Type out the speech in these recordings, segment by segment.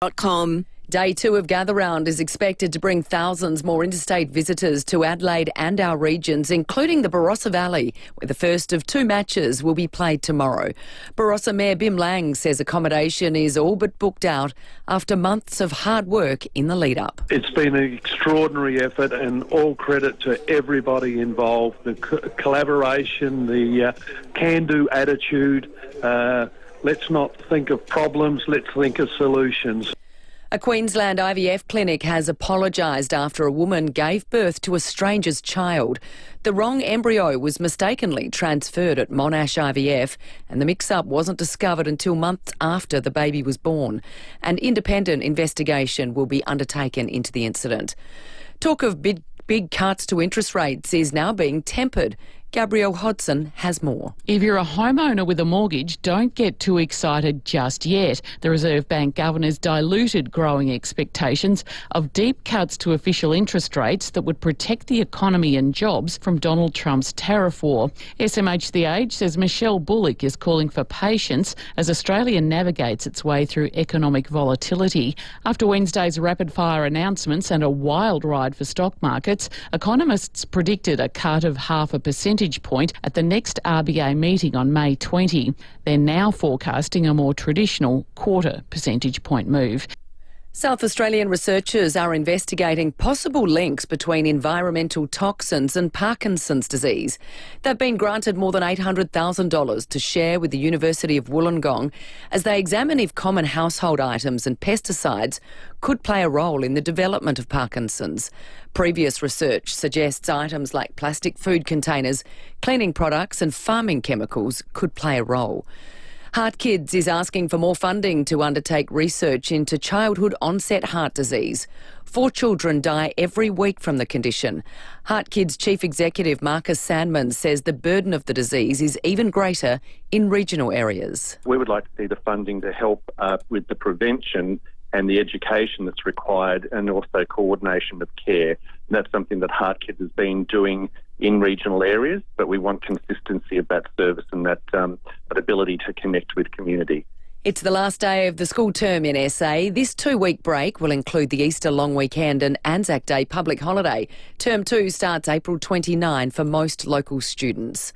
FIVEAA.com. Day 2 of Gather Round is expected to bring thousands more interstate visitors to Adelaide and our regions, including the Barossa Valley, where the first of 2 matches will be played tomorrow. Barossa Mayor Bim Lang says accommodation is all but booked out after months of hard work in the lead-up. It's been an extraordinary effort, and all credit to everybody involved. The collaboration, the can-do attitude. Let's not think of problems, let's think of solutions. A Queensland IVF clinic has apologised after a woman gave birth to a stranger's child. The wrong embryo was mistakenly transferred at Monash IVF, and the mix-up wasn't discovered until months after the baby was born. An independent investigation will be undertaken into the incident. Talk of big cuts to interest rates is now being tempered. Gabrielle Hodson has more. If you're a homeowner with a mortgage, don't get too excited just yet. The Reserve Bank governor's diluted growing expectations of deep cuts to official interest rates that would protect the economy and jobs from Donald Trump's tariff war. SMH The Age says Michelle Bullock is calling for patience as Australia navigates its way through economic volatility. After Wednesday's rapid-fire announcements and a wild ride for stock markets, economists predicted a cut of 0.5 percentage point at the next RBA meeting on May 20. They're now forecasting a more traditional 0.25 percentage point move. South Australian researchers are investigating possible links between environmental toxins and Parkinson's disease. They've been granted more than $800,000 to share with the University of Wollongong as they examine if common household items and pesticides could play a role in the development of Parkinson's. Previous research suggests items like plastic food containers, cleaning products and farming chemicals could play a role. Heart Kids is asking for more funding to undertake research into childhood onset heart disease. 4 children die every week from the condition. Heart Kids Chief Executive Marcus Sandman says the burden of the disease is even greater in regional areas. We would like to see the funding to help with the prevention and the education that's required, and also coordination of care. And that's something that Heart Kids has been doing in regional areas, but we want consistency of that service and that ability to connect with community. It's the last day of the school term in SA. This 2-week break will include the Easter long weekend and Anzac Day public holiday. Term 2 starts April 29 for most local students.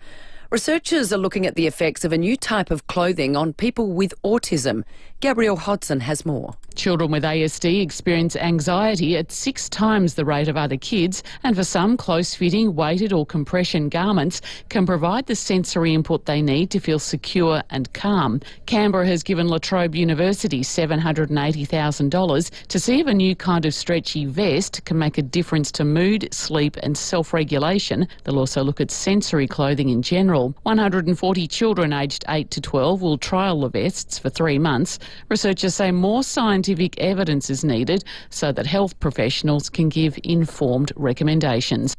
Researchers are looking at the effects of a new type of clothing on people with autism. Gabrielle Hodson has more. Children with ASD experience anxiety at 6 times the rate of other kids, and for some, close-fitting, weighted or compression garments can provide the sensory input they need to feel secure and calm. Canberra has given La Trobe University $780,000 to see if a new kind of stretchy vest can make a difference to mood, sleep and self-regulation. They'll also look at sensory clothing in general. 140 children aged 8 to 12 will trial the vests for 3 months. Researchers say more scientific evidence is needed so that health professionals can give informed recommendations.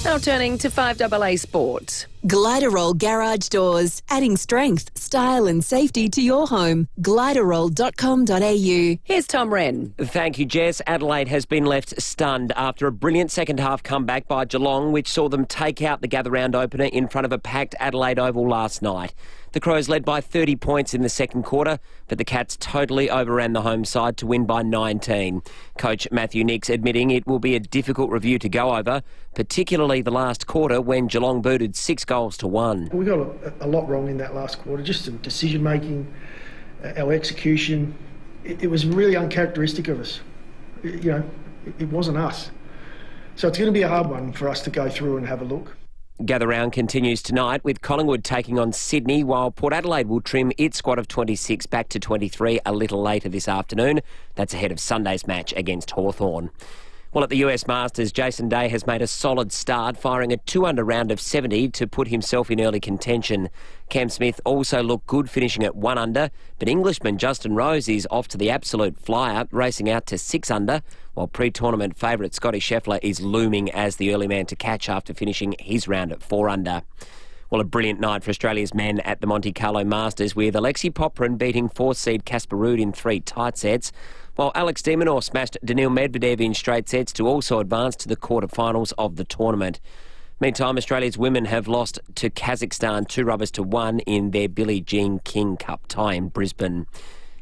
Now turning to FIVEAA Sport. Gliderol Garage Doors, adding strength, style and safety to your home. Gliderol.com.au. Here's Tom Wren. Thank you, Jess. Adelaide has been left stunned after a brilliant second-half comeback by Geelong, which saw them take out the Gather Round opener in front of a packed Adelaide Oval last night. The Crows led by 30 points in the second quarter, but the Cats totally overran the home side to win by 19. Coach Matthew Nicks admitting it will be a difficult review to go over, particularly the last quarter when Geelong booted 6 goals to 1. We got a lot wrong in that last quarter, just some decision making, our execution. It was really uncharacteristic of us. It wasn't us. So it's going to be a hard one for us to go through and have a look. Gather Round continues tonight with Collingwood taking on Sydney, while Port Adelaide will trim its squad of 26 back to 23 a little later this afternoon. That's ahead of Sunday's match against Hawthorn. Well, at the US Masters, Jason Day has made a solid start, firing a 2-under round of 70 to put himself in early contention. Cam Smith also looked good, finishing at 1 under, but Englishman Justin Rose is off to the absolute flyer, racing out to 6 under, while pre-tournament favourite Scotty Scheffler is looming as the early man to catch after finishing his round at 4 under. Well, a brilliant night for Australia's men at the Monte Carlo Masters, with Alexei Popyrin beating 4th seed Casper Ruud in 3 tight sets, while Alex de Minaur smashed Daniil Medvedev in straight sets to also advance to the quarterfinals of the tournament. Meantime, Australia's women have lost to Kazakhstan 2-1 in their Billie Jean King Cup tie in Brisbane.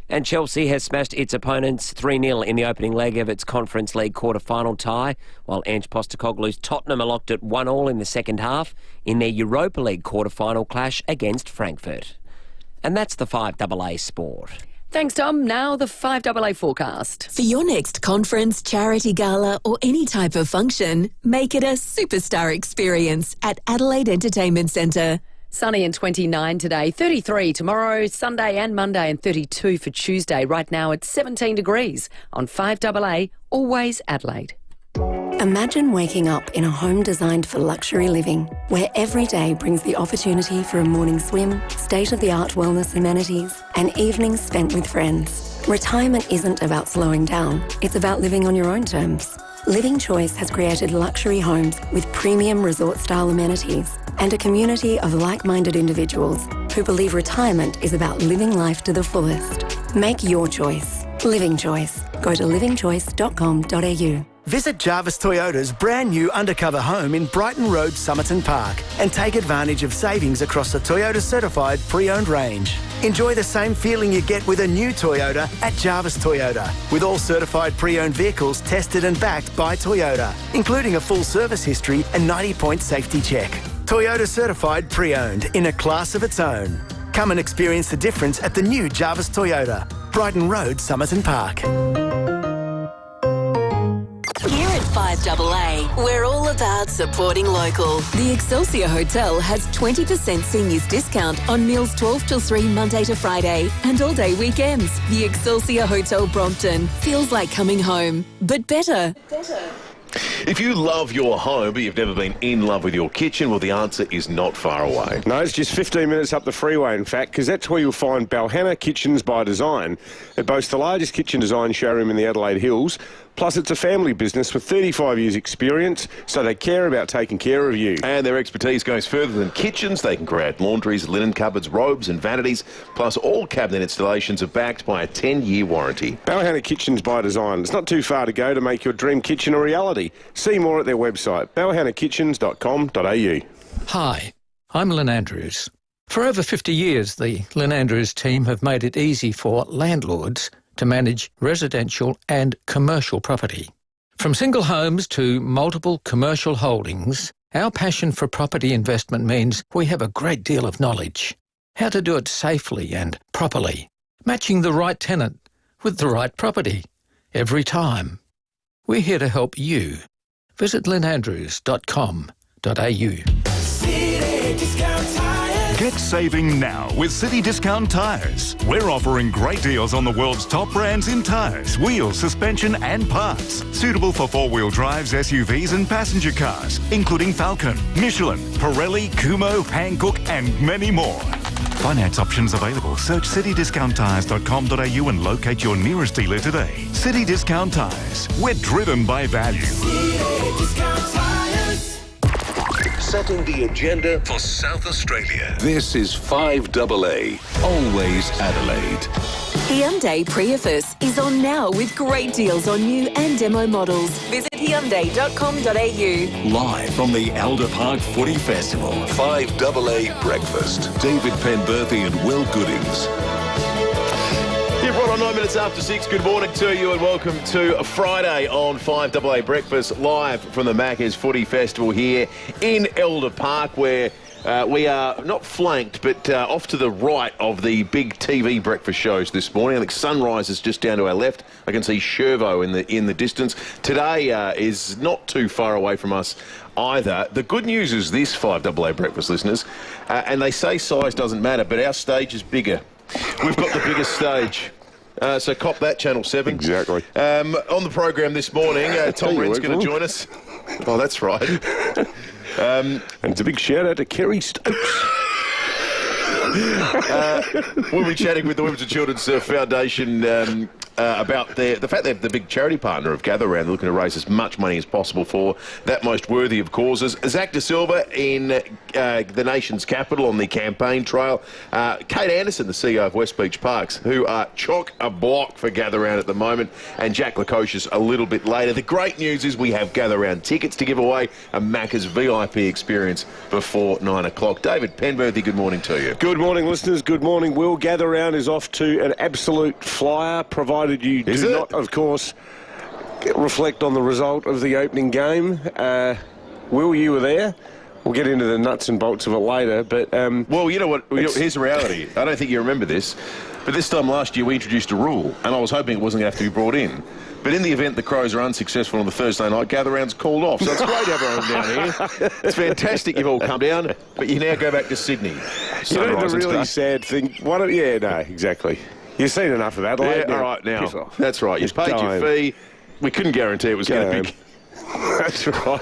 And Chelsea has smashed its opponents 3-0 in the opening leg of its Conference League quarter-final tie, while Ange Postecoglou's Tottenham are locked at 1-1 in the second half in their Europa League quarter-final clash against Frankfurt. And that's the 5AA Sport. Thanks, Tom. Now the 5AA forecast. For your next conference, charity gala or any type of function, make it a superstar experience at Adelaide Entertainment Centre. Sunny and 29 today, 33 tomorrow, Sunday and Monday, and 32 for Tuesday. Right now it's 17 degrees on 5AA, always Adelaide. Imagine waking up in a home designed for luxury living, where every day brings the opportunity for a morning swim, state-of-the-art wellness amenities, and evenings spent with friends. Retirement isn't about slowing down, it's about living on your own terms. Living Choice has created luxury homes with premium resort-style amenities and a community of like-minded individuals who believe retirement is about living life to the fullest. Make your choice. Living Choice. Go to livingchoice.com.au. Visit Jarvis Toyota's brand new undercover home in Brighton Road, Somerton Park, and take advantage of savings across the Toyota certified pre-owned range. Enjoy the same feeling you get with a new Toyota at Jarvis Toyota, with all certified pre-owned vehicles tested and backed by Toyota, including a full service history and 90-point safety check. Toyota certified pre-owned in a class of its own. Come and experience the difference at the new Jarvis Toyota, Brighton Road, Somerton Park. Here at 5AA, we're all about supporting local. The Excelsior Hotel has 20% seniors discount on meals 12 till 3 Monday to Friday and all day weekends. The Excelsior Hotel Brompton feels like coming home, but better. If you love your home but you've never been in love with your kitchen, well, the answer is not far away. No, it's just 15 minutes up the freeway, in fact, because that's where you'll find Balhanna Kitchens by Design. It boasts the largest kitchen design showroom in the Adelaide Hills. Plus, it's a family business with 35 years' experience, so they care about taking care of you. And their expertise goes further than kitchens. They can create laundries, linen cupboards, robes and vanities. Plus, all cabinet installations are backed by a 10-year warranty. Balhanna Kitchens by Design. It's not too far to go to make your dream kitchen a reality. See more at their website, balhannakitchens.com.au. Hi, I'm Lynn Andrews. For over 50 years, the Lynn Andrews team have made it easy for landlords to manage residential and commercial property. From single homes to multiple commercial holdings, our passion for property investment means we have a great deal of knowledge. How to do it safely and properly, matching the right tenant with the right property every time. We're here to help you. Visit lynandrews.com.au. Get saving now with City Discount Tyres. We're offering great deals on the world's top brands in tyres, wheels, suspension and parts. Suitable for four-wheel drives, SUVs and passenger cars, including Falcon, Michelin, Pirelli, Kumho, Hankook and many more. Finance options available. Search citydiscounttyres.com.au and locate your nearest dealer today. City Discount Tyres. We're driven by value. City Discount Tyres. Setting the agenda for South Australia. This is 5AA, always Adelaide. Hyundai Prius is on now with great deals on new and demo models. Visit Hyundai.com.au. Live from the Elder Park Footy Festival, 5AA Breakfast. David Penberthy and Will Goodings. You've right on 9 minutes after 6. Good morning to you and welcome to a Friday on 5AA Breakfast, live from the Macca's Footy Festival here in Elder Park, where we are not flanked, but off to the right of the big TV breakfast shows this morning. I think Sunrise is just down to our left. I can see Shervo in the distance. Today is not too far away from us either. The good news is this, 5AA Breakfast listeners, and they say size doesn't matter, but our stage is bigger. We've got the biggest stage. So cop that, Channel 7. Exactly. On the program this morning, Tom Wren's going to join us. Oh, that's right. And it's a big shout out to Kerry Stokes. We'll be chatting with the Women's and Children's Foundation about the fact they're the big charity partner of Gather Round, looking to raise as much money as possible for that most worthy of causes. Zach De Silva in the nation's capital on the campaign trail. Kate Anderson, the CEO of West Beach Parks, who are chock-a-block for Gather Round at the moment, and Jack Lukosius a little bit later. The great news is we have Gather Round tickets to give away, a Macca's VIP experience before 9 o'clock. David Penberthy, good morning to you. Good morning, listeners. Good morning, Will. Gather Round is off to an absolute flyer, provided you do not, of course, reflect on the result of the opening game. Will, you were there. We'll get into the nuts and bolts of it later, but... well, you know what? Here's the reality. I don't think you remember this, but this time last year we introduced a rule, and I was hoping it wasn't going to have to be brought in. But in the event the Crows are unsuccessful on the Thursday night, Gather Round's called off. So it's great to have everyone down here. It's fantastic you've all come down, but you now go back to Sydney. You know the really sad thing? Yeah, no, exactly. You've seen enough of Adelaide. Yeah, all right, now. That's right. You paid your fee. We couldn't guarantee it was going to be... That's right.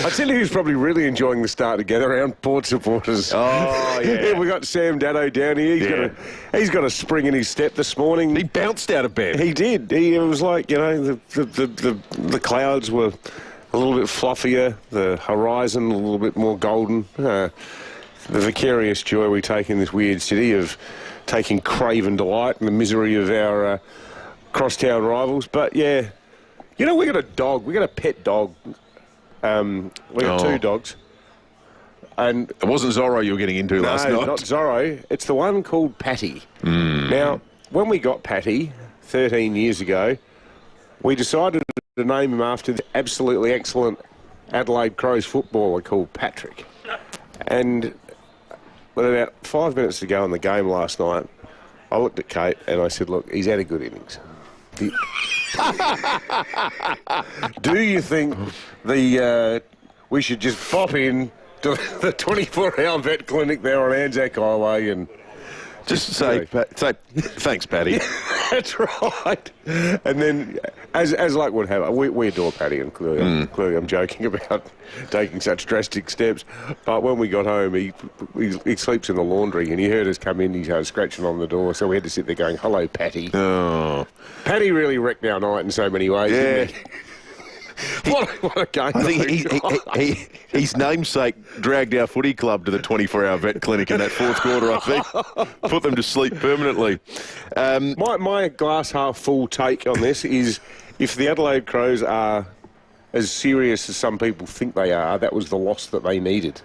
I tell you who's probably really enjoying the start of Gather Round, Port supporters. Oh, yeah. We got Sam Dado down here. He's got a spring in his step this morning. He bounced out of bed. He did. It was like, you know, the clouds were a little bit fluffier, the horizon a little bit more golden. The vicarious joy we take in this weird city of taking craven delight in the misery of our crosstown rivals. But, yeah... You know, we got a dog. We got a pet dog. We got two dogs. And it wasn't Zorro you were getting into last night. No, not Zorro. It's the one called Patty. Now, when we got Patty 13 years ago, we decided to name him after the absolutely excellent Adelaide Crows footballer called Patrick. And with about 5 minutes to go in the game last night, I looked at Kate and I said, look, he's had a good innings. Do you think we should just pop in to the 24-hour vet clinic there on Anzac Highway and just say thanks, Paddy? That's right. And then, as luck would have it, we adore Paddy, and clearly I'm joking about taking such drastic steps. But when we got home, he sleeps in the laundry, and he heard us come in. He started scratching on the door, so we had to sit there going, "Hello, Patty." Oh, Paddy really wrecked our night in so many ways. Yeah. Didn't he? What a game. I think his namesake dragged our footy club to the 24-hour vet clinic in that fourth quarter, I think. Put them to sleep permanently. My glass half full take on this is if the Adelaide Crows are as serious as some people think they are, that was the loss that they needed.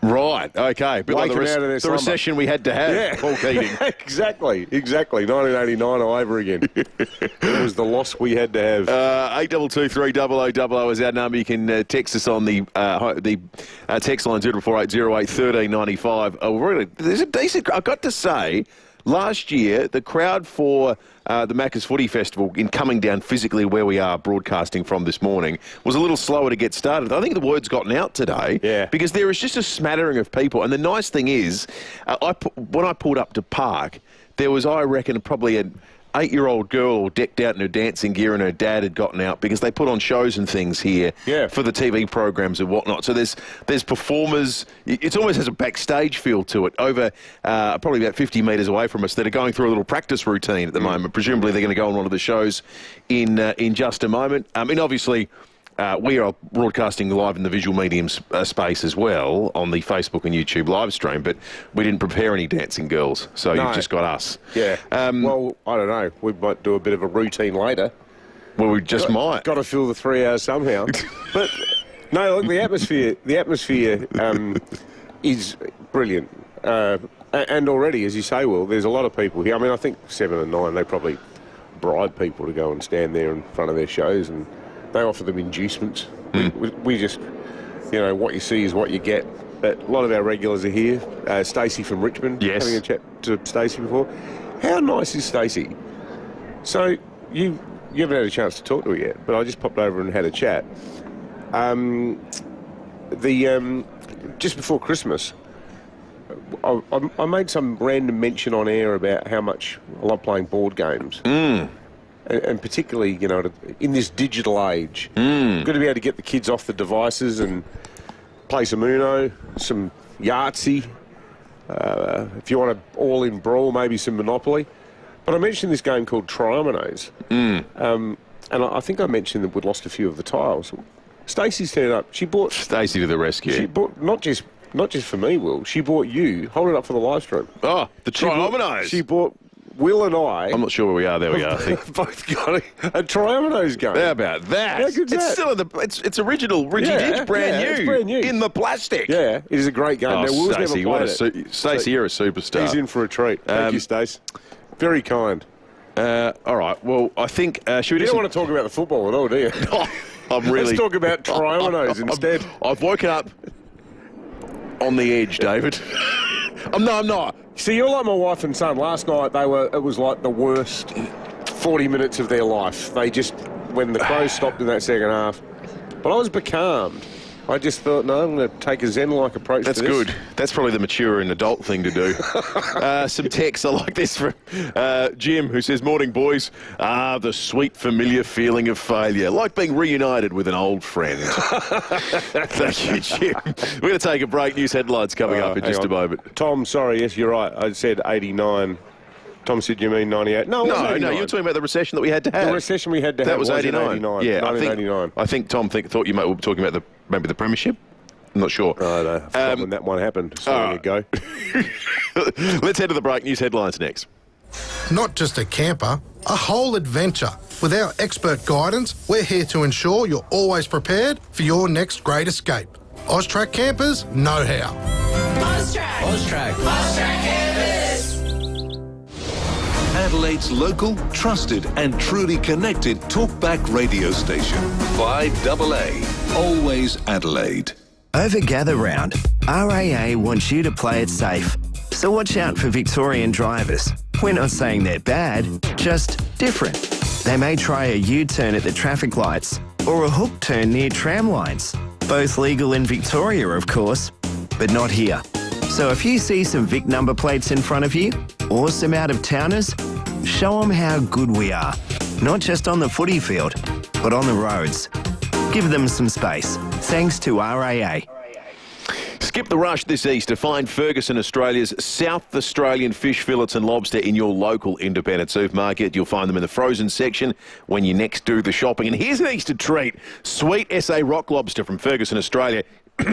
Right, okay. But like the recession we had to have, yeah. Paul Keating. Exactly. 1989 all over again. It was the loss we had to have. 822 300 00 is our number. You can text us on the text line 0480 08 1395. There's a decent... I've got to say, last year, the crowd for the Macca's Footy Festival, in coming down physically where we are broadcasting from this morning, was a little slower to get started. I think the word's gotten out today because there is just a smattering of people. And the nice thing is, when I pulled up to park, there was, I reckon, probably an 8-year-old girl all decked out in her dancing gear, and her dad had gotten out because they put on shows and things here for the TV programs and whatnot. So there's performers. It almost has a backstage feel to it. Over probably about 50 metres away from us, that are going through a little practice routine at the moment. Presumably they're going to go on one of the shows in just a moment. I mean, obviously. We are broadcasting live in the visual medium space as well on the Facebook and YouTube live stream, but we didn't prepare any dancing girls, so you've just got us. Yeah. Well, I don't know. We might do a bit of a routine later. Well, we just might. Got to fill the 3 hours somehow. But no, look, the atmosphere is brilliant. And already, as you say, Will, there's a lot of people here. I mean, I think 7 and 9, they probably bribe people to go and stand there in front of their shows, and they offer them inducements. We just, you know, what you see is what you get. But a lot of our regulars are here. Stacey from Richmond, having a chat to Stacey before. How nice is Stacey? So you haven't had a chance to talk to her yet, but I just popped over and had a chat. Just before Christmas, I made some random mention on air about how much I love playing board games. And particularly, you know, in this digital age, good to be able to get the kids off the devices and play some Uno, some Yahtzee. If you want to all-in brawl, maybe some Monopoly. But I mentioned this game called Triominoes. And I think I mentioned that we'd lost a few of the tiles. Stacey's turned up. She bought... Stacey to the rescue. She bought, not just for me, Will. She bought you. Hold it up for the live stream. Oh, the Triominoes. She bought Will and I... I'm not sure where we are. There we are, I think. Both got a Triominoes game. How about that? How good's it's that? Still in the... It's original. Richie Ditch, brand new. It's brand new. In the plastic. Yeah, it is a great game. Oh, now, Will's Stacey, never played it. Stacey, you're a superstar. He's in for a treat. Thank you, Stace. Very kind. All right. Well, I think... should we you don't want to talk about the football at all, do you? I'm really... Let's talk about Triominoes instead. I've woken up on the edge, David. I'm not. See, you're like my wife and son. Last night, it was like the worst 40 minutes of their life. They just, when the Crows stopped in that second half. But I was becalmed. I just thought, no, I'm going to take a zen-like approach to this. That's good. That's probably the mature and adult thing to do. Some texts I like this from Jim, who says, "Morning, boys. The sweet, familiar feeling of failure. Like being reunited with an old friend." Thank you, Jim. We're going to take a break. News headlines coming up in just a moment. Tom, sorry, yes, you're right. I said 89. Tom said, you mean 98? No, you're talking about the recession that we had to have. The recession we had to have. That was 89. Yeah, 1989. I think Tom thought you might be talking about maybe the premiership. I'm not sure. Oh, no. I forgot when that one happened so long ago. Let's head to the break. News headlines next. Not just a camper, a whole adventure. With our expert guidance, we're here to ensure you're always prepared for your next great escape. Austrac Campers know how. Austrac Campers. Adelaide's local, trusted and truly connected talkback radio station. 5AA. Always Adelaide. Over Gather Round, RAA wants you to play it safe. So watch out for Victorian drivers. We're not saying they're bad, just different. They may try a U-turn at the traffic lights or a hook turn near tram lines. Both legal in Victoria, of course, but not here. So if you see some Vic number plates in front of you or some out-of-towners, show them how good we are. Not just on the footy field, but on the roads. Give them some space. Thanks to RAA. Skip the rush this Easter. Find Ferguson Australia's South Australian fish fillets and lobster in your local independent supermarket. You'll find them in the frozen section when you next do the shopping. And here's an Easter treat. Sweet SA rock lobster from Ferguson Australia.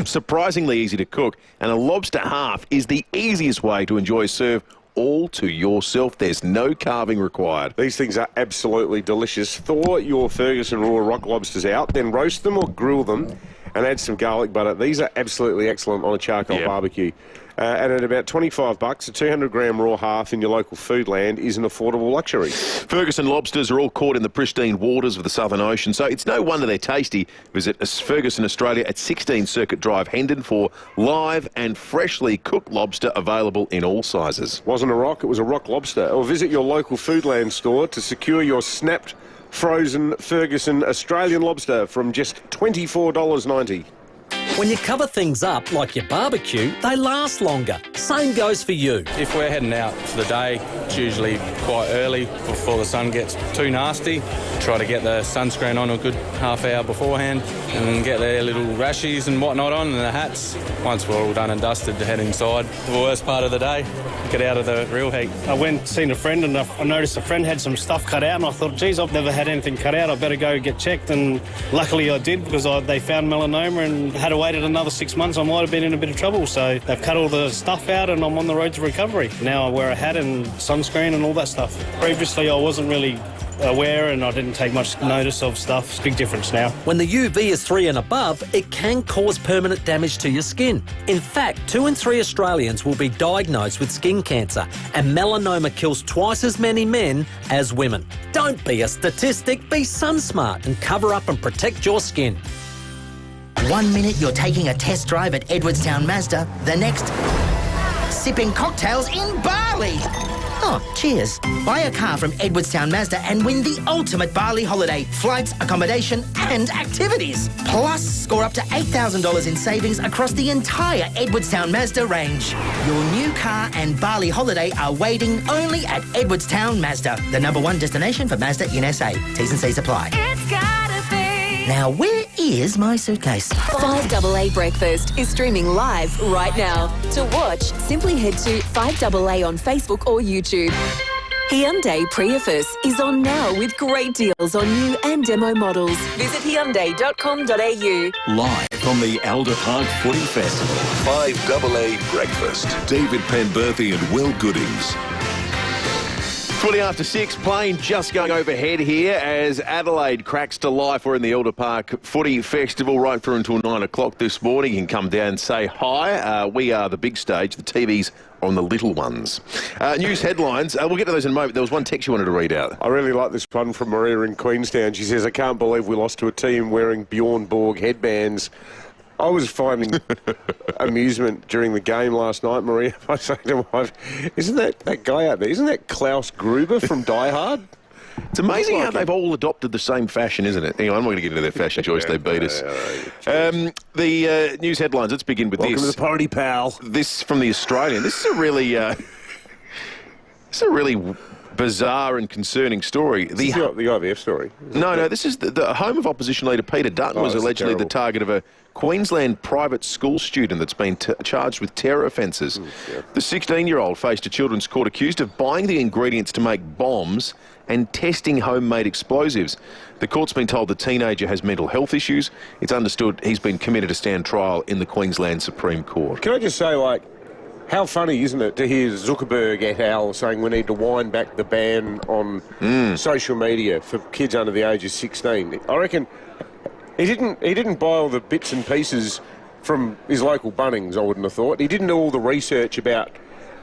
Surprisingly easy to cook. And a lobster half is the easiest way to enjoy serve all to yourself. There's no carving required. These things are absolutely delicious. Thaw your Ferguson raw rock lobsters out, then roast them or grill them and add some garlic butter. These are absolutely excellent on a charcoal barbecue. And at about $25, a 200-gram raw half in your local Foodland is an affordable luxury. Ferguson lobsters are all caught in the pristine waters of the Southern Ocean, so it's no wonder they're tasty. Visit Ferguson Australia at 16 Circuit Drive, Hendon, for live and freshly cooked lobster available in all sizes. Wasn't a rock, it was a rock lobster. Or visit your local Foodland store to secure your snapped, frozen Ferguson Australian lobster from just $24.90. When you cover things up like your barbecue, they last longer. Same goes for you. If we're heading out for the day, it's usually quite early before the sun gets too nasty. Try to get the sunscreen on a good half hour beforehand and get their little rashies and whatnot on and the hats. Once we're all done and dusted, to head inside. The worst part of the day, get out of the real heat. I went seen a friend and I noticed a friend had some stuff cut out and I thought, geez, I've never had anything cut out. I better go get checked, and luckily I did, because they found melanoma, and had to waited another 6 months, I might have been in a bit of trouble. So they've cut all the stuff out and I'm on the road to recovery. Now I wear a hat and sunscreen and all that stuff. Previously I wasn't really aware and I didn't take much notice of stuff. It's a big difference now. When the UV is 3 and above, it can cause permanent damage to your skin. In fact, 2 in 3 Australians will be diagnosed with skin cancer, and melanoma kills twice as many men as women. Don't be a statistic, be sun smart and cover up and protect your skin. 1 minute you're taking a test drive at Edwardstown Mazda, the next, sipping cocktails in Bali. Oh, cheers. Buy a car from Edwardstown Mazda and win the ultimate Bali holiday. Flights, accommodation and activities. Plus, score up to $8,000 in savings across the entire Edwardstown Mazda range. Your new car and Bali holiday are waiting only at Edwardstown Mazda, the #1 destination for Mazda in SA. T's and C's apply. It's gotta be. Now, where is my suitcase? 5AA Breakfast is streaming live right now. To watch, simply head to 5AA on Facebook or YouTube. Hyundai Prius is on now with great deals on new and demo models. Visit Hyundai.com.au. Live from the Elder Park Footy Festival. 5AA Breakfast. David Penberthy and Will Goodings. 20 after 6, plane just going overhead here as Adelaide cracks to life. We're in the Elder Park Footy Festival right through until 9 o'clock this morning. You can come down and say hi. We are the big stage. The TV's on the little ones. News headlines. We'll get to those in a moment. There was one text you wanted to read out. I really like this one from Maria in Queenstown. She says, I can't believe we lost to a team wearing Bjorn Borg headbands. I was finding amusement during the game last night, Maria. I say to my wife, isn't that guy out there, isn't that Klaus Gruber from Die Hard? It's amazing how they've all adopted the same fashion, isn't it? Anyway, I'm not going to get into their fashion choice. They beat us. The news headlines. Let's begin with Welcome this. to the party, pal. This from the Australian. This is a really bizarre and concerning story. The IVF story? No, this is the home of opposition leader Peter Dutton was allegedly the target of a Queensland private school student that's been charged with terror offences. The 16-year-old faced a children's court accused of buying the ingredients to make bombs and testing homemade explosives. The court's been told the teenager has mental health issues. It's understood he's been committed to stand trial in the Queensland Supreme Court. Can I just say, how funny, isn't it, to hear Zuckerberg et al. Saying we need to wind back the ban on social media for kids under the age of 16. I reckon he didn't buy all the bits and pieces from his local Bunnings, I wouldn't have thought. He didn't do all the research about,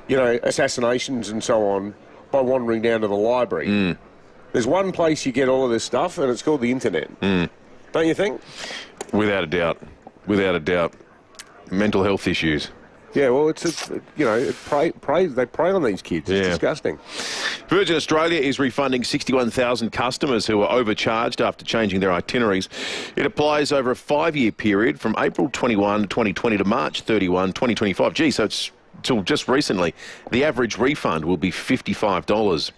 assassinations and so on by wandering down to the library. There's one place you get all of this stuff, and it's called the internet. Don't you think? Without a doubt. Without a doubt. Mental health issues. Yeah, well, they prey on these kids. It's disgusting. Virgin Australia is refunding 61,000 customers who were overcharged after changing their itineraries. It applies over a 5-year period from April 21, 2020 to March 31, 2025. Gee, so it's till just recently. The average refund will be $55.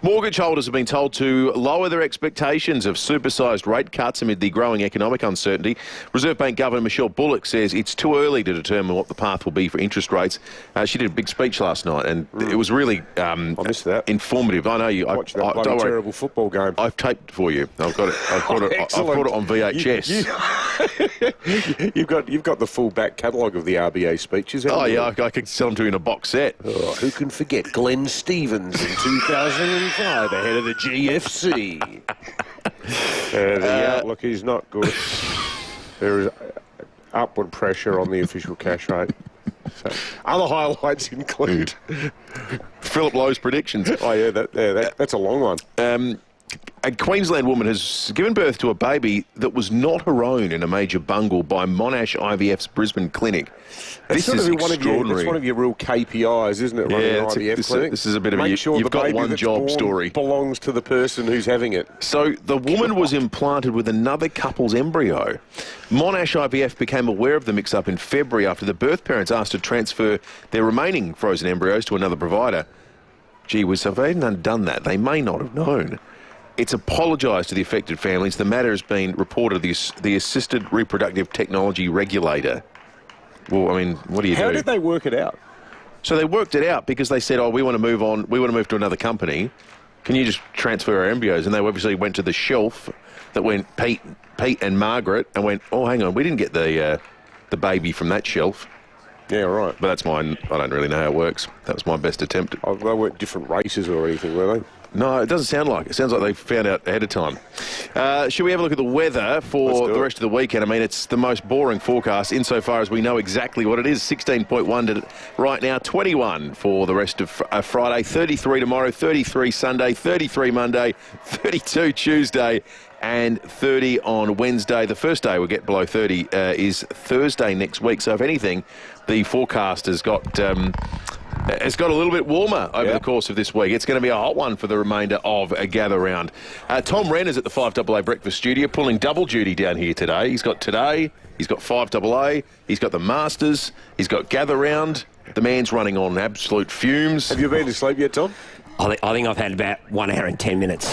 Mortgage holders have been told to lower their expectations of supersized rate cuts amid the growing economic uncertainty. Reserve Bank Governor Michelle Bullock says it's too early to determine what the path will be for interest rates. She did a big speech last night, and it was really I missed that. Informative. I know you watched that bloody terrible football game. I've taped for you. I've got it. I've got it on VHS. You've got the full back catalogue of the RBA speeches. Oh yeah, I could sell them to you in a box set. Oh, who can forget Glenn Stevens in 2005 ahead of the GFC? The outlook is not good. There is upward pressure on the official cash rate. So, other highlights include Philip Lowe's predictions. Oh yeah, that's a long one. A Queensland woman has given birth to a baby that was not her own in a major bungle by Monash IVF's Brisbane clinic. This is extraordinary. That's one of your real KPIs, isn't it? Running an IVF clinic. This is a bit of Make a sure you've got one job story. Belongs to the person who's having it. So the woman was implanted with another couple's embryo. Monash IVF became aware of the mix-up in February after the birth parents asked to transfer their remaining frozen embryos to another provider. Gee whiz, if they hadn't done that, they may not have known. It's apologised to the affected families. The matter has been reported to the Assisted Reproductive Technology Regulator. Well, I mean, what do you do? How did they work it out? So they worked it out because they said, we want to move on. We want to move to another company. Can you just transfer our embryos? And they obviously went to the shelf that went Pete and Margaret and went, oh, hang on, we didn't get the baby from that shelf. Yeah, right. But that's mine. I don't really know how it works. That was my best attempt. They weren't different races or anything, were they? No, it doesn't sound like it. It sounds like they found out ahead of time. Should we have a look at the weather for the rest of the weekend? I mean, it's the most boring forecast insofar as we know exactly what it is. 16.1 right now, 21 for the rest of Friday, 33 tomorrow, 33 Sunday, 33 Monday, 32 Tuesday, and 30 on Wednesday. The first day we'll get below 30 is Thursday next week. So if anything, the forecast has got a little bit warmer over the course of this week. It's going to be a hot one for the remainder of a gather round. Tom Wren is at the 5AA Breakfast Studio pulling double duty down here today. He's got 5AA, he's got the Masters, he's got gather round. The man's running on absolute fumes. Have you been to sleep yet, Tom? I think I've had about 1 hour and 10 minutes.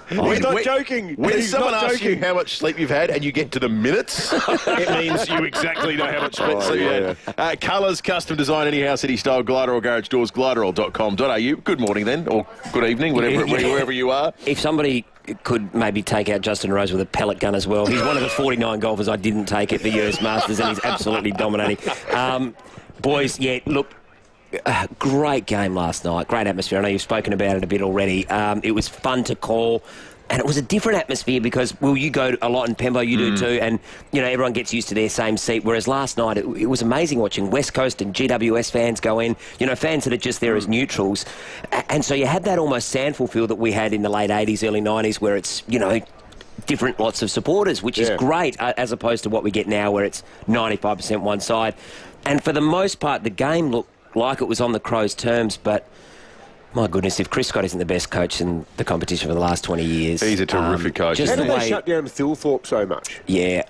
He's not joking. When someone asks you how much sleep you've had and you get to the minutes, it means you exactly know how much sleep you had. Colours, custom design, any house, any style, glider or garage doors, gliderall.com.au. Good morning then, or good evening, wherever you are. If somebody could maybe take out Justin Rose with a pellet gun as well. He's one of the 49 golfers I didn't take at the US Masters, and he's absolutely dominating. Boys, look, great game last night. Great atmosphere. I know you've spoken about it a bit already. It was fun to call. And it was a different atmosphere because, you go a lot in Pembo, you do too, and, everyone gets used to their same seat, whereas last night it was amazing watching West Coast and GWS fans go in, fans that are just there as neutrals. And so you had that almost Sandful feel that we had in the late 80s, early 90s, where it's, different lots of supporters, which is great, as opposed to what we get now where it's 95% one side. And for the most part, the game looked like it was on the Crows' terms, but my goodness, if Chris Scott isn't the best coach in the competition for the last 20 years... He's a terrific coach. How did they shut down Thilthorpe so much? Yeah,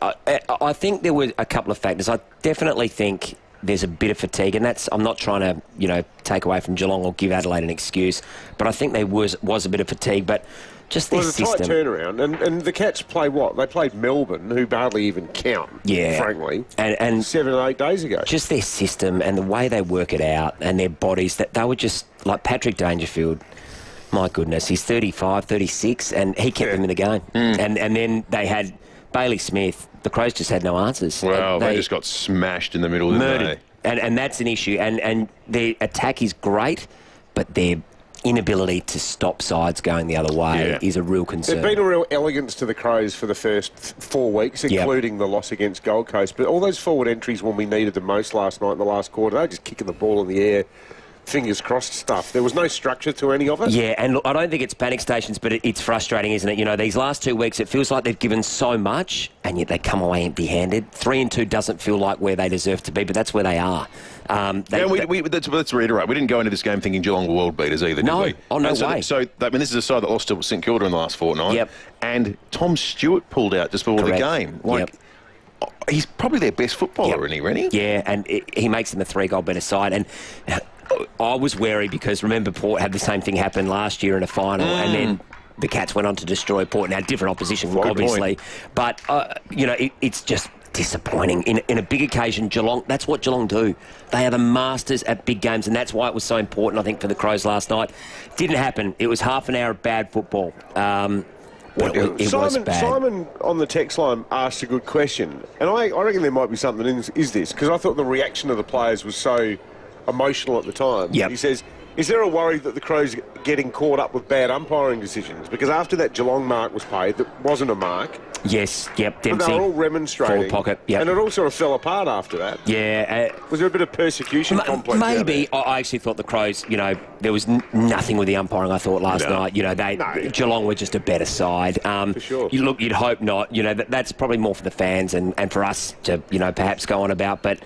I think there were a couple of factors. I definitely think there's a bit of fatigue, and I'm not trying to, take away from Geelong or give Adelaide an excuse, but I think there was a bit of fatigue, but just their system... It was a tight turnaround, and the Cats play what? They played Melbourne, who hardly even count, frankly, and 7 or 8 days ago. Just their system and the way they work it out and their bodies, that they were just... Like Patrick Dangerfield, my goodness, he's 35, 36, and he kept them in the game. And then they had Bailey Smith. The Crows just had no answers. Well, they just got smashed in the middle, didn't they? And that's an issue. And their attack is great, but their inability to stop sides going the other way is a real concern. There's been a real elegance to the Crows for the first 4 weeks, including the loss against Gold Coast. But all those forward entries when we needed them most last night in the last quarter, they were just kicking the ball in the air. Fingers crossed stuff. There was no structure to any of it. Yeah, and look, I don't think it's panic stations, but it's frustrating, isn't it? These last 2 weeks, it feels like they've given so much, and yet they come away empty-handed. 3-2 doesn't feel like where they deserve to be, but that's where they are. Let's reiterate. We didn't go into this game thinking Geelong were world beaters either, did we? Oh, no way. So, this is a side that lost to St Kilda in the last fortnight. Yep. And Tom Stewart pulled out just before the game. He's probably their best footballer, isn't he, Rennie? Yeah, and he makes them a 3-goal better side. And I was wary because, remember, Port had the same thing happen last year in a final, and then the Cats went on to destroy Port. Now, different opposition, obviously. But, it's just disappointing. In a big occasion, Geelong, that's what Geelong do. They are the masters at big games, and that's why it was so important, I think, for the Crows last night. Didn't happen. It was half an hour of bad football. It was bad. Simon on the text line asked a good question, and I reckon there might be something in this, because I thought the reaction of the players was so emotional at the time. He says, is there a worry that the Crows are getting caught up with bad umpiring decisions? Because after that Geelong mark was paid, that wasn't a mark. Yes, Dempsey. But they were all remonstrating. Forward pocket, And it all sort of fell apart after that. Yeah. Was there a bit of persecution complex? Maybe. I actually thought the Crows, there was nothing with the umpiring, I thought, last night. Geelong were just a better side. For sure. You'd hope not. That's probably more for the fans and for us to, perhaps go on about. But...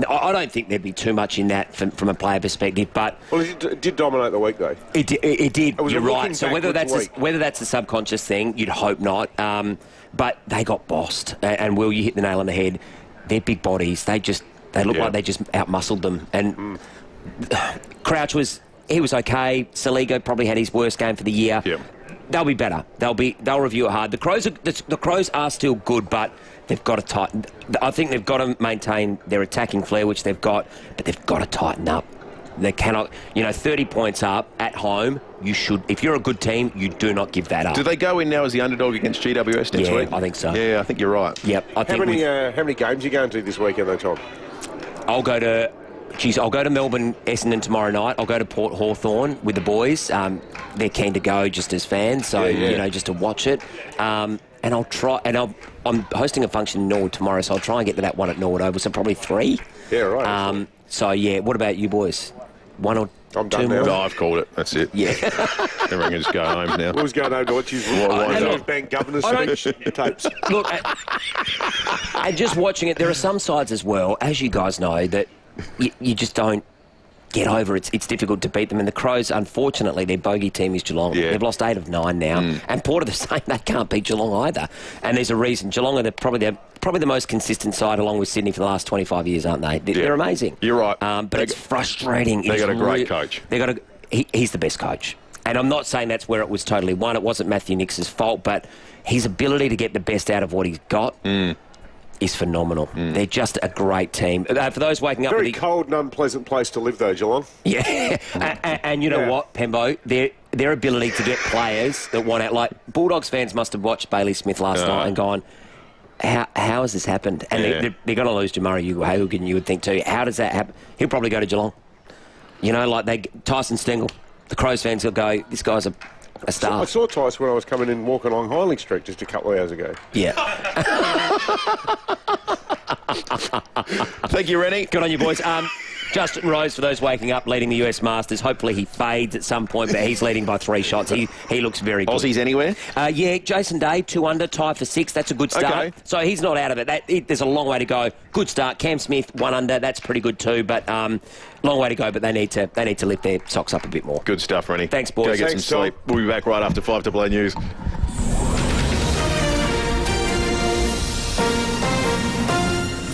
I don't think there'd be too much in that from a player perspective, but... Well, it did dominate the week, though. It did. You're right. So whether that's a subconscious thing, you'd hope not. But they got bossed. And, Will, you hit the nail on the head. They're big bodies. They look like they just out-muscled them. And Crouch was okay. Saligo probably had his worst game for the year. Yep. They'll be better. They'll review it hard. The Crows are still good, but they've got to tighten. I think they've got to maintain their attacking flair, which they've got, but they've got to tighten up. They cannot, 30 points up at home. You should, if you're a good team, you do not give that up. Do they go in now as the underdog against GWS next week? I think so. Yeah, I think you're right. Yep. How many games are you going to this weekend, though, Tom? I'll go to Melbourne, Essendon tomorrow night. I'll go to Port Hawthorn with the boys. They're keen to go just as fans, so just to watch it. And I'll try. And I'm hosting a function in Norwood tomorrow, so I'll try and get to that one at Norwood Oval. So probably 3. Yeah, right. What about you boys? 1 or I'm 2 done more? now. No, I've called it. That's it. Yeah. Everyone can just go home now. Who's going home to watch his bank governor's tapes? Look, and just watching it, there are some sides as well, as you guys know, that you just don't. get over. It's difficult to beat them. And the Crows, unfortunately, their bogey team is Geelong. Yeah. They've lost 8 of 9 now. And Port are the same. They can't beat Geelong either. And there's a reason. Geelong are probably the most consistent side, along with Sydney, for the last 25 years, aren't they? They're amazing. You're right. But it's frustrating. They've got a great coach. He's the best coach. And I'm not saying that's where it was totally won. It wasn't Matthew Nix's fault, but his ability to get the best out of what he's got is phenomenal. They're just a great team. For those waking up... Very cold and unpleasant place to live, though, Geelong. Yeah. and you know what, Pembo? Their ability to get players that want out... Like, Bulldogs fans must have watched Bailey Smith last night and gone, how has this happened? And they're going to lose to Murray Ugle-Hagan, you would think, too. How does that happen? He'll probably go to Geelong. You know, like Tyson Stengel. The Crows fans will go, this guy's a star. I saw Tyson when I was coming in walking along Hindley Street just a couple of hours ago. Yeah. Thank you, Rennie. Good on you, boys. Justin Rose, for those waking up, leading the US Masters. Hopefully he fades at some point, but he's leading by 3 shots. He looks very good. Aussies anywhere? Yeah, Jason Day, 2 under, tied for 6. That's a good start. Okay. So he's not out of it. There's a long way to go. Good start. Cam Smith, 1 under. That's pretty good too, but long way to go, but they need to lift their socks up a bit more. Good stuff, Rennie. Thanks, boys. Go get some sleep. We'll be back right after 5AA News.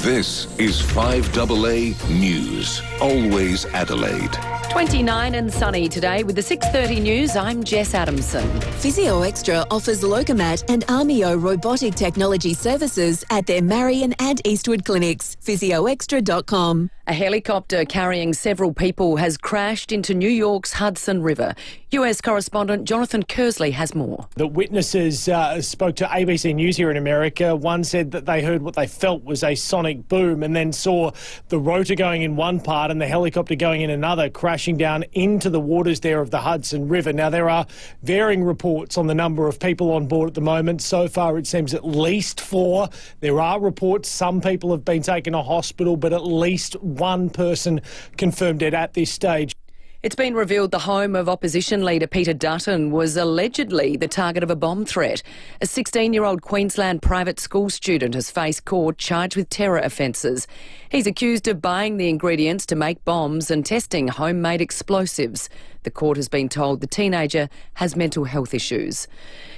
This is 5AA News. Always Adelaide. 29 and sunny today with the 6:30 news. I'm Jess Adamson. Physio Extra offers Locomat and Armio robotic technology services at their Marion and Eastwood clinics. physioextra.com. A helicopter carrying several people has crashed into New York's Hudson River. US correspondent Jonathan Kersley has more. The witnesses spoke to ABC News here in America. One said that they heard what they felt was a sonic boom and then saw the rotor going in one part and the helicopter going in another, crashing down into the waters there of the Hudson River. Now, there are varying reports on the number of people on board at the moment. So far, it seems at least 4. There are reports some people have been taken to hospital, but at least one person confirmed dead at this stage. It's been revealed the home of opposition leader Peter Dutton was allegedly the target of a bomb threat. A 16-year-old Queensland private school student has faced court charged with terror offences. He's accused of buying the ingredients to make bombs and testing homemade explosives. The court has been told the teenager has mental health issues.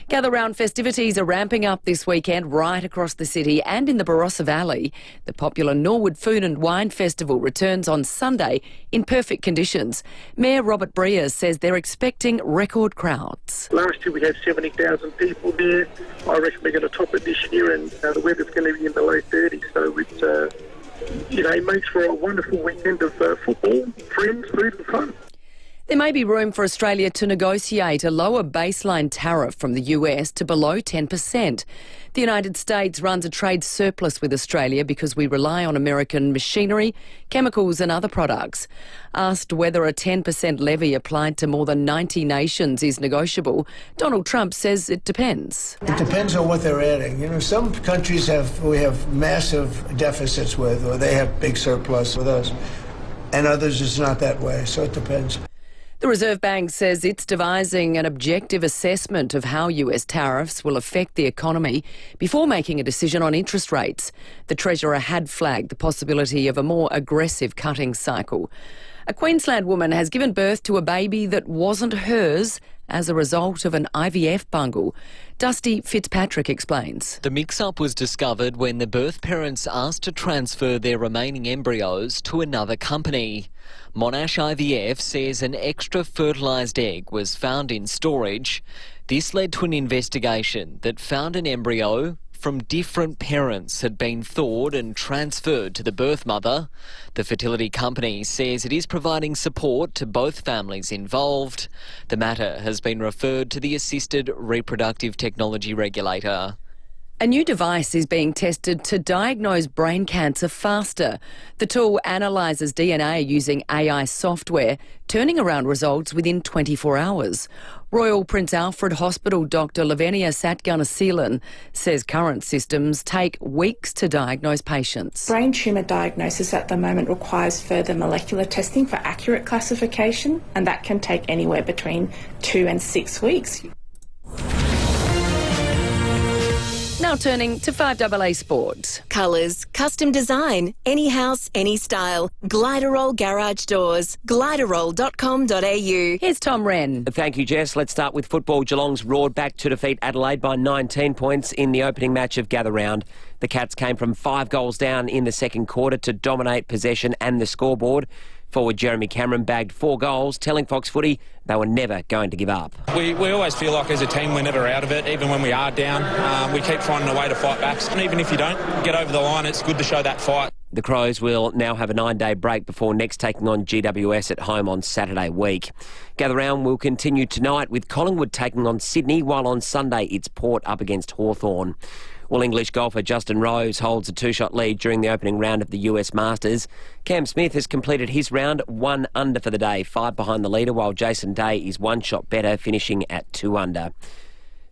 Gather round festivities are ramping up this weekend right across the city and in the Barossa Valley. The popular Norwood Food and Wine Festival returns on Sunday in perfect conditions. Mayor Robert Breer says they're expecting record crowds. Last year we had 70,000 people there. I reckon we're going to top it this year, and the weather's going to be in the low 30s. So it's, it makes for a wonderful weekend of football, friends, food and fun. There may be room for Australia to negotiate a lower baseline tariff from the US to below 10%. The United States runs a trade surplus with Australia because we rely on American machinery, chemicals and other products. Asked whether a 10% levy applied to more than 90 nations is negotiable, Donald Trump says it depends. It depends on what they're adding. Some countries we have massive deficits with, or they have big surplus with us, and others it's not that way, so it depends. The Reserve Bank says it's devising an objective assessment of how US tariffs will affect the economy before making a decision on interest rates. The Treasurer had flagged the possibility of a more aggressive cutting cycle. A Queensland woman has given birth to a baby that wasn't hers as a result of an IVF bungle. Dusty Fitzpatrick explains. The mix-up was discovered when the birth parents asked to transfer their remaining embryos to another company. Monash IVF says an extra fertilised egg was found in storage. This led to an investigation that found an embryo from different parents had been thawed and transferred to the birth mother. The fertility company says it is providing support to both families involved. The matter has been referred to the Assisted Reproductive Technology Regulator. A new device is being tested to diagnose brain cancer faster. The tool analyses DNA using AI software, turning around results within 24 hours. Royal Prince Alfred Hospital Dr Lavinia Satgunaseelan says current systems take weeks to diagnose patients. Brain tumour diagnosis at the moment requires further molecular testing for accurate classification, and that can take anywhere between 2 and 6 weeks. Now turning to 5AA Sport. Colours, custom design, any house, any style. Gliderol Garage Doors. Gliderol.com.au. Here's Tom Wren. Thank you, Jess. Let's start with football. Geelong's roared back to defeat Adelaide by 19 points in the opening match of Gather Round. The Cats came from 5 goals down in the second quarter to dominate possession and the scoreboard. Forward Jeremy Cameron bagged 4 goals, telling Fox Footy they were never going to give up. We always feel like as a team we're never out of it, even when we are down. We keep finding a way to fight back. And even if you don't get over the line, it's good to show that fight. The Crows will now have a 9-day break before next taking on GWS at home on Saturday week. Gather Round will continue tonight with Collingwood taking on Sydney, while on Sunday it's Port up against Hawthorn. Well, English golfer Justin Rose holds a 2-shot lead during the opening round of the US Masters. Cam Smith has completed his round 1 under for the day, 5 behind the leader, while Jason Day is 1 shot better, finishing at 2 under.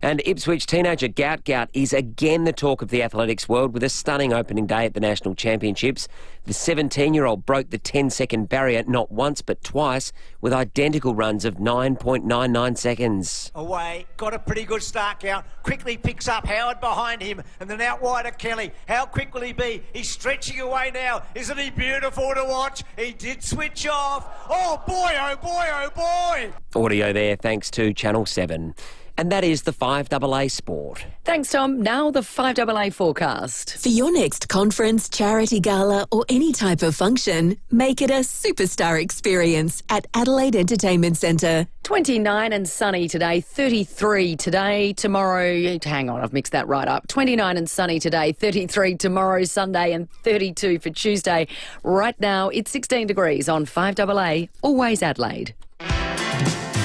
And Ipswich teenager Gout Gout is again the talk of the athletics world with a stunning opening day at the National Championships. The 17-year-old broke the 10-second barrier not once but twice with identical runs of 9.99 seconds. Away, got a pretty good start, Gout. Quickly picks up Howard behind him and then out wide at Kelly. How quick will he be? He's stretching away now. Isn't he beautiful to watch? He did switch off. Oh boy, oh boy, oh boy. Audio there thanks to Channel 7. And that is the 5AA Sport. Thanks, Tom. Now the 5AA forecast. For your next conference, charity gala or any type of function, make it a superstar experience at Adelaide Entertainment Centre. 29 and sunny today, 33 today, tomorrow, hang on, I've mixed that right up. 29 and sunny today, 33 tomorrow, Sunday, and 32 for Tuesday. Right now, it's 16 degrees on 5AA, always Adelaide.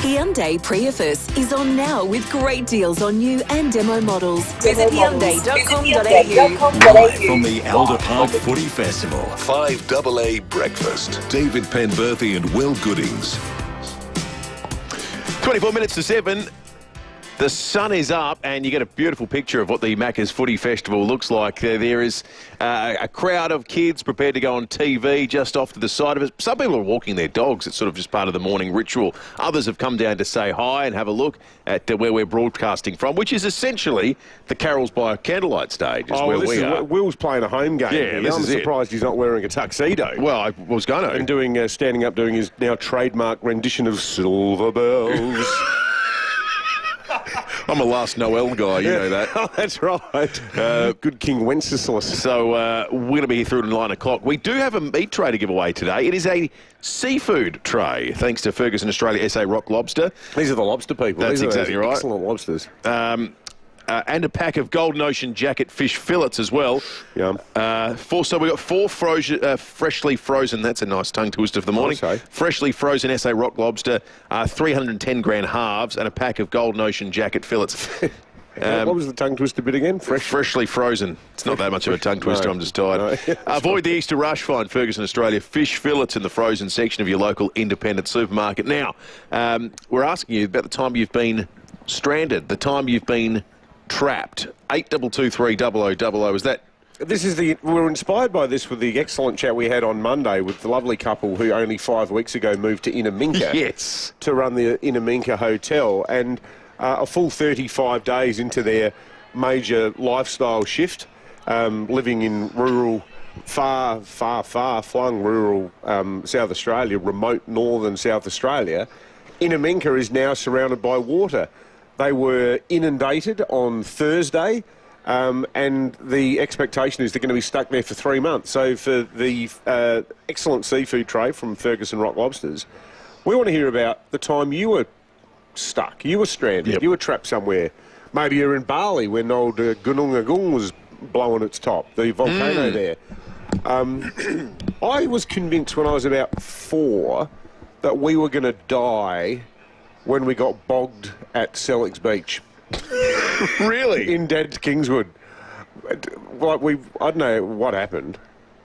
Hyundai Prius is on now with great deals on new and demo models. Visit Hyundai.com.au. Live from the Elder Park Footy Festival, 5AA Breakfast. David Penberthy and Will Goodings. 24 minutes to 7. The sun is up and you get a beautiful picture of what the Macca's Footy Festival looks like. There is a crowd of kids prepared to go on TV just off to the side of it. Some people are walking their dogs. It's sort of just part of the morning ritual. Others have come down to say hi and have a look at where we're broadcasting from, which is essentially the Carols by Candlelight stage. Is where we are. Will's playing a home game. Yeah, this I'm is surprised he's not wearing a tuxedo. Well, I was going to. And doing standing up doing his now trademark rendition of Silver Bells. I'm a Last Noel guy, you know that. Oh, that's right. Good King Wenceslas. So we're going to be here through to 9 o'clock. We do have a meat tray to give away today. It is a seafood tray, thanks to Ferguson Australia SA Rock Lobster. These are the lobster people. That's These exactly right. Excellent lobsters. And a pack of Golden Ocean Jacket fish fillets as well. Yum. So we got 4 freshly frozen. That's a nice tongue twister for the morning. Freshly frozen SA Rock Lobster, 310 grand halves, and a pack of Golden Ocean Jacket fillets. What was the tongue twister bit again? Freshly frozen. It's not that much of a tongue twister. No, I'm just tired. No. Avoid the Easter rush. Find Ferguson Australia fish fillets in the frozen section of your local independent supermarket. Now, we're asking you about the time you've been stranded, the time you've been trapped. 8223 is that? We're inspired by this with the excellent chat we had on Monday with the lovely couple who only 5 weeks ago moved to Inaminka. Yes. To run the Inaminka Hotel, and a full 35 days into their major lifestyle shift, living in rural, far flung rural South Australia, remote northern South Australia. Inaminka is now surrounded by water. They were inundated on Thursday, and the expectation is they're going to be stuck there for 3 months. So for the excellent seafood tray from Ferguson Rock Lobsters, we want to hear about the time you were stuck, you were stranded, you were trapped somewhere. Maybe you're in Bali when old Gunungagung was blowing its top, the volcano there. I was convinced when I was about 4 that we were going to die when we got bogged at Selleck's Beach. Really? In Dad's Kingswood. I don't know what happened.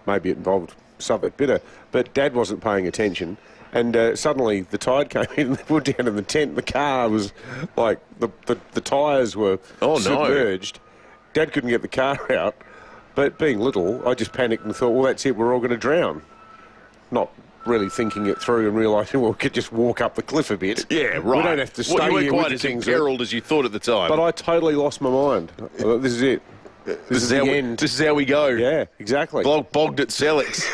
Maybe it involved something bitter. But Dad wasn't paying attention. And suddenly the tide came in, we were down in the tent. The car was like, the tyres were submerged. Dad couldn't get the car out. But being little, I just panicked and thought, well, that's it, we're all going to drown. Not really thinking it through and realising, well, we could just walk up the cliff a bit. Yeah, right. We don't have to stay you weren't here quite with as things imperiled as you thought at the time. But I totally lost my mind. This is it. This is the end. This is how we go. Yeah, exactly. Bogged at Sellex.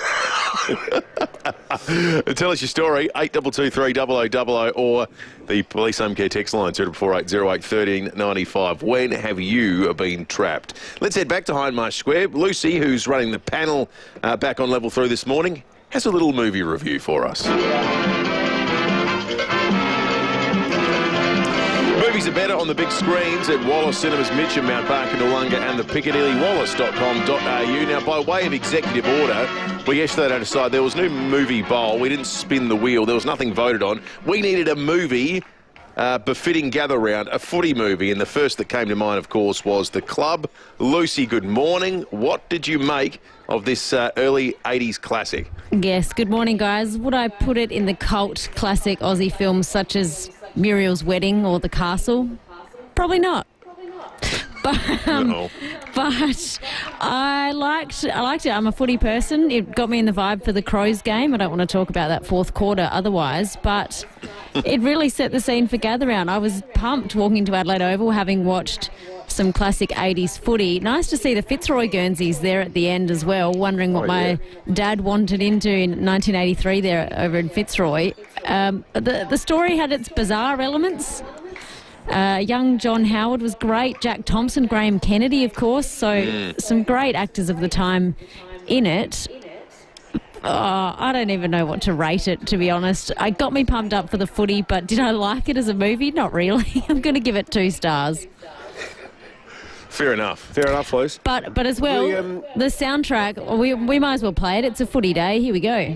Tell us your story, 8223 0000 or the Police Home Care text line, 0248 08 1395. When have you been trapped? Let's head back to Hindmarsh Square. Lucy, who's running the panel back on level 3 this morning, has a little movie review for us. Movies are better on the big screens at Wallace Cinemas, Mitcham, Mount Barker, Noongar and the Piccadilly, wallace.com.au. Now, by way of executive order, yesterday I decided there was no movie bowl. We didn't spin the wheel. There was nothing voted on. We needed a movie befitting Gather Round, a footy movie. And the first that came to mind, of course, was The Club. Lucy, good morning. What did you make of this early 80s classic? Yes, good morning, guys. Would I put it in the cult classic Aussie films such as Muriel's Wedding or The Castle? Probably not. But I liked it. I'm a footy person. It got me in the vibe for the Crows game. I don't want to talk about that fourth quarter otherwise, but it really set the scene for Gather Round. I was pumped walking to Adelaide Oval, having watched some classic 80s footy. Nice to see the Fitzroy Guernseys there at the end as well, wondering what my dad wanted into in 1983 there over in Fitzroy. The story had its bizarre elements. Young John Howard was great, Jack Thompson, Graham Kennedy, of course, so some great actors of the time in it. I don't even know what to rate it, to be honest. It got me pumped up for the footy, but did I like it as a movie? Not really. I'm going to give it 2 stars. Fair enough. Fair enough, Luce. But as well, the soundtrack, we might as well play it. It's a footy day. Here we go.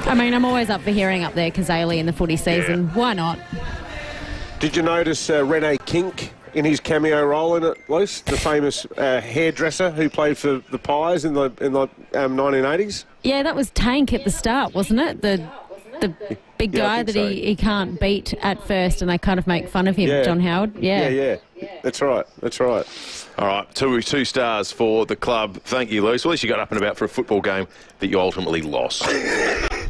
I mean, I'm always up for hearing Up There Kazali in the footy season. Yeah. Why not? Did you notice Rene Kink in his cameo role in it, Luce? The famous hairdresser who played for the Pies in the 1980s? Yeah, that was Tank at the start, wasn't it? The big guy that he can't beat at first, and they kind of make fun of him, John Howard. Yeah. That's right. All right, 2 stars for The Club. Thank you, Luce. Well, at least you got up and about for a football game that you ultimately lost.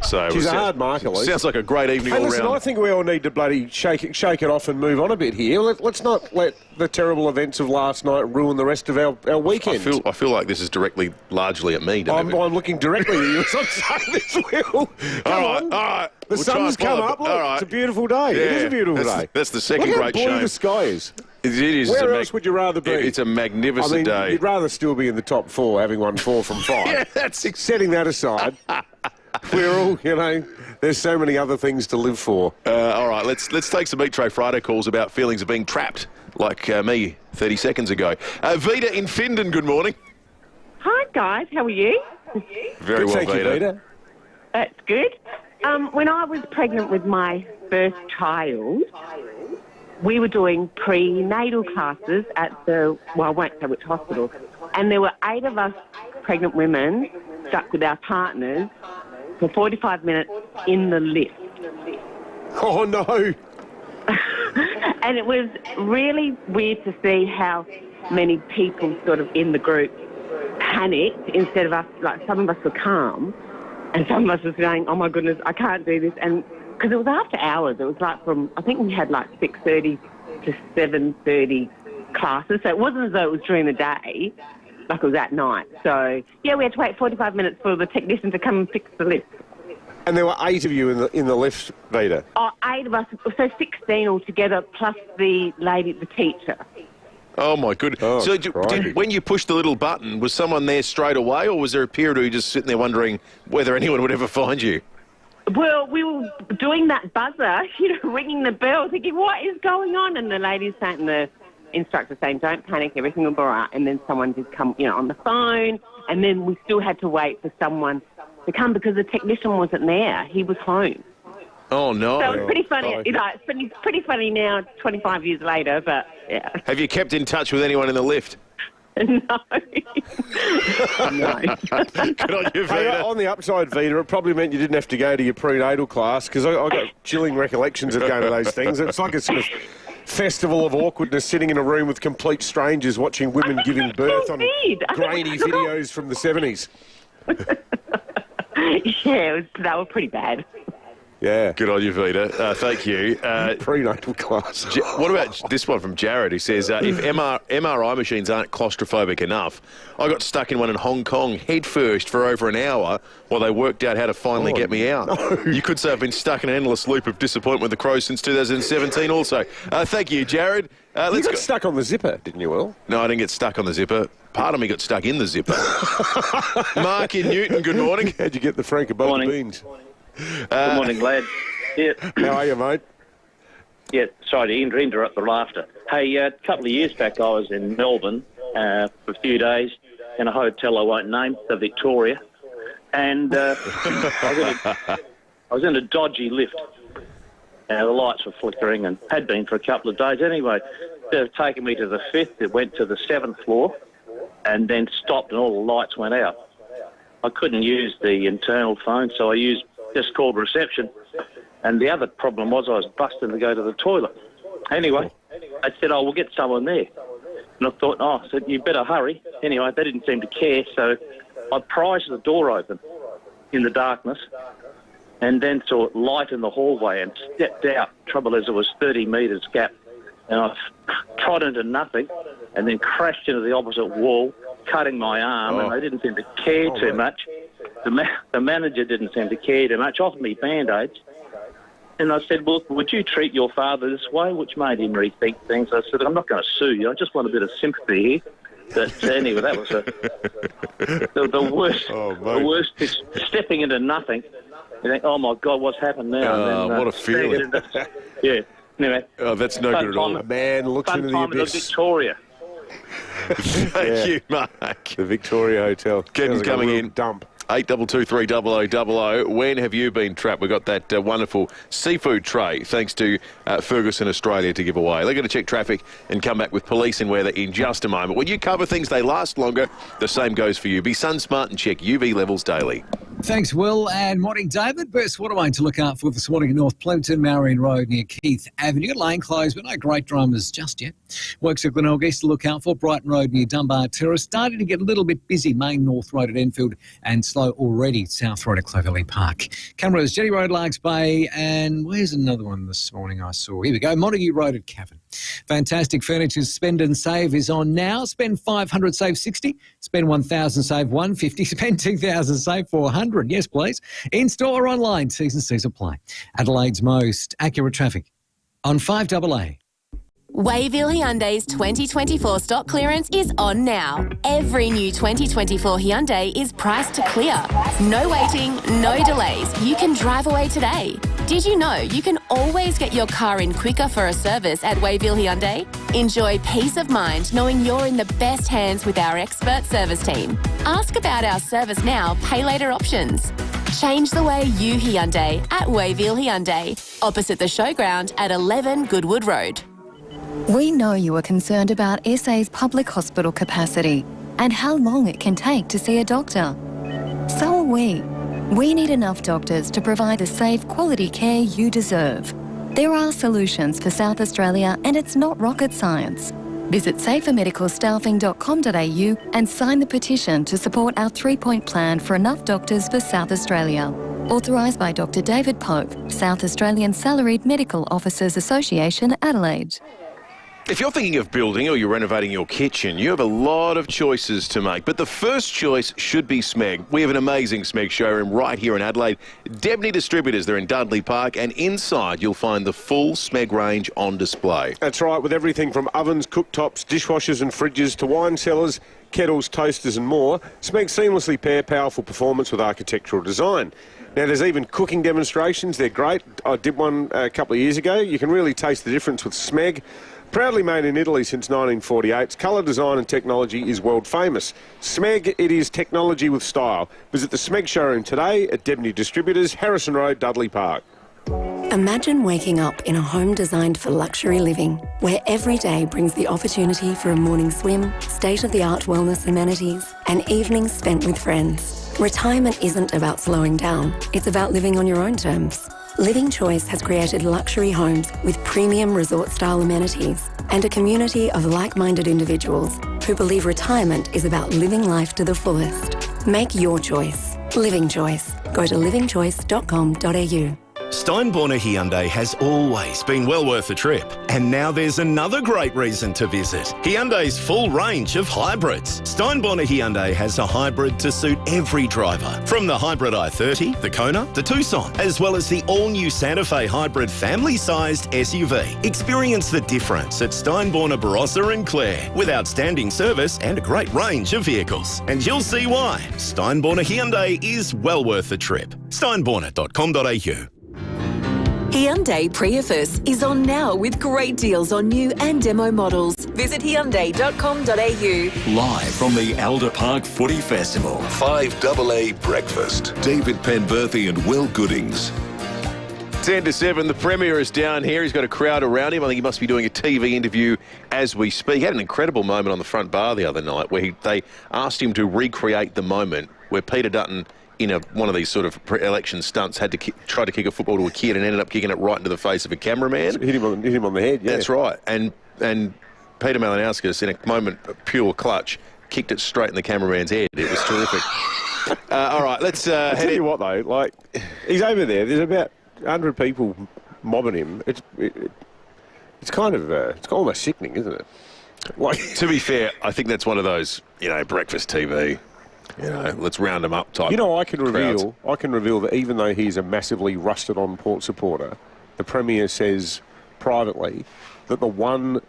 So she's a hard marker, Luce. Sounds like a great evening all listen, round. I think we all need to bloody shake it off and move on a bit here. Let's not let the terrible events of last night ruin the rest of our weekend. I feel like this is directly, largely at me. I'm looking directly at you as I'm saying this, Will. All right. The sun's come up. Look, it's a beautiful day. Yeah, it is a beautiful day. That's the second great shame. Look how blue the sky is. It is. Where else would you rather be? It's a magnificent day. You'd rather still be in the top 4, having won 4 from 5. Yeah, that's setting that aside. We're all, there's so many other things to live for. All right, let's take some Meat Tray Friday calls about feelings of being trapped, like me 30 seconds ago. Vita in Findon, good morning. Hi, guys. How are you? Very well, thank you, Vita. That's good. When I was pregnant with my first child, we were doing prenatal classes at I won't say which hospital, and there were 8 of us pregnant women stuck with our partners for 45 minutes in the lift. Oh, no. And it was really weird to see how many people sort of in the group panicked instead of us, like some of us were calm and some of us were saying, oh my goodness, I can't do this. And because it was after hours, it was like I think we had like 6:30 to 7:30 classes. So it wasn't as though it was during the day, like it was at night. So, yeah, we had to wait 45 minutes for the technician to come and fix the lift. And there were 8 of you in the lift, Vita? Oh, 8 of us, so 16 altogether, plus the lady, the teacher. Oh, my goodness. Oh, so when you pushed the little button, was someone there straight away, or was there a period where you were just sitting there wondering whether anyone would ever find you? Well, we were doing that buzzer, ringing the bell, thinking, what is going on? And the lady sat in the instructor saying, don't panic, everything will be all right. And then someone did come, on the phone, and then we still had to wait for someone to come because the technician wasn't there. He was home. Oh, no. So it's pretty funny. It's pretty funny now, 25 years later, but yeah. Have you kept in touch with anyone in the lift? No. Good on you, Vita. Hey, on the upside, Vita, it probably meant you didn't have to go to your prenatal class because I got chilling recollections of going to those things. It's like a sort of festival of awkwardness sitting in a room with complete strangers watching women giving birth on grainy videos from the 70s. Yeah, they were pretty bad. Yeah. Good on you, Vita. Thank you. Prenatal class. What about this one from Jared? He says, if MRI machines aren't claustrophobic enough, I got stuck in one in Hong Kong head first for over an hour while they worked out how to finally get me out. No. You could say I've been stuck in an endless loop of disappointment with the Crows since 2017 also. Thank you, Jared. You got stuck on the zipper, didn't you, Will? No, I didn't get stuck on the zipper. Part of me got stuck in the zipper. Mark in Newton, good morning. How'd you get the Frank above the beans? Good morning, lad. Yeah. How are you, mate? Yeah, sorry to interrupt the laughter. Hey, a couple of years back I was in Melbourne for a few days in a hotel I won't name, the Victoria, and I was in a dodgy lift. The lights were flickering and had been for a couple of days anyway. They've taken me to the 5th, it went to the 7th floor and then stopped and all the lights went out. I couldn't use the internal phone, so I just called reception. And the other problem was I was busting to go to the toilet. Anyway, I said, we'll get someone there. And I thought, I said, you better hurry. Anyway, they didn't seem to care, so I prized the door open in the darkness and then saw light in the hallway and stepped out. Trouble is, it was 30 metres gap. And I trod into nothing and then crashed into the opposite wall, cutting my arm, and they didn't seem to care too much. The manager didn't seem to care too much, offered me Band-Aids. And I said, well, would you treat your father this way? Which made him rethink things. I said, I'm not going to sue you. I just want a bit of sympathy here. But anyway, that was the worst. The worst is stepping into nothing. You think, oh, my God, what's happened now? What a feeling. Yeah. Anyway. Oh, that's no good at all. A man looks into the abyss. Victoria. Thank you, Mark. The Victoria Hotel. Kevin's coming in. Dump. 8223 When have you been trapped? We've got that wonderful seafood tray, thanks to Ferguson Australia, to give away. They're going to check traffic and come back with police and weather in just a moment. When you cover things, they last longer. The same goes for you. Be sun smart and check UV levels daily. Thanks, Will, and morning, David. Burst waterway to look out for this morning in North Plimpton, Marion Road near Keith Avenue. Lane closed, but no great dramas just yet. Works at Glenelg East to look out for. Brighton Road near Dunbar Terrace. Starting to get a little bit busy. Main North Road at Enfield and slow already South Road at Clovelly Park. Cameras, Jetty Road, Largs Bay, and where's another one this morning I saw? Here we go, Montague Road at Cavan. Fantastic Furniture's Spend and Save is on now. Spend 500, save 60. Spend 1,000, save 150. Spend 2,000, save 400. Yes, please. In-store or online, T's apply. Adelaide's most accurate traffic on 5AA. Wayville Hyundai's 2024 stock clearance is on now. Every new 2024 Hyundai is priced to clear. No waiting, no delays. You can drive away today. Did you know you can always get your car in quicker for a service at Wayville Hyundai? Enjoy peace of mind knowing you're in the best hands with our expert service team. Ask about our service now, pay later options. Change the way you Hyundai at Wayville Hyundai, opposite the showground at 11 Goodwood Road. We know you are concerned about SA's public hospital capacity and how long it can take to see a doctor. So are we. We need enough doctors to provide the safe, quality care you deserve. There are solutions for South Australia and it's not rocket science. Visit safermedicalstaffing.com.au and sign the petition to support our 3-point plan for enough doctors for South Australia. Authorised by Dr. David Pope, South Australian Salaried Medical Officers Association, Adelaide. If you're thinking of building or you're renovating your kitchen, you have a lot of choices to make. But the first choice should be Smeg. We have an amazing Smeg showroom right here in Adelaide. Debney Distributors, they're in Dudley Park, and inside you'll find the full Smeg range on display. That's right, with everything from ovens, cooktops, dishwashers and fridges to wine cellars, kettles, toasters and more. Smeg seamlessly pair powerful performance with architectural design. Now, there's even cooking demonstrations. They're great. I did one a couple of years ago. You can really taste the difference with Smeg. Proudly made in Italy since 1948, its colour design and technology is world famous. Smeg, it is technology with style. Visit the Smeg showroom today at Debney Distributors, Harrison Road, Dudley Park. Imagine waking up in a home designed for luxury living, where every day brings the opportunity for a morning swim, state-of-the-art wellness amenities, and evenings spent with friends. Retirement isn't about slowing down, it's about living on your own terms. Living Choice has created luxury homes with premium resort-style amenities and a community of like-minded individuals who believe retirement is about living life to the fullest. Make your choice. Living Choice. Go to livingchoice.com.au. Steinborner Hyundai has always been well worth a trip. And now there's another great reason to visit. Hyundai's full range of hybrids. Steinborner Hyundai has a hybrid to suit every driver. From the hybrid i30, the Kona, the Tucson, as well as the all-new Santa Fe hybrid family-sized SUV. Experience the difference at Steinborner Barossa and Clare with outstanding service and a great range of vehicles. And you'll see why. Steinborner Hyundai is well worth the trip. Steinborner.com.au. Hyundai Prius is on now with great deals on new and demo models. Visit Hyundai.com.au. Live from the Alder Park Footy Festival, 5AA Breakfast. David Penberthy and Will Goodings. 10 to 7, the Premier is down here. He's got a crowd around him. I think he must be doing a TV interview as we speak. He had an incredible moment on the front bar the other night where they asked him to recreate the moment where Peter Dutton, in one of these sort of election stunts, had to try to kick a football to a kid and ended up kicking it right into the face of a cameraman. Hit him on the head, yeah. That's right. And Peter Malinauskas, in a moment of pure clutch, kicked it straight in the cameraman's head. It was terrific. All right, let's I'll tell you what, though. Like, he's over there. There's about 100 people mobbing him. It's kind of it's almost sickening, isn't it? Like, to be fair, I think that's one of those, breakfast TV. Let's round them up type. I can reveal that even though he's a massively rusted-on Port supporter, the Premier says privately that the one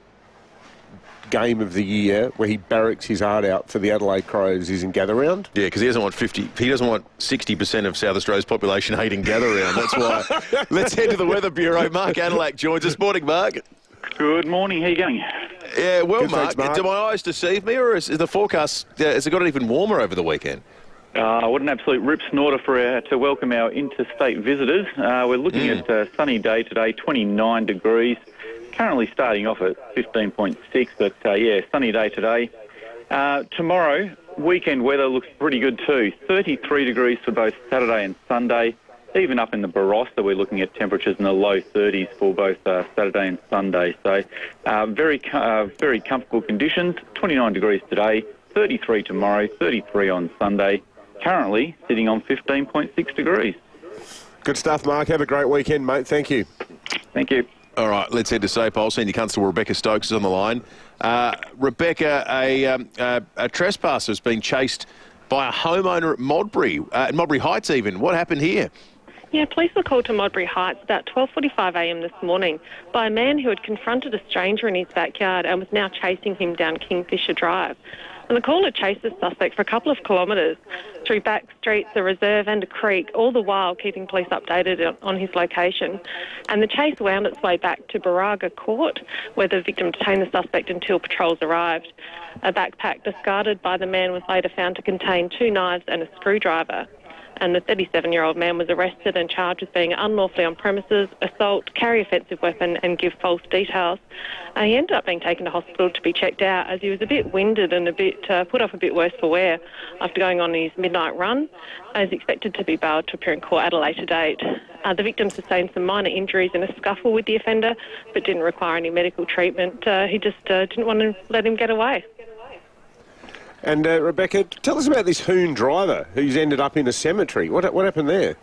game of the year where he barracks his heart out for the Adelaide Crows is in Gather Round. Yeah, because he doesn't want 60% of South Australia's population hating Gather Round. That's why. Let's head to the Weather Bureau. Mark Adelaide joins us. Morning, Mark. Good morning. How you going? Yeah, well, Good, Mark, thanks, Mark. do my eyes deceive me, or is the forecast, has it got even warmer over the weekend? What an absolute rip snorter to welcome our interstate visitors. We're looking at a sunny day today, 29 degrees. Currently starting off at 15.6, but sunny day today. Tomorrow, weekend weather looks pretty good too. 33 degrees for both Saturday and Sunday. Even up in the Barossa, we're looking at temperatures in the low 30s for both Saturday and Sunday. So very comfortable conditions. 29 degrees today, 33 tomorrow, 33 on Sunday. Currently sitting on 15.6 degrees. Good stuff, Mark. Have a great weekend, mate. Thank you. Thank you. All right, let's head to SAPOL. Senior Constable Rebecca Stokes is on the line. Rebecca, a trespasser has been chased by a homeowner at Modbury Heights even. What happened here? Yeah, police were called to Modbury Heights about 12:45am this morning by a man who had confronted a stranger in his backyard and was now chasing him down Kingfisher Drive. And the caller chased the suspect for a couple of kilometres through back streets, a reserve and a creek, all the while keeping police updated on his location. And the chase wound its way back to Baraga Court, where the victim detained the suspect until patrols arrived. A backpack discarded by the man was later found to contain 2 knives and a screwdriver. And the 37-year-old man was arrested and charged with being unlawfully on premises, assault, carry offensive weapon and give false details. He ended up being taken to hospital to be checked out as he was a bit winded and a bit put off a bit worse for wear after going on his midnight run. He's expected to be bailed to appear in court at a later date. The victim sustained some minor injuries in a scuffle with the offender but didn't require any medical treatment. He just didn't want to let him get away. And Rebecca, tell us about this Hoon driver who's ended up in a cemetery. What happened there?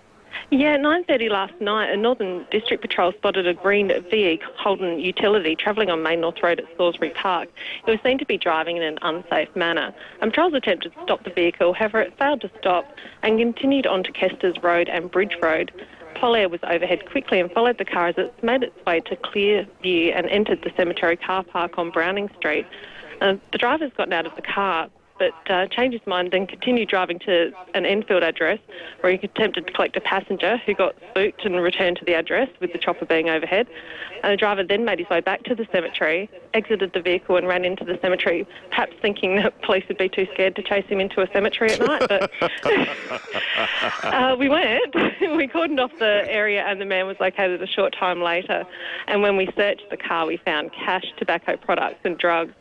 Yeah, at 9:30 last night, a Northern District Patrol spotted a green VE Holden utility travelling on Main North Road at Salisbury Park. It was seen to be driving in an unsafe manner. Patrols attempted to stop the vehicle, however it failed to stop and continued on to Kester's Road and Bridge Road. Polair was overhead quickly and followed the car as it made its way to Clearview and entered the cemetery car park on Browning Street. The driver's gotten out of the car, but changed his mind and continued driving to an Enfield address where he attempted to collect a passenger who got spooked and returned to the address with the chopper being overhead. And the driver then made his way back to the cemetery, exited the vehicle and ran into the cemetery, perhaps thinking that police would be too scared to chase him into a cemetery at night. But we weren't. We cordoned off the area and the man was located a short time later. And when we searched the car, we found cash, tobacco products and drugs.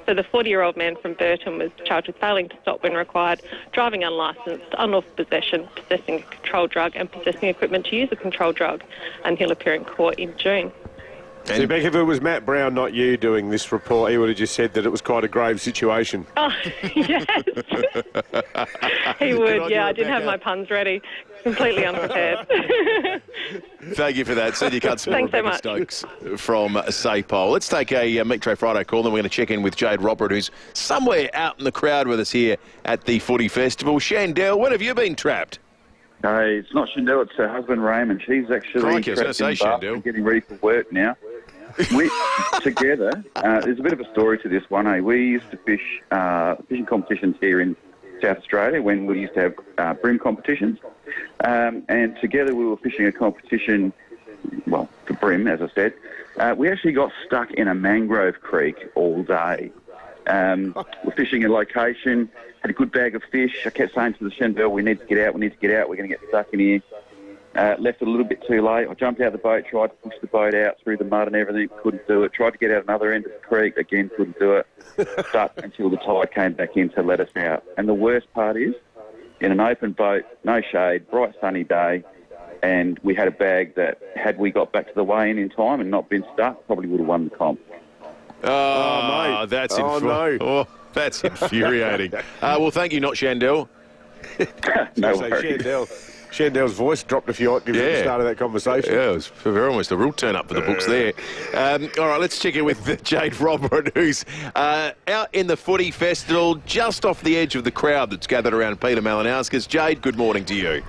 So the 40-year-old man from Burton was charged with failing to stop when required, driving unlicensed, unlawful possession, possessing a controlled drug and possessing equipment to use a controlled drug, and he'll appear in court in June. See, Beck, if it was Matt Brown, not you, doing this report, he would have just said that it was quite a grave situation. Oh, yes. He would, yeah. I didn't have my puns ready. Completely unprepared. Thank you for that. Senior Constable Rebecca Stokes from SAPOL. Let's take a Metro Friday call, then we're going to check in with Jade Robert, who's somewhere out in the crowd with us here at the Footy Festival. Shandell, when have you been trapped? Hey, it's not Shandell, it's her husband Raymond. She's actually trapped in the bath and getting ready for work now. We together, there's a bit of a story to this one. We used to fish fishing competitions here in South Australia when we used to have bream competitions. And together we were fishing a competition, well, for bream, as I said. We actually got stuck in a mangrove creek all day. We're fishing a location, had a good bag of fish. I kept saying to the Shandell, we need to get out, we're going to get stuck in here. Left it a little bit too late. I jumped out of the boat, tried to push the boat out through the mud and everything, couldn't do it. Tried to get out another end of the creek, again, couldn't do it. Stuck until the tide came back in to let us out. And the worst part is, in an open boat, no shade, bright sunny day, and we had a bag that, had we got back to the weigh-in in time and not been stuck, probably would have won the comp. Oh, mate. That's that's infuriating. Well, thank you, not Shandell. No worries. Shandell's voice dropped a few octaves at the start of that conversation. Yeah, it was almost a real turn-up for the books there. All right, let's check in with Jade Robert, who's out in the Footy Festival, just off the edge of the crowd that's gathered around Peter Malinauskas. Jade, good morning to you.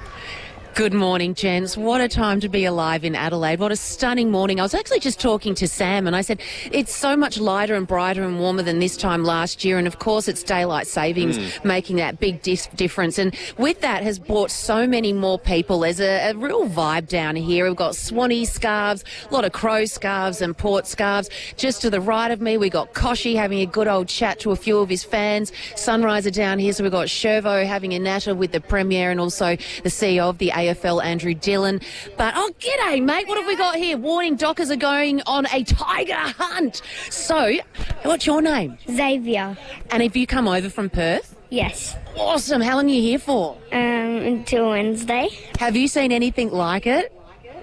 Good morning, gents. What a time to be alive in Adelaide. What a stunning morning. I was actually just talking to Sam and I said, it's so much lighter and brighter and warmer than this time last year. And of course, it's daylight savings making that big difference. And with that has brought so many more people. There's a real vibe down here. We've got Swanee scarves, a lot of Crow scarves and Port scarves. Just to the right of me, we got Koshy having a good old chat to a few of his fans. Sunriser down here. So we've got Shervo having a natter with the Premier and also the CEO of the AFL, Andrew Dillon. But, oh, g'day, mate. What have we got here? Warning, Dockers are going on a tiger hunt. So, what's your name? Xavier. And have you come over from Perth? Yes. Awesome. How long are you here for? Until Wednesday. Have you seen anything like it?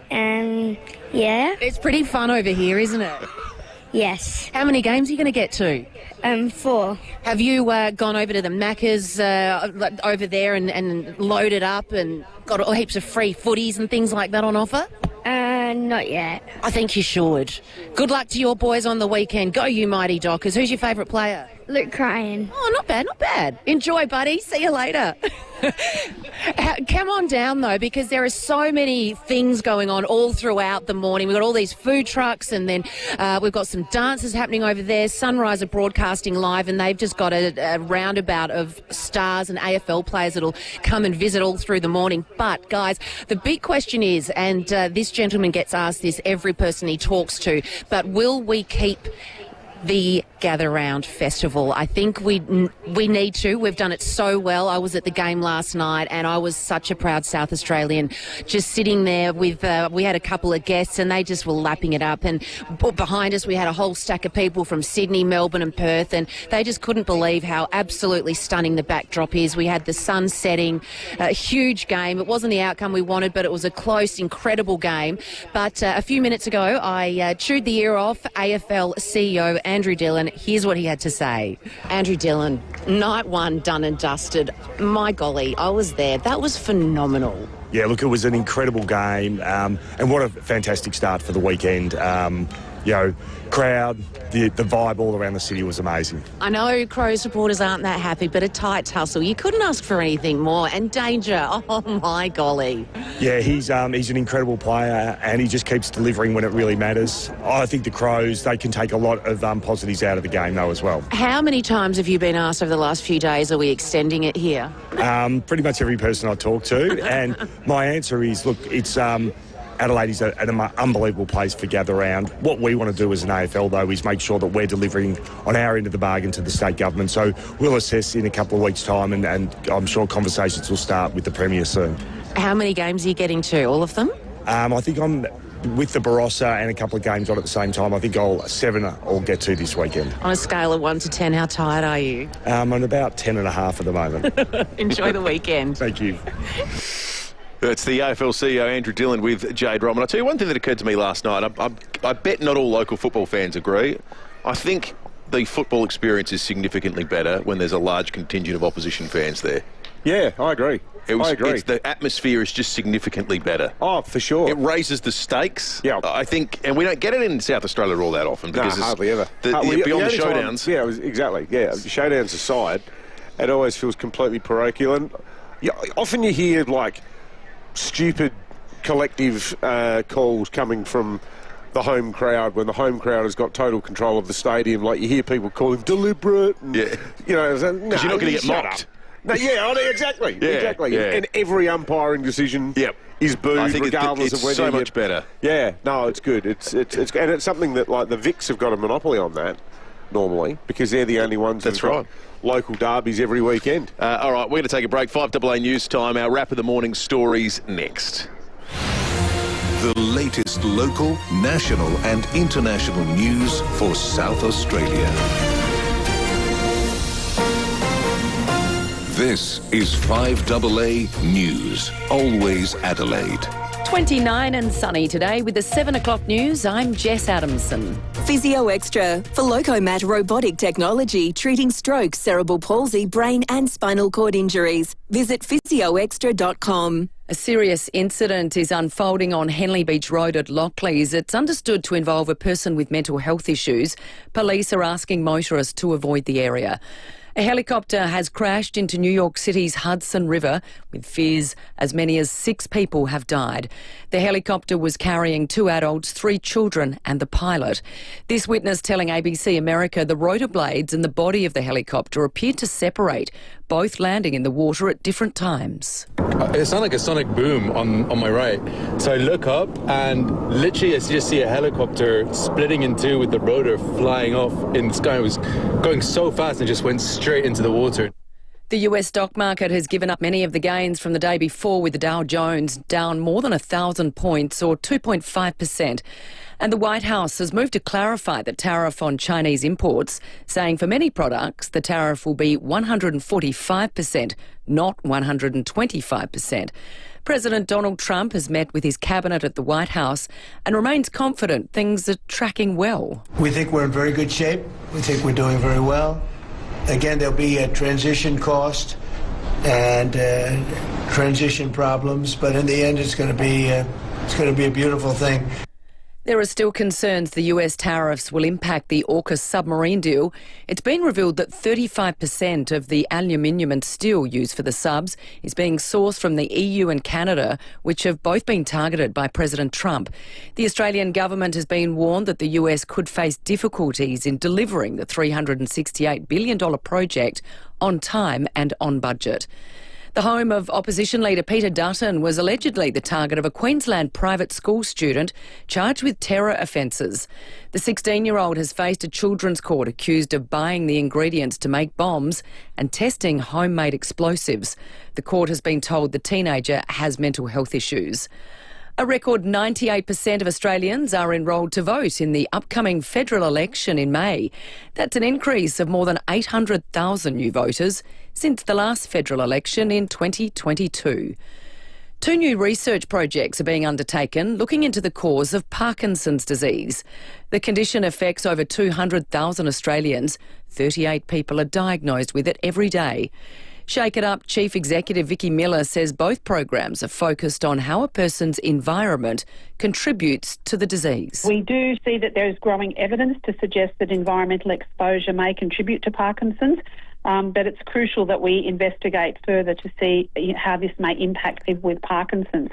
Yeah. It's pretty fun over here, isn't it? Yes. How many games are you going to get to? 4. Have you gone over to the Macca's over there and loaded up and got heaps of free footies and things like that on offer? Not yet. I think you should. Good luck to your boys on the weekend. Go, you mighty Dockers. Who's your favourite player? Luke Cryan. Oh, not bad, not bad. Enjoy, buddy. See you later. Come on down, though, because there are so many things going on all throughout the morning. We've got all these food trucks and then we've got some dances happening over there. Sunrise are broadcasting live and they've just got a roundabout of stars and AFL players that'll come and visit all through the morning. But, guys, the big question is, and this gentleman gets asked this every person he talks to, but will we keep the Gather Round Festival? I think we need to. We've done it so well. I was at the game last night and I was such a proud South Australian just sitting there with, we had a couple of guests and they just were lapping it up, and behind us we had a whole stack of people from Sydney, Melbourne and Perth, and they just couldn't believe how absolutely stunning the backdrop is. We had the sun setting, a huge game. It wasn't the outcome we wanted, but it was a close, incredible game. But a few minutes ago I chewed the ear off AFL CEO Andrew Dillon. Here's what he had to say. Andrew Dillon, night one done and dusted. My golly, I was there. That was phenomenal. Yeah, look, it was an incredible game, and what a fantastic start for the weekend. Crowd, the vibe all around the city was amazing. I know Crow supporters aren't that happy, but a tight tussle. You couldn't ask for anything more. And danger, oh my golly. Yeah, he's an incredible player and he just keeps delivering when it really matters. I think the Crows, they can take a lot of positives out of the game though as well. How many times have you been asked over the last few days, are we extending it here? Pretty much every person I talk to. And my answer is, look, it's... Adelaide is an unbelievable place for gather round. What we want to do as an AFL, though, is make sure that we're delivering on our end of the bargain to the state government. So we'll assess in a couple of weeks' time, and I'm sure conversations will start with the Premier soon. How many games are you getting to? All of them? I think I'm with the Barossa and a couple of games on at the same time. I think 7 I'll get to this weekend. On a scale of 1 to 10, how tired are you? I'm about 10.5 at the moment. Enjoy the weekend. Thank you. It's the AFL CEO, Andrew Dillon, with Jade Roman. I'll tell you one thing that occurred to me last night. I bet not all local football fans agree. I think the football experience is significantly better when there's a large contingent of opposition fans there. Yeah, I agree. I agree. The atmosphere is just significantly better. Oh, for sure. It raises the stakes. Yeah. I think, and we don't get it in South Australia all that often. Because hardly ever. Beyond the showdowns. Exactly. Yeah, the showdowns aside, it always feels completely parochial. And often you hear, like, stupid collective calls coming from the home crowd when the home crowd has got total control of the stadium. Like, you hear people calling deliberate. And, because you're not going to get mocked. No, exactly. Exactly. Yeah. And every umpiring decision is booed, I think regardless it's of whether so much better. Yeah, no, it's good. It's and it's something that, like, the Vics have got a monopoly on that normally, because they're the only ones that's right. Local derbies every weekend. All right, we're going to take a break. 5AA News time. Our wrap of the morning stories next. The latest local, national and international news for South Australia. This is 5AA News, always Adelaide. 29 and sunny today with the 7 o'clock news. I'm Jess Adamson. Physio Extra for Locomat robotic technology treating stroke, cerebral palsy, brain and spinal cord injuries. Visit physioextra.com. A serious incident is unfolding on Henley Beach Road at Lockleys. It's understood to involve a person with mental health issues. Police are asking motorists to avoid the area. A helicopter has crashed into New York City's Hudson River, with fears as many as 6 people have died. The helicopter was carrying 2 adults, 3 children and the pilot. This witness telling ABC America the rotor blades and the body of the helicopter appeared to separate, both landing in the water at different times. It sounded like a sonic boom on my right. So I look up and literally I just see a helicopter splitting in two with the rotor flying off in the sky. It was going so fast and just went straight into the water. The US stock market has given up many of the gains from the day before, with the Dow Jones down more than 1,000 points or 2.5%. And the White House has moved to clarify the tariff on Chinese imports, saying for many products the tariff will be 145%, not 125%. President Donald Trump has met with his cabinet at the White House and remains confident things are tracking well. We think we're in very good shape. We think we're doing very well. Again, there'll be a transition cost and transition problems, but in the end, it's going to be a beautiful thing. There are still concerns the US tariffs will impact the AUKUS submarine deal. It's been revealed that 35% of the aluminium and steel used for the subs is being sourced from the EU and Canada, which have both been targeted by President Trump. The Australian government has been warned that the US could face difficulties in delivering the $368 billion project on time and on budget. The home of opposition leader Peter Dutton was allegedly the target of a Queensland private school student charged with terror offences. The 16-year-old has faced a children's court accused of buying the ingredients to make bombs and testing homemade explosives. The court has been told the teenager has mental health issues. A record 98% of Australians are enrolled to vote in the upcoming federal election in May. That's an increase of more than 800,000 new voters since the last federal election in 2022. 2 new research projects are being undertaken looking into the cause of Parkinson's disease. The condition affects over 200,000 Australians. 38 people are diagnosed with it every day. Shake It Up Chief Executive Vicky Miller says both programs are focused on how a person's environment contributes to the disease. We do see that there is growing evidence to suggest that environmental exposure may contribute to Parkinson's, but it's crucial that we investigate further to see how this may impact people with Parkinson's.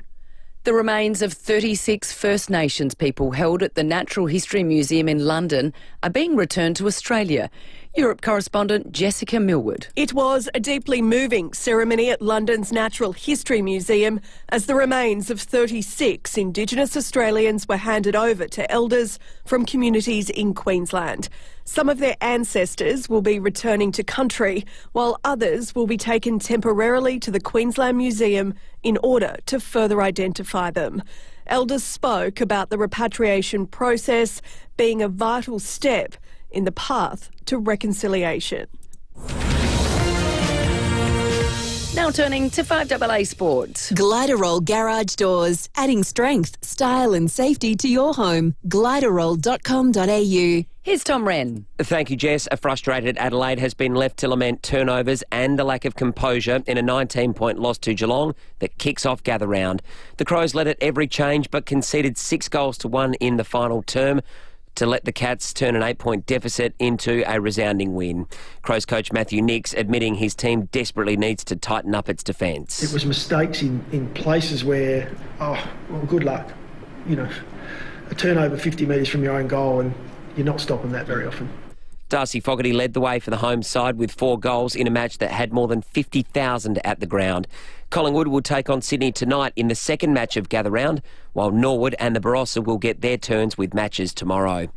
The remains of 36 First Nations people held at the Natural History Museum in London are being returned to Australia. Europe correspondent Jessica Millward. It was a deeply moving ceremony at London's Natural History Museum as the remains of 36 Indigenous Australians were handed over to elders from communities in Queensland. Some of their ancestors will be returning to country, while others will be taken temporarily to the Queensland Museum in order to further identify them. Elders spoke about the repatriation process being a vital step in the path to reconciliation. Now Now turning to 5AA Sport. Gliderol Garage Doors, adding strength, style and safety to your home. Gliderol.com.au. Here's Tom Wren. Thank you, Jess. A frustrated Adelaide has been left to lament turnovers and a lack of composure in a 19-point loss to Geelong that kicks off gather round. The Crows led at every change but conceded 6-1 in the final term to let the Cats turn an 8-point deficit into a resounding win. Crows coach Matthew Nicks admitting his team desperately needs to tighten up its defence. It was mistakes in places where, good luck. You know, a turnover 50 metres from your own goal and you're not stopping that very often. Darcy Fogarty led the way for the home side with 4 goals in a match that had more than 50,000 at the ground. Collingwood will take on Sydney tonight in the second match of gather round, while Norwood and the Barossa will get their turns with matches tomorrow.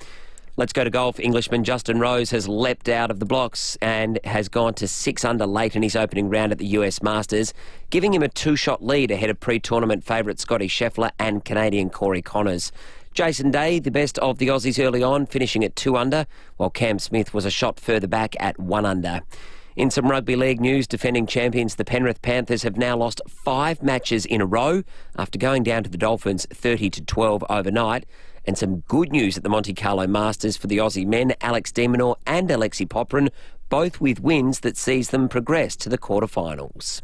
Let's go to golf. Englishman Justin Rose has leapt out of the blocks and has gone to 6 under late in his opening round at the US Masters, giving him a 2-shot lead ahead of pre-tournament favourite Scotty Scheffler and Canadian Corey Connors. Jason Day, the best of the Aussies early on, finishing at 2 under, while Cam Smith was a shot further back at 1 under. In some rugby league news, defending champions the Penrith Panthers have now lost 5 matches in a row after going down to the Dolphins 30-12 overnight. And some good news at the Monte Carlo Masters for the Aussie men, Alex de Minaur and Alexi Poprin, both with wins that sees them progress to the quarterfinals.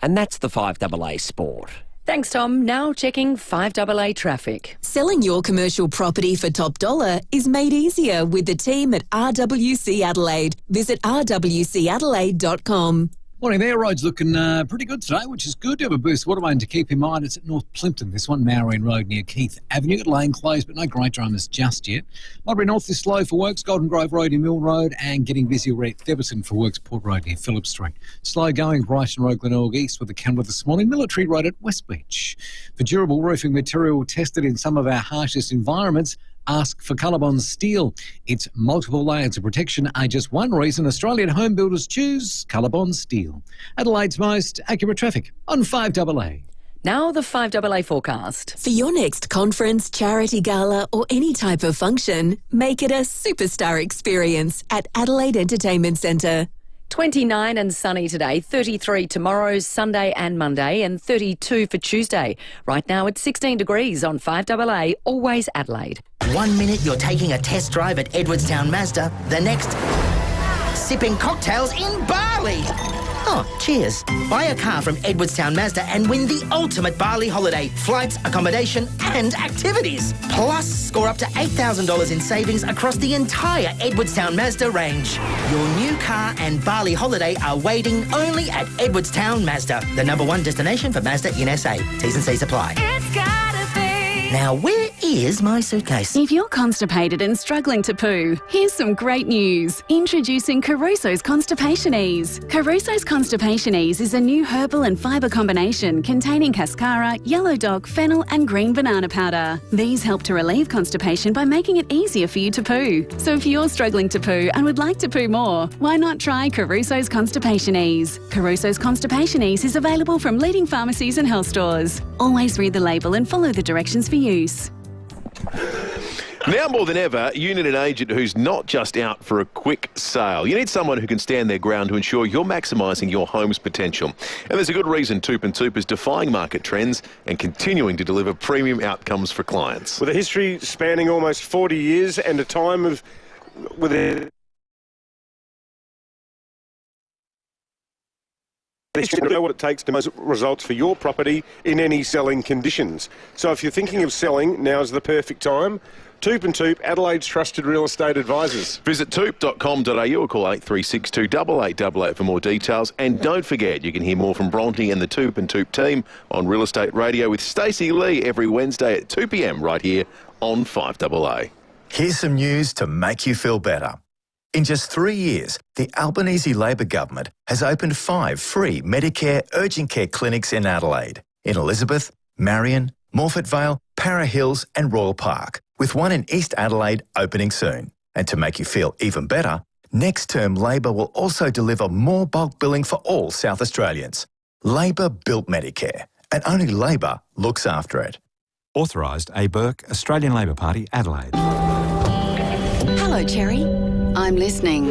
And that's the 5AA Sport. Thanks, Tom. Now checking 5AA traffic. Selling your commercial property for top dollar is made easier with the team at RWC Adelaide. Visit rwcadelaide.com. Morning there. Roads looking pretty good today, which is good. You have a boost water main to keep in mind. It's at North Plimpton, this one, Marion Road near Keith Avenue. Got lane closed, but no great dramas just yet. Mulberry North is slow for works. Golden Grove Road in Mill Road, and getting busy at Theberton for works. Port Road near Phillip Street. Slow going Brighton Road, Glenelg East with the Canberra this morning. Military Road at West Beach. For durable roofing material tested in some of our harshest environments, ask for Colorbond Steel. Its multiple layers of protection are just one reason Australian home builders choose Colorbond Steel. Adelaide's most accurate traffic on 5AA. Now the 5AA forecast. For your next conference, charity gala or any type of function, make it a superstar experience at Adelaide Entertainment Centre. 29 and sunny today, 33 tomorrow, Sunday and Monday, and 32 for Tuesday. Right now it's 16 degrees on 5AA, always Adelaide. 1 minute you're taking a test drive at Edwardstown Mazda, the next sipping cocktails in Bali. Oh, cheers. Buy a car from Edwardstown Mazda and win the ultimate Bali holiday. Flights, accommodation and activities. Plus, score up to $8,000 in savings across the entire Edwardstown Mazda range. Your new car and Bali holiday are waiting only at Edwardstown Mazda, the #1 destination for Mazda in SA. T's and C's apply. It's gotta be. Now, where is my suitcase? If you're constipated and struggling to poo, here's some great news. Introducing Caruso's Constipation Ease. Caruso's Constipation Ease is a new herbal and fibre combination containing cascara, yellow dog, fennel and green banana powder. These help to relieve constipation by making it easier for you to poo. So if you're struggling to poo and would like to poo more, why not try Caruso's Constipation Ease? Caruso's Constipation Ease is available from leading pharmacies and health stores. Always read the label and follow the directions for use. Now more than ever, you need an agent who's not just out for a quick sale. You need someone who can stand their ground to ensure you're maximising your home's potential. And there's a good reason Toop & Toop is defying market trends and continuing to deliver premium outcomes for clients. With a history spanning almost 40 years and a time of... You know what it takes to make results for your property in any selling conditions. So if you're thinking of selling, now's the perfect time. Toop & Toop, Adelaide's trusted real estate advisors. Visit toop.com.au or call 8362 8888 for more details. And don't forget, you can hear more from Bronte and the Toop & Toop team on Real Estate Radio with Stacey Lee every Wednesday at 2 p.m. right here on 5AA. Here's some news to make you feel better. In just 3 years, the Albanese Labor government has opened 5 free Medicare urgent care clinics in Adelaide, in Elizabeth, Marion, Morfett Vale, Para Hills and Royal Park, with one in East Adelaide opening soon. And to make you feel even better, next term Labor will also deliver more bulk billing for all South Australians. Labor built Medicare, and only Labor looks after it. Authorised A. Burke, Australian Labor Party, Adelaide. Hello, Cherry. I'm listening.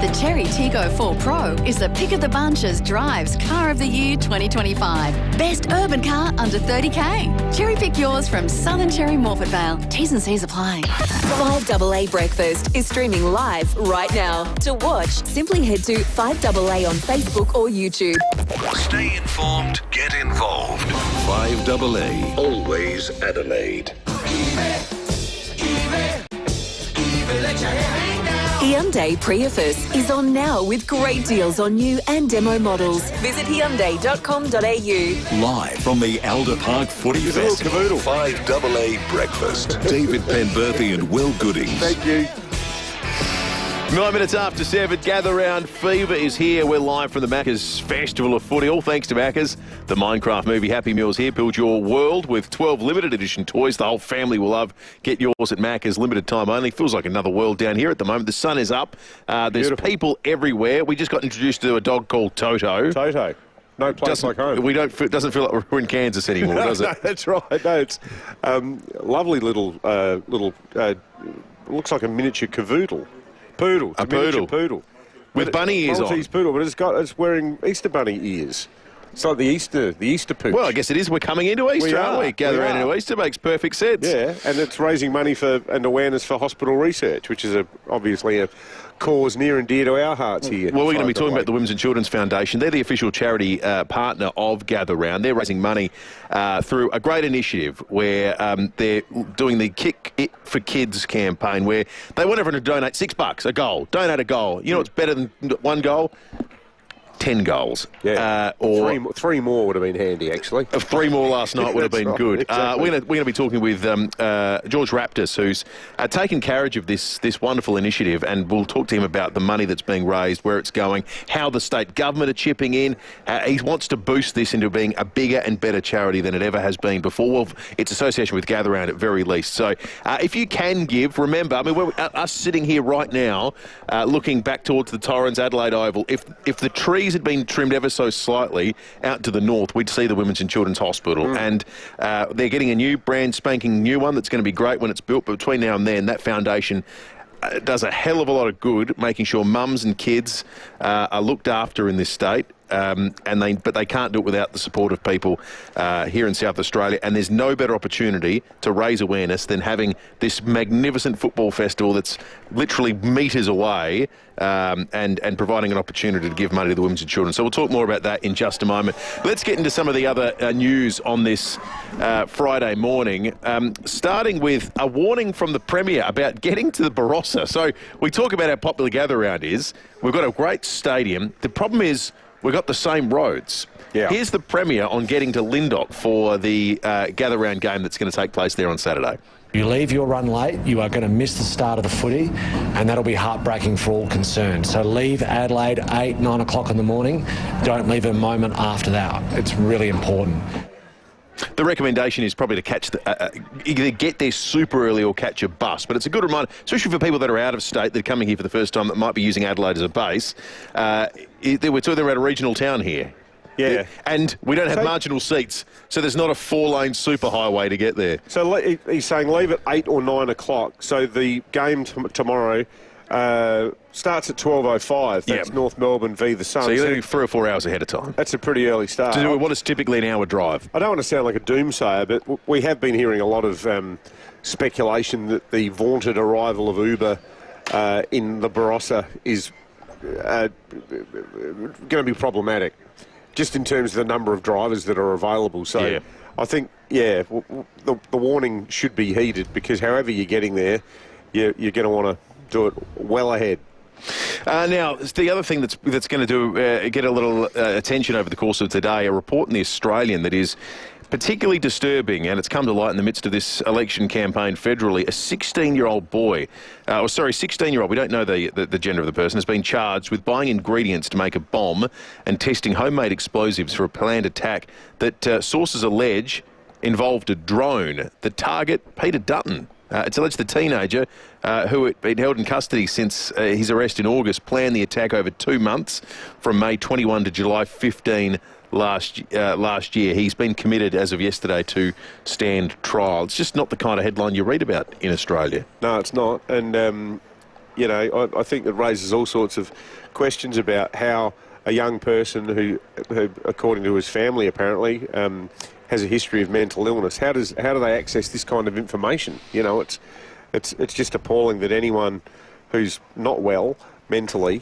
The Cherry Tiggo 4 Pro is the pick of the bunch as Drive's Car of the Year 2025. Best urban car under 30k. Cherry pick yours from Southern Cherry Morphettvale. T's and C's apply. 5AA Breakfast is streaming live right now. To watch, simply head to 5AA on Facebook or YouTube. Stay informed, get involved. 5AA, always Adelaide. Hyundai Prius is on now with great deals on new and demo models. Visit Hyundai.com.au. Live from the Alder Park Footy Festival, 5AA Breakfast. David Penberthy and Will Goodings. Thank you. 9 minutes after 7, gather round. FIVEAA is here. We're live from the Macca's Festival of Footy. All thanks to Macca's. The Minecraft movie Happy Meals here. Build your world with 12 limited edition toys the whole family will love. Get yours at Macca's. Limited time only. Feels like another world down here at the moment. The sun is up. There's beautiful people everywhere. We just got introduced to a dog called Toto. Toto. No place like home. It doesn't feel like we're in Kansas anymore, does it? No, that's right. No, it's lovely little, looks like a miniature cavoodle. Poodle. It's a miniature poodle. With bunny ears on. Maltese poodle, but it's wearing Easter bunny ears. It's like the Easter pooch. Well, I guess it is. We're coming into Easter, aren't we? Gather around into Easter makes perfect sense. Yeah, and it's raising money and awareness for hospital research, which is obviously a cause near and dear to our hearts here. Well, we're going to be talking about the Women's and Children's Foundation. They're the official charity partner of Gather Round. They're raising money through a great initiative where they're doing the Kick It for Kids campaign, where they want everyone to donate $6 a goal. Donate a goal. You know what's better than one goal? 10 goals. Yeah. Or three more would have been handy, actually. 3 more last night would have been good. Exactly. We're going to be talking with George Raptis, who's taken carriage of this wonderful initiative, and we'll talk to him about the money that's being raised, where it's going, how the state government are chipping in. He wants to boost this into being a bigger and better charity than it ever has been before. Well, its association with Gather Round at very least. So if you can give, remember, I mean, we're us sitting here right now looking back towards the Torrens Adelaide Oval. If the trees had been trimmed ever so slightly out to the north, we'd see the Women's and Children's Hospital. And they're getting a new brand spanking new one that's going to be great when it's built. But between now and then, that foundation does a hell of a lot of good, making sure mums and kids are looked after in this state. But they can't do it without the support of people here in South Australia. And there's no better opportunity to raise awareness than having this magnificent football festival that's literally metres away and providing an opportunity to give money to the Women's and Children. So we'll talk more about that in just a moment. Let's get into some of the other news on this Friday morning, starting with a warning from the Premier about getting to the Barossa. So we talk about how popular Gather Round is. We've got a great stadium. The problem is, we've got the same roads. Yeah. Here's the Premier on getting to Lindot for the Gather Round game that's going to take place there on Saturday. You leave your run late, you are going to miss the start of the footy, and that'll be heartbreaking for all concerned. So leave Adelaide 8, 9 o'clock in the morning. Don't leave a moment after that. It's really important. The recommendation is probably to catch either get there super early or catch a bus. But it's a good reminder, especially for people that are out of state that are coming here for the first time that might be using Adelaide as a base. We're talking about a regional town here. Yeah. And we don't have marginal seats, so there's not a 4-lane superhighway to get there. So he's saying leave at 8 or 9 o'clock. So the game tomorrow starts at 12:05. That's North Melbourne v the Suns. So you're leaving 3 or 4 hours ahead of time. That's a pretty early start. To do what is typically an hour drive. I don't want to sound like a doomsayer, but we have been hearing a lot of speculation that the vaunted arrival of Uber in the Barossa is going to be problematic, just in terms of the number of drivers that are available. So I think, the warning should be heeded, because however you're getting there, you're going to want to do it well ahead. Now, the other thing that's going to get a little attention over the course of today, a report in The Australian that is particularly disturbing, and it's come to light in the midst of this election campaign federally. A 16-year-old boy, 16-year-old, we don't know the gender of the person, has been charged with buying ingredients to make a bomb and testing homemade explosives for a planned attack that sources allege involved a drone. The target, Peter Dutton. It's alleged the teenager, who had been held in custody since his arrest in August, planned the attack over 2 months from May 21 to July 15 last year. He's been committed as of yesterday to stand trial. It's just not the kind of headline you read about in Australia. No, it's not. And you know, I think it raises all sorts of questions about how a young person who according to his family apparently, has a history of mental illness. How do they access this kind of information? You know, it's just appalling that anyone who's not well mentally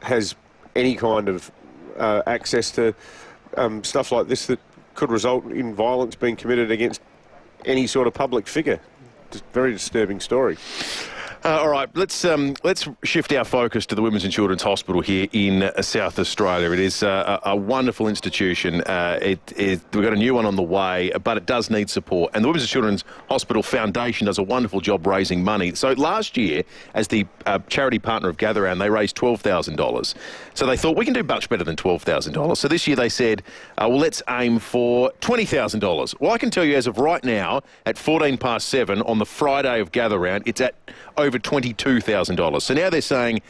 has any kind of access to stuff like this that could result in violence being committed against any sort of public figure. Just very disturbing story. All right, let's shift our focus to the Women's and Children's Hospital here in South Australia. It is a wonderful institution. We've got a new one on the way, but it does need support. And the Women's and Children's Hospital Foundation does a wonderful job raising money. So last year, as the charity partner of Gather Round, they raised $12,000. So they thought, we can do much better than $12,000. So this year they said, well, let's aim for $20,000. Well, I can tell you as of right now, at 7:14 on the Friday of Gather Round, it's at over $22,000. So now they're saying,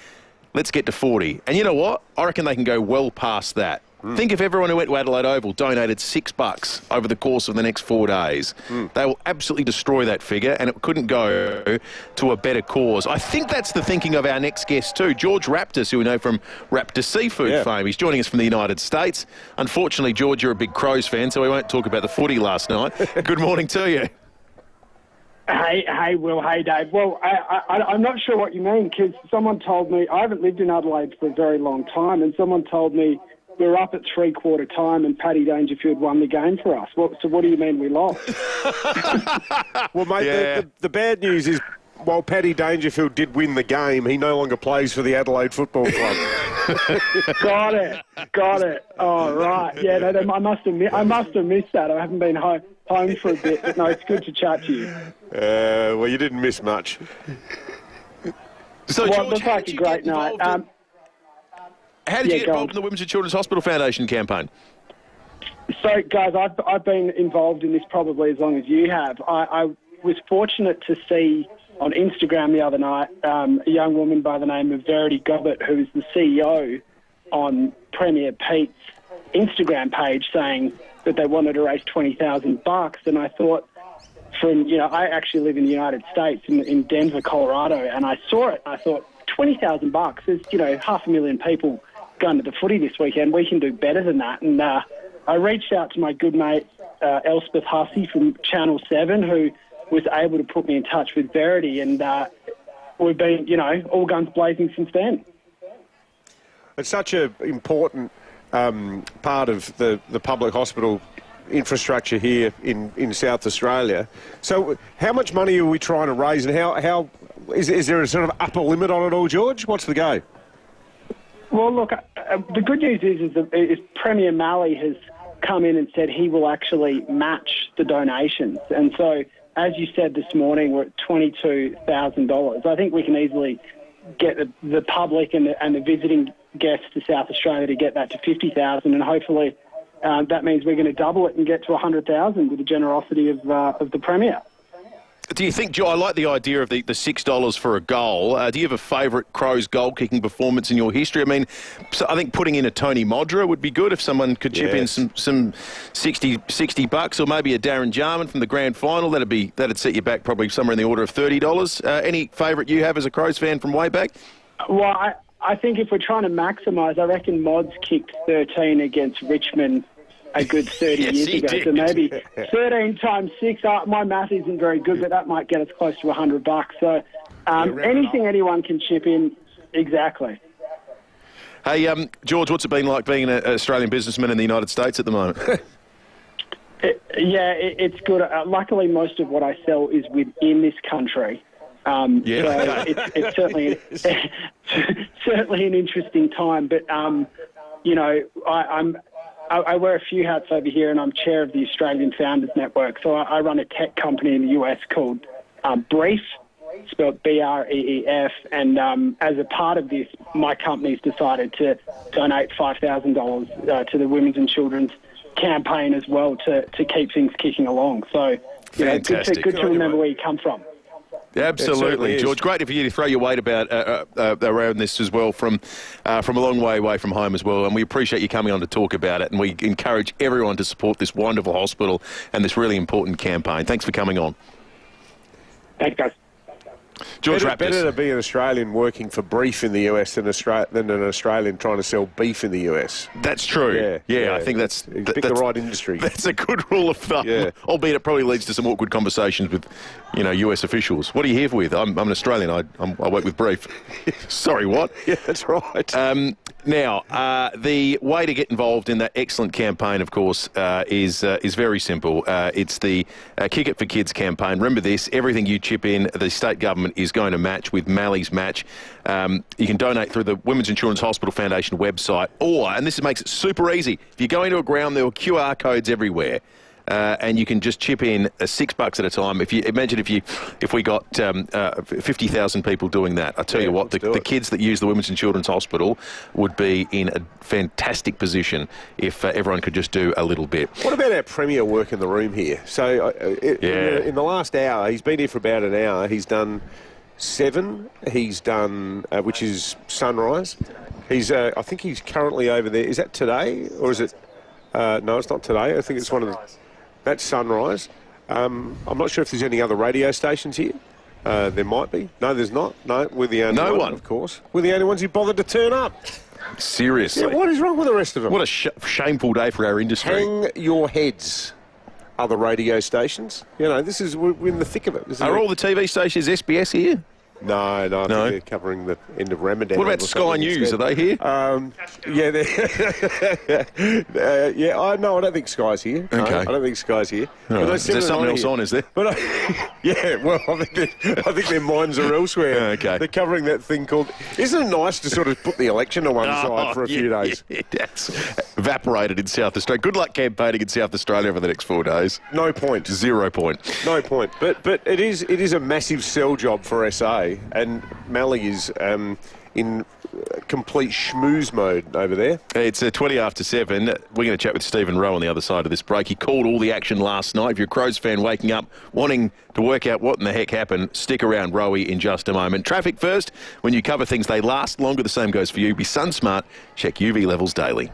let's get to 40. And you know what? I reckon they can go well past that. Think if everyone who went to Adelaide Oval donated $6 over the course of the next 4 days. They will absolutely destroy that figure, and it couldn't go to a better cause. I think that's the thinking of our next guest too, George Raptis, who we know from Raptor Seafood fame. He's joining us from the United States. Unfortunately, George, you're a big Crows fan, so we won't talk about the footy last night. Good morning to you. Hey, Will. Hey, Dave. Well, I'm not sure what you mean, because someone told me, I haven't lived in Adelaide for a very long time, and someone told me we were up at three-quarter time and Paddy Dangerfield won the game for us. So what do you mean we lost? Well, mate, the bad news is, while Paddy Dangerfield did win the game, he no longer plays for the Adelaide Football Club. Got it. Oh, right. Yeah, I must have missed that. I haven't been home for a bit, but no, it's good to chat to you. Well, you didn't miss much. So, George, it looks like a great night. How did you get involved in the Women's and Children's Hospital Foundation campaign? So, guys, I've been involved in this probably as long as you have. I was fortunate to see on Instagram the other night a young woman by the name of Verity Gobbett, who's the CEO on Premier Pete's Instagram page, saying that they wanted to raise $20,000. And I thought, I actually live in the United States, in Denver, Colorado, and I saw it. I thought, $20,000. There's 500,000 people going to the footy this weekend. We can do better than that. And I reached out to my good mate Elspeth Hussey from Channel 7, who was able to put me in touch with Verity, and we've been, all guns blazing since then. It's such an important part of the public hospital infrastructure here in South Australia. So how much money are we trying to raise, and how is there a sort of upper limit on it all, George? What's the go? Well, look, the good news is Premier Malley has come in and said he will actually match the donations. And so, as you said this morning, we're at $22,000. I think we can easily get the public and the visiting guests to South Australia to get that to $50,000, and hopefully that means we're going to double it and get to $100,000 with the generosity of the Premier. Do you think, Joe, I like the idea of the $6 for a goal. Do you have a favourite Crows goal-kicking performance in your history? I mean, so I think putting in a Tony Modra would be good if someone could chip in some $60, or maybe a Darren Jarman from the grand final. That'd set you back probably somewhere in the order of $30. Any favourite you have as a Crows fan from way back? Well, I think if we're trying to maximise, I reckon Mods kicked 13 against Richmond a good 30 years ago. Did. So maybe 13 times 6. My math isn't very good, but that might get us close to $100. So anything anyone can chip in, exactly. Hey, George, what's it been like being an Australian businessman in the United States at the moment? It's good. Luckily, most of what I sell is within this country. So it's certainly an interesting time. But, I wear a few hats over here, and I'm chair of the Australian Founders Network. So I run a tech company in the US called Brief, spelled BREEF. And as a part of this, my company's decided to donate $5,000 to the Women's and Children's campaign as well to keep things kicking along. So, good to remember where you come from. Absolutely, George. Great for you to throw your weight about around this as well from a long way away from home as well. And we appreciate you coming on to talk about it. And we encourage everyone to support this wonderful hospital and this really important campaign. Thanks for coming on. Thanks, guys. George better to be an Australian working for brief in the US than an Australian trying to sell beef in the US. That's true. Yeah. I think that's the right industry. That's a good rule of thumb. Yeah. Albeit it probably leads to some awkward conversations with, US officials. What are you here with? I'm an Australian. I work with brief. Sorry, what? Yeah, that's right. Now, the way to get involved in that excellent campaign, of course, is very simple. It's the Kick It for Kids campaign. Remember this: everything you chip in, the state government is going to match with Mally's Match. You can donate through the Women's Insurance Hospital Foundation website, and this makes it super easy. If you go into a ground, there are QR codes everywhere. And you can just chip in $6 at a time. If we got 50,000 people doing that, I tell you what, the kids that use the Women's and Children's Hospital would be in a fantastic position if everyone could just do a little bit. What about our Premier work in the room here? So in the last hour, he's been here for about an hour. He's done 7. He's done, which is sunrise. I think he's currently over there. Is that today or is it? No, it's not today. I think it's one of the. That's sunrise. I'm not sure if there's any other radio stations here. There might be. No, there's not. No, we're the only one, of course. We're the only ones who bothered to turn up. Seriously. Yeah, what is wrong with the rest of them? What a shameful day for our industry. Hang your heads, other radio stations. We're in the thick of it. Are all the TV stations SBS here? No, I think they're covering the end of Ramadan. What about Sky News? Are they here? I don't think Sky's here. Okay. No, I don't think Sky's here. Right. Is there something else on, is there? But I think their minds are elsewhere. Okay. They're covering that thing called... Isn't it nice to sort of put the election to one side for a few days? Yeah, that's evaporated in South Australia. Good luck campaigning in South Australia over the next 4 days. No point. 0 point. No point. But it is a massive sell job for SA. And Mally is in complete schmooze mode over there. It's 20 after 7. We're going to chat with Stephen Rowe on the other side of this break. He called all the action last night. If you're a Crows fan waking up wanting to work out what in the heck happened, stick around, Rowie, in just a moment. Traffic first. When you cover things, they last longer. The same goes for you. Be sun smart. Check UV levels daily.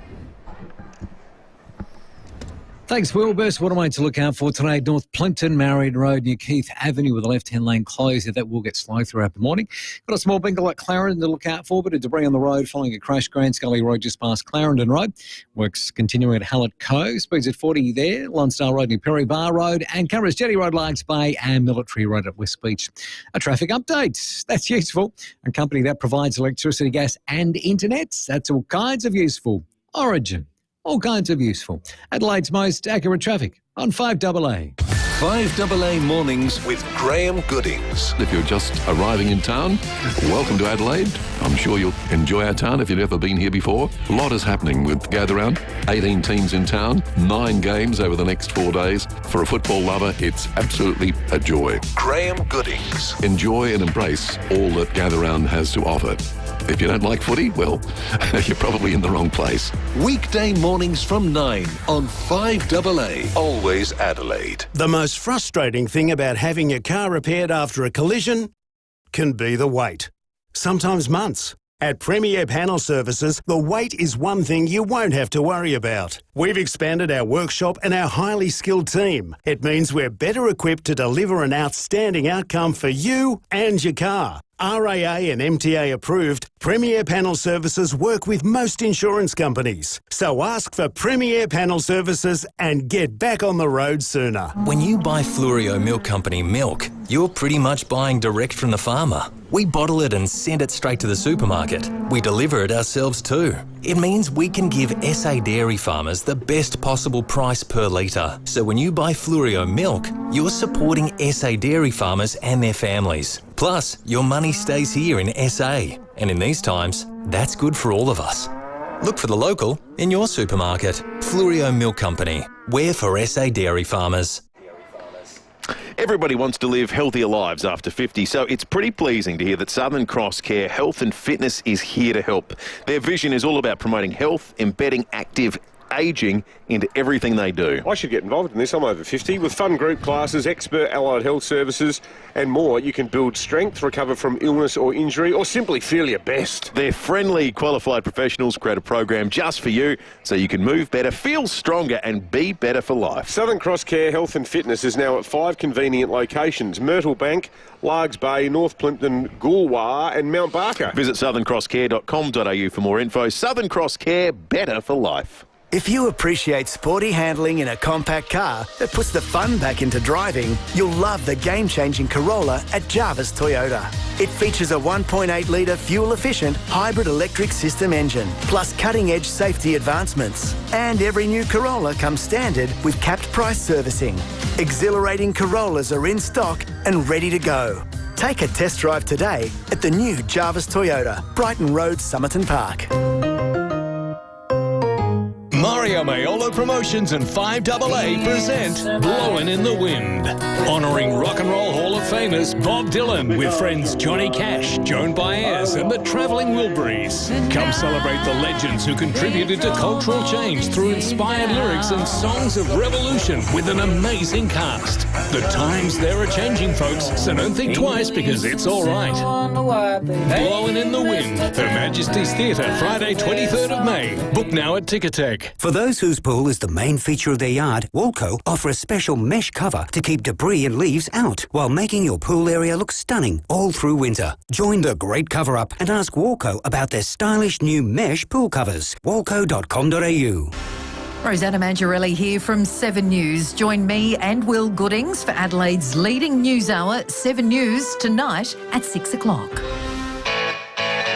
Thanks, Will. Burst waterway to look out for today. North Plimpton, Marion Road near Keith Avenue with a left-hand lane closed. That will get slow throughout the morning. Got a small bingle at Clarendon to look out for, but a debris on the road following a crash. Grand Scully Road just past Clarendon Road. Works continuing at Hallett Cove. Speeds at 40 there. Lonsdale Road near Perry Bar Road. And Cameras Jetty Road, Largs Bay and Military Road at West Beach. A traffic update. That's useful. A company that provides electricity, gas and internet. That's all kinds of useful. Origin. All kinds of useful. Adelaide's most accurate traffic on 5AA. 5AA Mornings with Graham Goodings. If you're just arriving in town, welcome to Adelaide. I'm sure you'll enjoy our town if you've never been here before. A lot is happening with Gather Round. 18 teams in town, 9 games over the next 4 days. For a football lover, it's absolutely a joy. Graham Goodings. Enjoy and embrace all that Gather Round has to offer. If you don't like footy, well, you're probably in the wrong place. Weekday mornings from 9 on 5AA. Always Adelaide. The most frustrating thing about having your car repaired after a collision can be the wait. Sometimes months. At Premier Panel Services, the wait is one thing you won't have to worry about. We've expanded our workshop and our highly skilled team. It means we're better equipped to deliver an outstanding outcome for you and your car. RAA and MTA approved, Premier Panel Services work with most insurance companies. So ask for Premier Panel Services and get back on the road sooner. When you buy Fluorio Milk Company milk, you're pretty much buying direct from the farmer. We bottle it and send it straight to the supermarket. We deliver it ourselves too. It means we can give SA dairy farmers the best possible price per litre. So when you buy Fluorio milk, you're supporting SA dairy farmers and their families. Plus, your money stays here in SA. And in these times, that's good for all of us. Look for the local in your supermarket. Fluorio Milk Company. We're for SA dairy farmers. Everybody wants to live healthier lives after 50, so it's pretty pleasing to hear that Southern Cross Care Health and Fitness is here to help. Their vision is all about promoting health, embedding active ageing into everything they do. I should get involved in this. I'm over 50. With fun group classes, expert allied health services and more, you can build strength, recover from illness or injury, or simply feel your best. Their friendly, qualified professionals create a program just for you so you can move better, feel stronger and be better for life. Southern Cross Care Health and Fitness is now at 5 convenient locations: Myrtle Bank, Largs Bay, North Plympton, Goolwa and Mount Barker. Visit southerncrosscare.com.au for more info. Southern Cross Care, better for life. If you appreciate sporty handling in a compact car that puts the fun back into driving, you'll love the game-changing Corolla at Jarvis Toyota. It features a 1.8-litre fuel-efficient hybrid electric system engine, plus cutting-edge safety advancements. And every new Corolla comes standard with capped price servicing. Exhilarating Corollas are in stock and ready to go. Take a test drive today at the new Jarvis Toyota, Brighton Road, Somerton Park. Mario Maiolo Promotions and 5AA present Blowin' in the Wind, honouring Rock and Roll Hall of Famers Bob Dylan with friends Johnny Cash, Joan Baez and the Travelling Wilburys. Come celebrate the legends who contributed to cultural change through inspired lyrics and songs of revolution with an amazing cast. The times they're a-changing, folks, so don't think twice because it's all right. Blowin' in the Wind, Her Majesty's Theatre, Friday 23rd of May. Book now at Ticketek. For those whose pool is the main feature of their yard, Walco offer a special mesh cover to keep debris and leaves out while making your pool area look stunning all through winter. Join the great cover-up and ask Walco about their stylish new mesh pool covers. Walco.com.au. Rosanna Mangiarelli here from 7 News. Join me and Will Goodings for Adelaide's leading news hour, 7 News, tonight at 6 o'clock.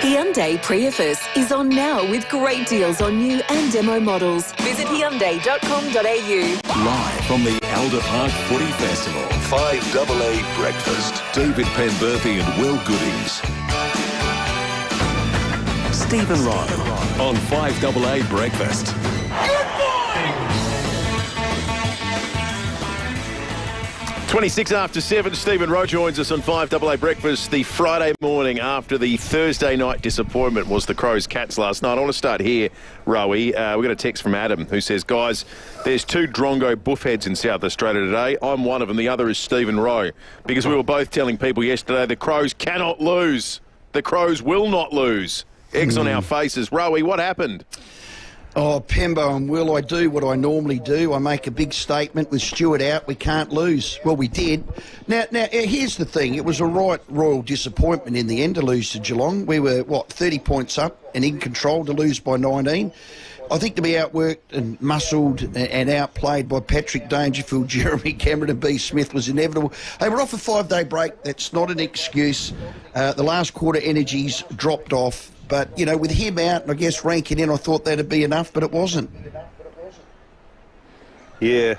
Hyundai Prius is on now with great deals on new and demo models. Visit Hyundai.com.au. Live from the Elder Park Footy Festival, 5AA Breakfast. David Penberthy and Will Goodings. Stephen Rowe on 5AA Breakfast. 26 after 7, Stephen Rowe joins us on 5AA Breakfast. The Friday morning after the Thursday night disappointment was the Crows Cats last night. I want to start here, Rowe. We got a text from Adam who says, guys, there's 2 Drongo buffheads in South Australia today. I'm one of them. The other is Stephen Rowe. Because we were both telling people yesterday the Crows cannot lose. The Crows will not lose. Eggs on our faces. Rowe, what happened? Oh, Pembo and Will, I do what I normally do. I make a big statement with Stewart out. We can't lose. Well, we did. Now, here's the thing. It was a royal disappointment in the end to lose to Geelong. We were, 30 points up and in control to lose by 19. I think to be outworked and muscled and outplayed by Patrick Dangerfield, Jeremy Cameron and B. Smith was inevitable. Hey, we're off a 5-day break. That's not an excuse. The last quarter energies dropped off. But, with him out and I guess ranking in, I thought that'd be enough, but it wasn't. Yeah,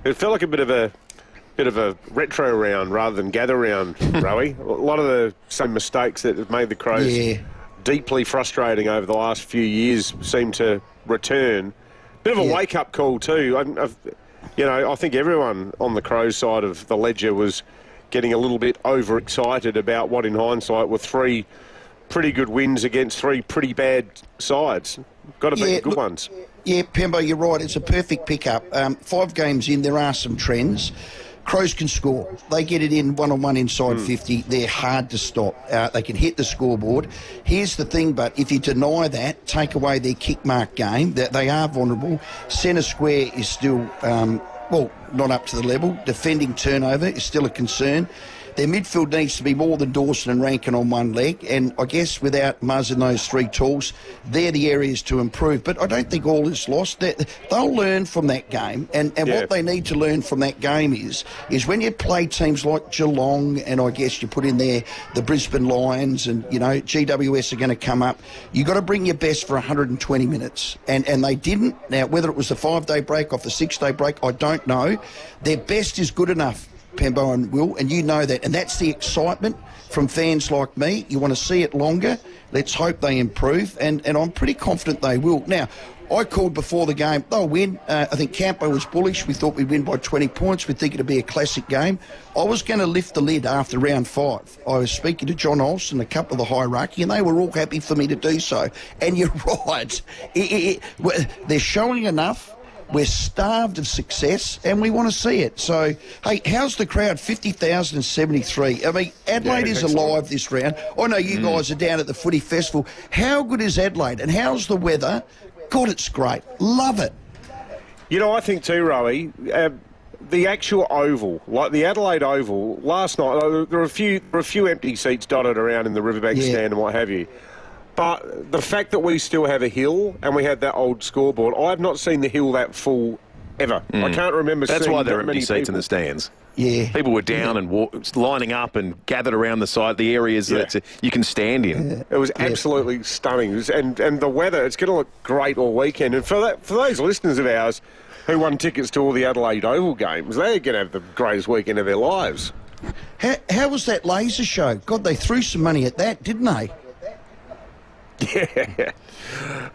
it felt like a bit of a retro round rather than gather round, Rowie. A lot of the same mistakes that have made the Crows deeply frustrating over the last few years seem to return. Bit of a wake-up call too. I think everyone on the Crows side of the ledger was getting a little bit overexcited about what in hindsight were 3 pretty good wins against 3 pretty bad sides. Got to be the good ones. Yeah, Pembo, you're right. It's a perfect pickup. 5 games in, there are some trends. Crows can score. They get it in one-on-one inside 50. They're hard to stop. They can hit the scoreboard. Here's the thing, but if you deny that, take away their kick mark game, that they are vulnerable. Centre square is still, not up to the level. Defending turnover is still a concern. Their midfield needs to be more than Dawson and Rankin on one leg, and I guess without Muzz and those 3 tools, they're the areas to improve. But I don't think all is lost. They'll learn from that game, and what they need to learn from that game is when you play teams like Geelong, and I guess you put in there the Brisbane Lions, and GWS are going to come up. You've got to bring your best for 120 minutes, and they didn't. Now, whether it was the 5-day break off the 6-day break, I don't know. Their best is good enough. Pambo and Will, and you know that. And that's the excitement from fans like me. You want to see it longer. Let's hope they improve, and I'm pretty confident they will. Now, I called before the game, they'll win. I think Campo was bullish. We thought we'd win by 20 points. We think it'd be a classic game. I was going to lift the lid after round 5. I was speaking to John Olsen, a couple of the hierarchy, and they were all happy for me to do so. And you're right. They're showing enough. We're starved of success, and we want to see it. So, hey, how's the crowd? 50,073. I mean, Adelaide is alive this round. I know you guys are down at the Footy Festival. How good is Adelaide, and how's the weather? God, it's great. Love it. You know, I think too, Rowie, the actual oval, like the Adelaide Oval, last night, there were a few empty seats dotted around in the Riverbank stand and what have you. But the fact that we still have a hill and we had that old scoreboard, I've not seen the hill that full ever. I can't remember seeing that many people. That's why there are empty seats in the stands. Yeah. People were down and lining up and gathered around the side, the areas that you can stand in. Yeah. It was absolutely stunning. And the weather, it's going to look great all weekend. And for those listeners of ours who won tickets to all the Adelaide Oval games, they're going to have the greatest weekend of their lives. How was that laser show? God, they threw some money at that, didn't they? Yeah.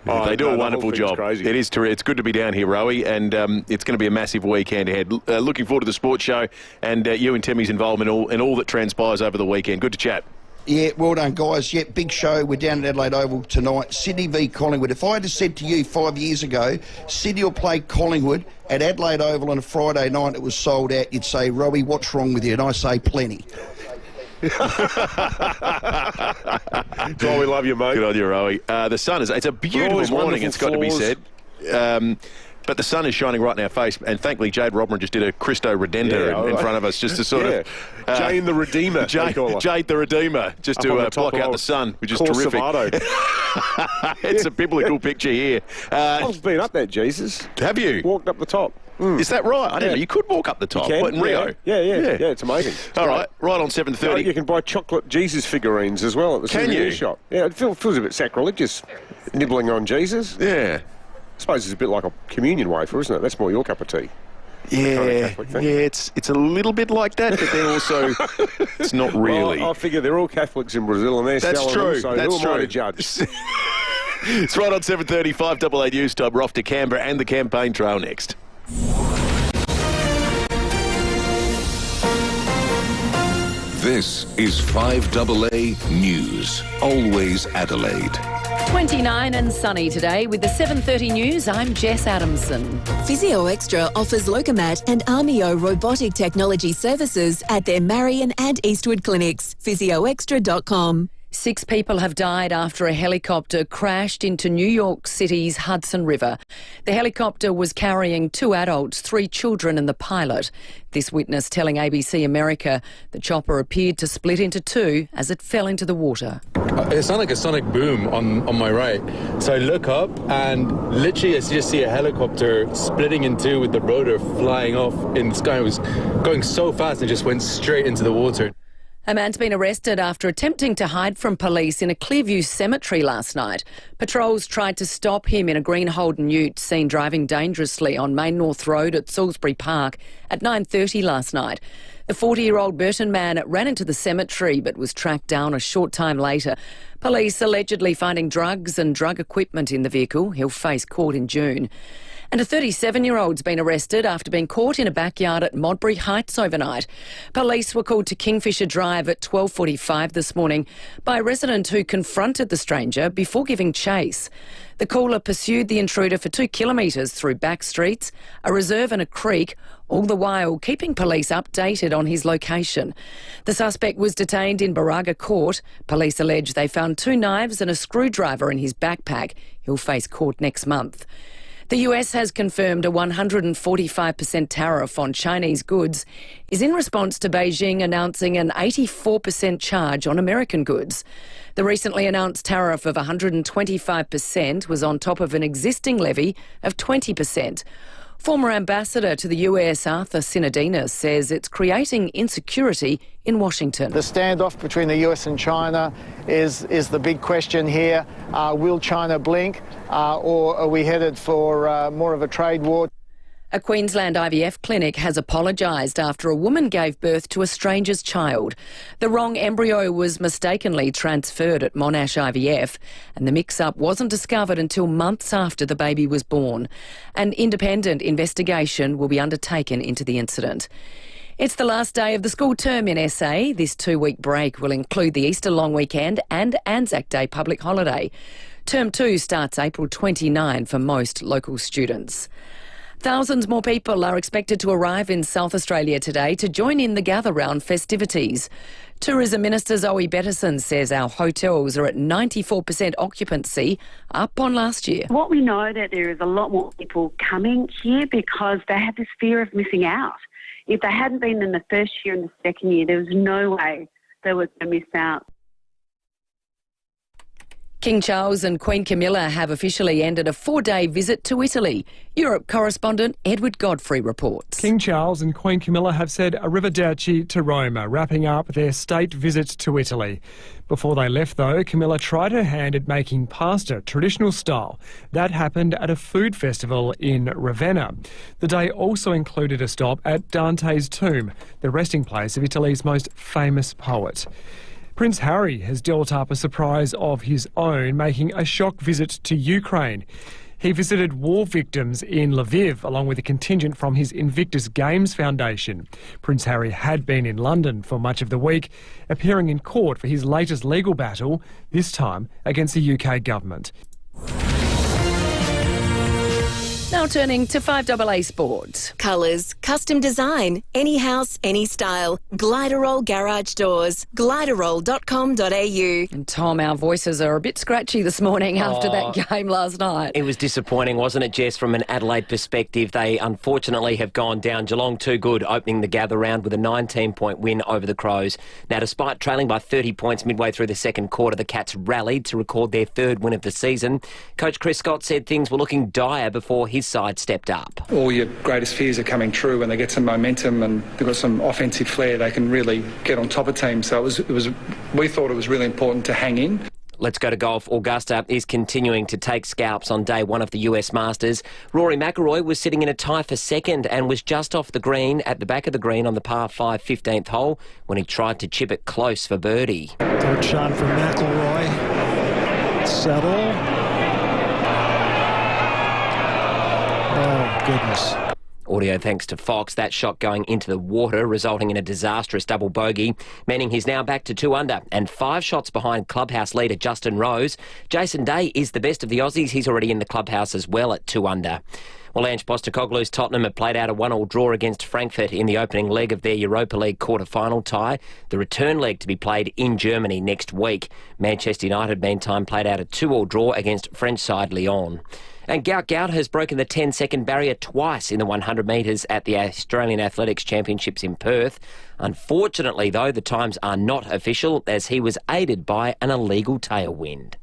They do a wonderful job. Crazy. It is terrific. It's good to be down here, Rowie, and it's going to be a massive weekend ahead. Looking forward to the sports show and you and Timmy's involvement in all that transpires over the weekend. Good to chat. Yeah, well done, guys. Yeah, big show. We're down at Adelaide Oval tonight. Sydney v Collingwood. If I had said to you 5 years ago, Sydney will play Collingwood at Adelaide Oval on a Friday night, it was sold out, you'd say, Rowie, what's wrong with you? And I say, plenty. That's why we love you, mate. Good on you, Rowie. The sun it's a beautiful morning, it's got to be said. But the sun is shining right in our face, and thankfully Jade Rodman just did a Cristo Redenta in front of us just to sort of... Jane the Redeemer. Jade the Redeemer, just to block out the sun, which is terrific. It's a biblical picture here. I've been up there, Jesus. Have you? Walked up the top. Is that right? I didn't know. You could walk up the top. What, in Rio? Yeah, it's amazing. All right, right on 7:30. You can buy chocolate Jesus figurines as well at the souvenir shop. Yeah, it feels a bit sacrilegious, nibbling on Jesus. Yeah. I suppose it's a bit like a communion wafer, isn't it? That's more your cup of tea. Yeah, it's a little bit like that, but then also it's not really. Well, I figure they're all Catholics in Brazil, and they're selling them, so who am I to judge? It's right on 7:30, 5AA News Time. We're off to Canberra and the campaign trail next. This is 5AA News. Always Adelaide. 29 and sunny today with the 7:30 news. I'm Jess Adamson. Physio Extra offers Locomat and Armio robotic technology services at their Marion and Eastwood clinics. physioextra.com. 6 people have died after a helicopter crashed into New York City's Hudson River. The helicopter was carrying 2 adults, 3 children and the pilot. This witness telling ABC America the chopper appeared to split into 2 as it fell into the water. It sounded like a sonic boom on my right. So I look up and literally I just see a helicopter splitting in 2 with the rotor flying off in the sky. It was going so fast and just went straight into the water. A man's been arrested after attempting to hide from police in a Clearview cemetery last night. Patrols tried to stop him in a green Holden ute seen driving dangerously on Main North Road at Salisbury Park at 9:30 last night. The 40-year-old Burton man ran into the cemetery but was tracked down a short time later. Police allegedly finding drugs and drug equipment in the vehicle. He'll face court in June. And a 37-year-old's been arrested after being caught in a backyard at Modbury Heights overnight. Police were called to Kingfisher Drive at 12:45 this morning by a resident who confronted the stranger before giving chase. The caller pursued the intruder for 2 kilometres through back streets, a reserve and a creek, all the while keeping police updated on his location. The suspect was detained in Baraga Court. Police allege they found 2 knives and a screwdriver in his backpack. He'll face court next month. The US has confirmed a 145% tariff on Chinese goods is in response to Beijing announcing an 84% charge on American goods. The recently announced tariff of 125% was on top of an existing levy of 20%. Former ambassador to the US, Arthur Sinodinos, says it's creating insecurity in Washington. The standoff between the US and China is the big question here. Will China blink or are we headed for more of a trade war? A Queensland IVF clinic has apologised after a woman gave birth to a stranger's child. The wrong embryo was mistakenly transferred at Monash IVF, and the mix-up wasn't discovered until months after the baby was born. An independent investigation will be undertaken into the incident. It's the last day of the school term in SA. This 2-week break will include the Easter long weekend and Anzac Day public holiday. Term 2 starts April 29 for most local students. Thousands more people are expected to arrive in South Australia today to join in the gather round festivities. Tourism Minister Zoe Bettison says our hotels are at 94% occupancy, up on last year. What we know that there is a lot more people coming here because they have this fear of missing out. If they hadn't been in the first year and the second year, there was no way they were going to miss out. King Charles and Queen Camilla have officially ended a 4-day visit to Italy. Europe correspondent Edward Godfrey reports. King Charles and Queen Camilla have said arrivederci to Roma, wrapping up their state visit to Italy. Before they left, though, Camilla tried her hand at making pasta, traditional style. That happened at a food festival in Ravenna. The day also included a stop at Dante's tomb, the resting place of Italy's most famous poet. Prince Harry has dealt up a surprise of his own, making a shock visit to Ukraine. He visited war victims in Lviv, along with a contingent from his Invictus Games Foundation. Prince Harry had been in London for much of the week, appearing in court for his latest legal battle, this time against the UK government. Now turning to 5AA Sport. Colours, custom design, any house, any style. Gliderol Garage Doors. Gliderol.com.au. And Tom, our voices are a bit scratchy this morning after that game last night. It was disappointing, wasn't it, Jess, from an Adelaide perspective? They unfortunately have gone down. Geelong too good, opening the gather round with a 19-point win over the Crows. Now, despite trailing by 30 points midway through the second quarter, the Cats rallied to record their 3rd win of the season. Coach Chris Scott said things were looking dire before his side stepped up. All your greatest fears are coming true when they get some momentum and they've got some offensive flair. They can really get on top of teams. So we thought it was really important to hang in. Let's go to golf. Augusta is continuing to take scalps on day 1 of the US Masters. Rory McIlroy was sitting in a tie for second and was just off the green at the back of the green on the par 5 15th hole when he tried to chip it close for birdie. Good shot from McIlroy. Settle. Oh, goodness. Audio thanks to Fox. That shot going into the water, resulting in a disastrous double bogey, meaning he's now back to 2 under and 5 shots behind clubhouse leader Justin Rose. Jason Day is the best of the Aussies. He's already in the clubhouse as well at 2 under. Well, Ange Postecoglou's Tottenham have played out a 1-1 draw against Frankfurt in the opening leg of their Europa League quarter-final tie. The return leg to be played in Germany next week. Manchester United, meantime, played out a 2-2 draw against French side Lyon. And Gout has broken the 10-second barrier twice in the 100 metres at the Australian Athletics Championships in Perth. Unfortunately, though, the times are not official as he was aided by an illegal tailwind.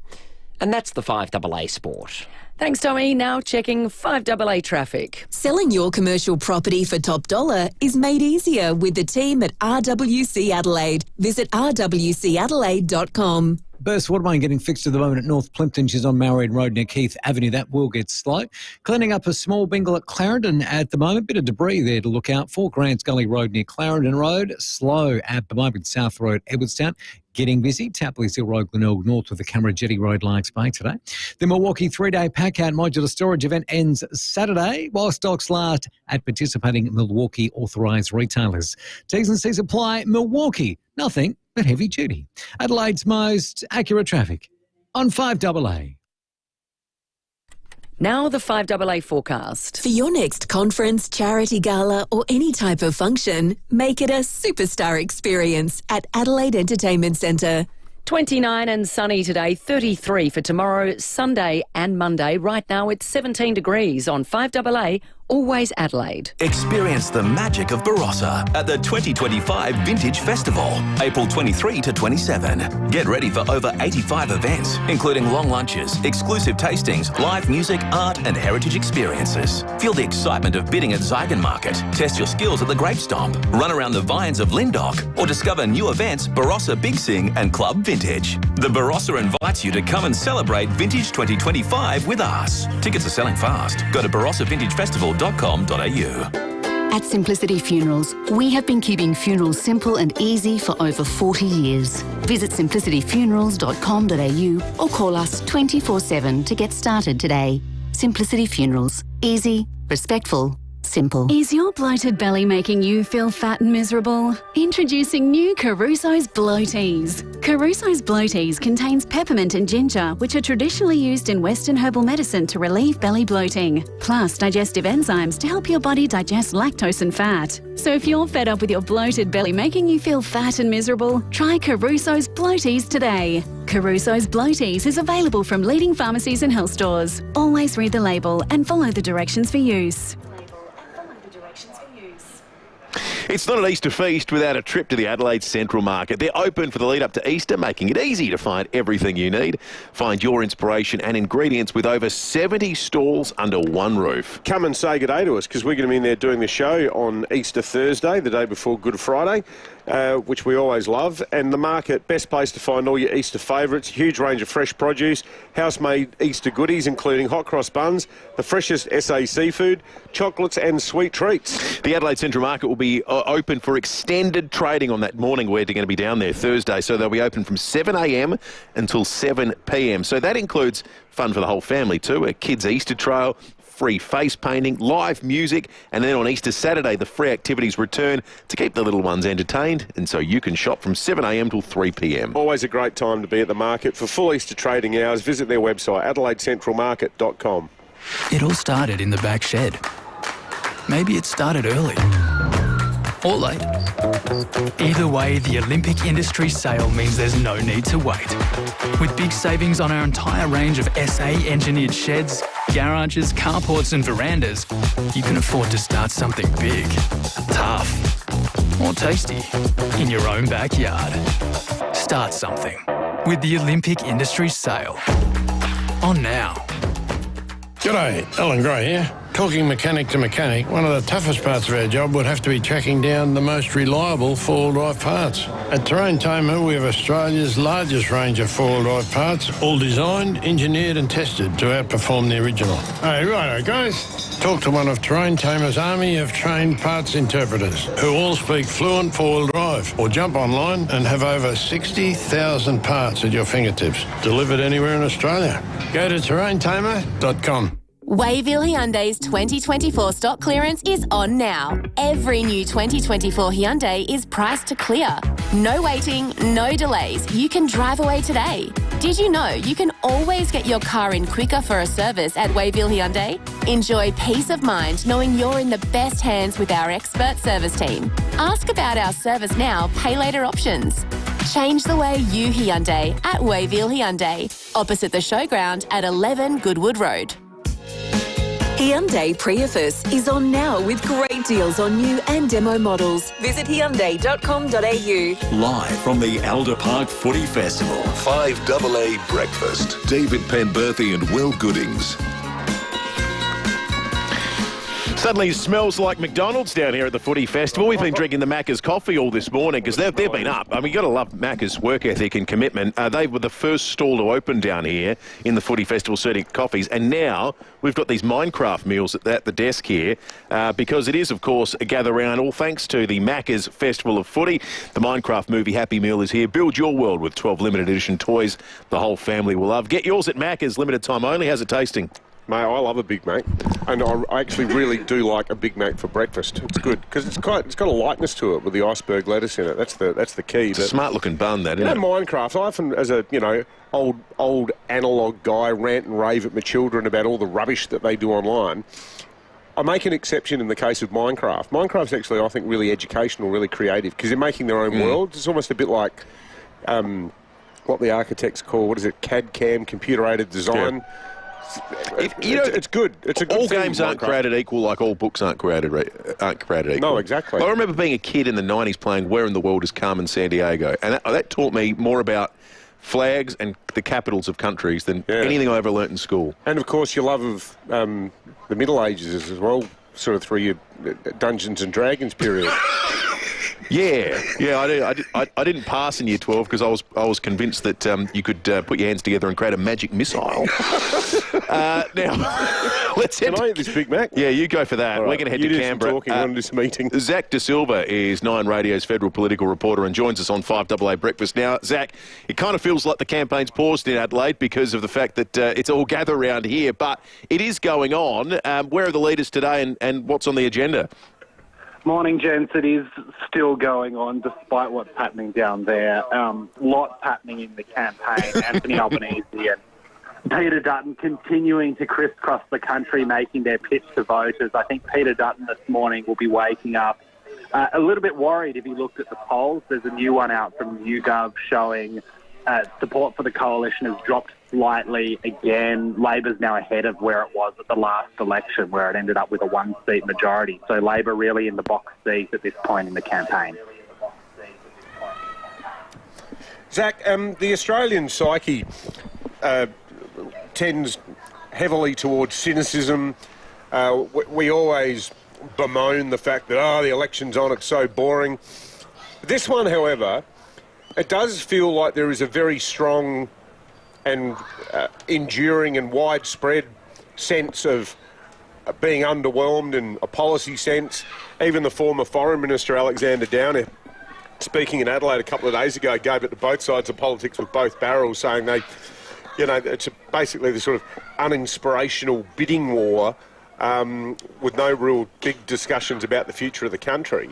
And that's the 5AA Sport. Thanks, Tommy. Now checking 5AA traffic. Selling your commercial property for top dollar is made easier with the team at RWC Adelaide. Visit rwcadelaide.com. Burst water main getting fixed at the moment at North Plimpton. She's on Marion Road near Keith Avenue. That will get slow. Cleaning up a small bingle at Clarendon at the moment. Bit of debris there to look out for. Grants Gully Road near Clarendon Road. Slow at the moment. South Road, Edwardstown. Getting busy. Tapley's Hill Road, Glenelg North with the Camera Jetty Road, Larks Bay today. The Milwaukee 3-day pack-out modular storage event ends Saturday, while stocks last at participating Milwaukee authorised retailers. T's and C's apply. Milwaukee, nothing but heavy duty. Adelaide's most accurate traffic on 5AA. Now the 5AA forecast. For your next conference, charity gala or any type of function, make it a superstar experience at Adelaide Entertainment Centre. 29 and sunny today, 33 for tomorrow, Sunday and Monday. Right now it's 17 degrees on 5AA, always Adelaide. Experience the magic of Barossa at the 2025 Vintage Festival, April 23 to 27. Get ready for over 85 events, including long lunches, exclusive tastings, live music, art and heritage experiences. Feel the excitement of bidding at Zygon Market, test your skills at the Grape Stomp, run around the vines of Lindok, or discover new events Barossa Big Sing and Club Vintage. The Barossa invites you to come and celebrate Vintage 2025 with us. Tickets are selling fast. Go to barossavintagefestival.com.au. simplicity.com.au. At Simplicity Funerals, we have been keeping funerals simple and easy for over 40 years. Visit simplicityfunerals.com.au or call us 24/7 to get started today. Simplicity Funerals. Easy, respectful, simple. Is your bloated belly making you feel fat and miserable? Introducing new Caruso's Bloaties. Caruso's Bloaties contains peppermint and ginger, which are traditionally used in Western herbal medicine to relieve belly bloating, plus digestive enzymes to help your body digest lactose and fat. So if you're fed up with your bloated belly making you feel fat and miserable, try Caruso's Bloaties today. Caruso's Bloaties is available from leading pharmacies and health stores. Always read the label and follow the directions for use. It's not an Easter feast without a trip to the Adelaide Central Market. They're open for the lead up to Easter, making it easy to find everything you need. Find your inspiration and ingredients with over 70 stalls under one roof. Come and say good day to us, because we're going to be in there doing the show on Easter Thursday, the day before Good Friday, which we always love. And the market, best place to find all your Easter favourites, huge range of fresh produce, house-made Easter goodies, including hot cross buns, the freshest SA seafood, chocolates and sweet treats. The Adelaide Central Market will be open for extended trading on that morning. We're going to be down there Thursday, so they'll be open from 7 a.m. until 7 p.m. So that includes fun for the whole family too, a kids' Easter trail, free face painting, live music, and then on Easter Saturday, the free activities return to keep the little ones entertained, and so you can shop from 7 a.m. till 3 p.m. Always a great time to be at the market. For full Easter trading hours, visit their website, adelaidecentralmarket.com. It all started in the back shed. Maybe it started early or late. Either way, the Olympic Industries sale means there's no need to wait. With big savings on our entire range of SA engineered sheds, garages, carports and verandas, you can afford to start something big, tough or tasty in your own backyard. Start something with the Olympic Industries sale. On now. G'day, Alan Gray here. Talking mechanic to mechanic, one of the toughest parts of our job would have to be tracking down the most reliable four-wheel drive parts. At Terrain Tamer, we have Australia's largest range of four-wheel drive parts, all designed, engineered and tested to outperform the original. Hey, righto guys, talk to one of Terrain Tamer's army of trained parts interpreters who all speak fluent four-wheel drive, or jump online and have over 60,000 parts at your fingertips, delivered anywhere in Australia. Go to terraintamer.com. Wayville Hyundai's 2024 stock clearance is on now. Every new 2024 Hyundai is priced to clear. No waiting, no delays. You can drive away today. Did you know you can always get your car in quicker for a service at Wayville Hyundai? Enjoy peace of mind knowing you're in the best hands with our expert service team. Ask about our service now, pay later options. Change the way you Hyundai at Wayville Hyundai, opposite the showground at 11 Goodwood Road. Hyundai Prius is on now with great deals on new and demo models. Visit hyundai.com.au. Live from the Alder Park Footy Festival, 5AA Breakfast. David Penberthy and Will Goodings. Suddenly smells like McDonald's down here at the Footy Festival. We've been drinking the Macca's coffee all this morning because they've been up. I mean, you've got to love Macca's work ethic and commitment. They were the first stall to open down here in the Footy Festival serving coffees, and now we've got these Minecraft meals at the desk here because it is, of course, a gather round, all thanks to the Macca's Festival of Footy. The Minecraft movie Happy Meal is here. Build your world with 12 limited edition toys the whole family will love. Get yours at Macca's, limited time only. How's it tasting? Mate, I love a Big Mac, and I actually really do like a Big Mac for breakfast. It's good because it's got a lightness to it with the iceberg lettuce in it. That's the key. It's a smart looking bun, that, isn't it? Minecraft. I often, as a old analog guy, rant and rave at my children about all the rubbish that they do online. I make an exception in the case of Minecraft. Minecraft's actually, I think, really educational, really creative because they're making their own worlds. It's almost a bit like what the architects call, what is it, CAD/CAM, computer-aided design. Yeah. It's good. It's a good all thing, games aren't created equal, like all books aren't created equal. No, exactly. I remember being a kid in the 90s playing Where in the World is Carmen Sandiego, and that taught me more about flags and the capitals of countries than anything I ever learnt in school. And of course, your love of the Middle Ages as well, sort of through your Dungeons and Dragons period. Yeah, I didn't pass in Year 12 because I was convinced that you could put your hands together and create a magic missile. Now, let's head. Can I eat this Big Mac? Yeah, you go for that. All right. We're going to head You to do some Canberra. talking on this meeting. Zach De Silva is Nine Radio's federal political reporter and joins us on 5AA Breakfast. Now, Zach, it kind of feels like the campaign's paused in Adelaide because of the fact that it's all gather around here, but it is going on. Where are the leaders today and what's on the agenda? Morning, gents. It is still going on despite what's happening down there. Lots happening in the campaign. Anthony Albanese and Peter Dutton continuing to crisscross the country, making their pitch to voters. I think Peter Dutton this morning will be waking up a little bit worried if he looked at the polls. There's a new one out from YouGov showing support for the coalition has dropped slightly again. Labor's now ahead of where it was at the last election, where it ended up with a one-seat majority. So Labor really in the box seat at this point in the campaign. Zach, the Australian psyche tends heavily towards cynicism. We always bemoan the fact that, the election's on, it's so boring. This one, however, it does feel like there is a very strong and enduring and widespread sense of being underwhelmed in a policy sense. Even the former Foreign Minister, Alexander Downer, speaking in Adelaide a couple of days ago, gave it to both sides of politics with both barrels, saying it's basically the sort of uninspirational bidding war with no real big discussions about the future of the country.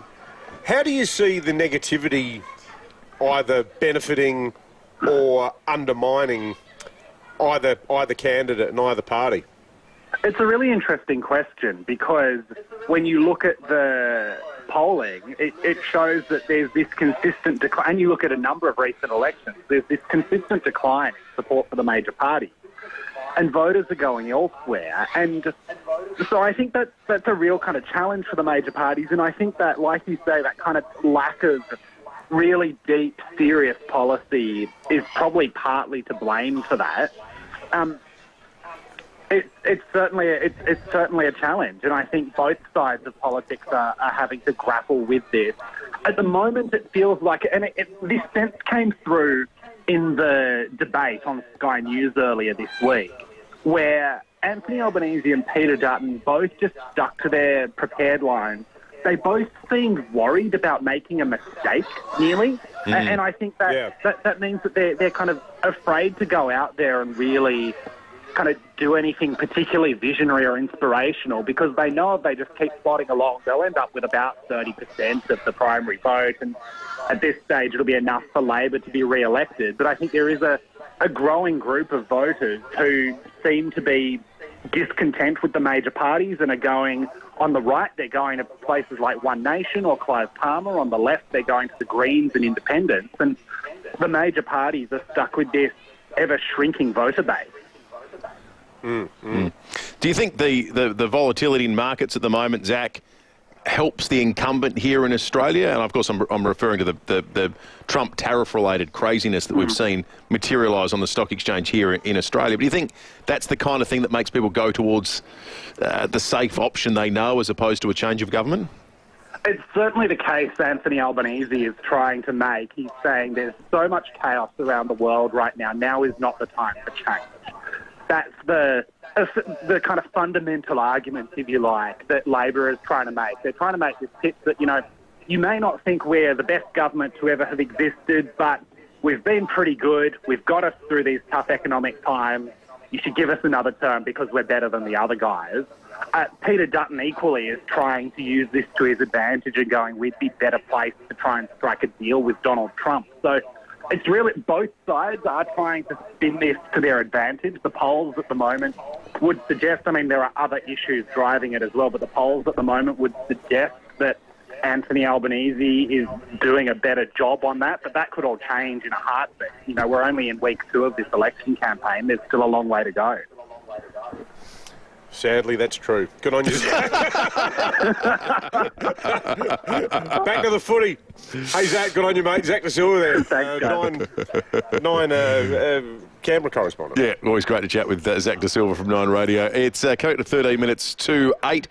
How do you see the negativity either benefiting or undermining either candidate and either party? It's a really interesting question because when you look at the polling, it shows that there's this consistent decline, and you look at a number of recent elections, there's this consistent decline in support for the major parties, and voters are going elsewhere. And so I think that's a real kind of challenge for the major parties, and I think that, like you say, that kind of lack of really deep, serious policy is probably partly to blame for that. It's certainly a challenge, and I think both sides of politics are having to grapple with this. At the moment, it feels like, and this sense came through in the debate on Sky News earlier this week, where Anthony Albanese and Peter Dutton both just stuck to their prepared lines. They both seemed worried about making a mistake, nearly. And I think that means that they're kind of afraid to go out there and really kind of do anything particularly visionary or inspirational, because they know if they just keep plodding along, they'll end up with about 30% of the primary vote. And at this stage, it'll be enough for Labor to be re-elected. But I think there is a growing group of voters who seem to be discontent with the major parties and are going on the right. They're going to places like One Nation or Clive Palmer. On the left, they're going to the Greens and Independents. And the major parties are stuck with this ever-shrinking voter base. Do you think the volatility in markets at the moment, Zach, helps the incumbent here in Australia? And of course, I'm referring to the Trump tariff-related craziness that we've seen materialise on the stock exchange here in Australia. But do you think that's the kind of thing that makes people go towards the safe option they know as opposed to a change of government? It's certainly the case Anthony Albanese is trying to make. He's saying there's so much chaos around the world right now. Now is not the time for change. That's the kind of fundamental argument, if you like, that Labor is trying to make. They're trying to make this pitch that, you may not think we're the best government to ever have existed, but we've been pretty good. We've got us through these tough economic times. You should give us another term because we're better than the other guys. Peter Dutton equally is trying to use this to his advantage and going, we'd be better placed to try and strike a deal with Donald Trump. So it's really, both sides are trying to spin this to their advantage. The polls at the moment would suggest, there are other issues driving it as well, but the polls at the moment would suggest that Anthony Albanese is doing a better job on that, but that could all change in a heartbeat. We're only in week 2 of this election campaign. There's still a long way to go. Sadly, that's true. Good on you. Back to the footy. Hey, Zach, good on you, mate. Zach De Silva there. Thanks, Nine Canberra correspondent. Yeah, always great to chat with Zach De Silva from Nine Radio. It's coming to 13 minutes to 8.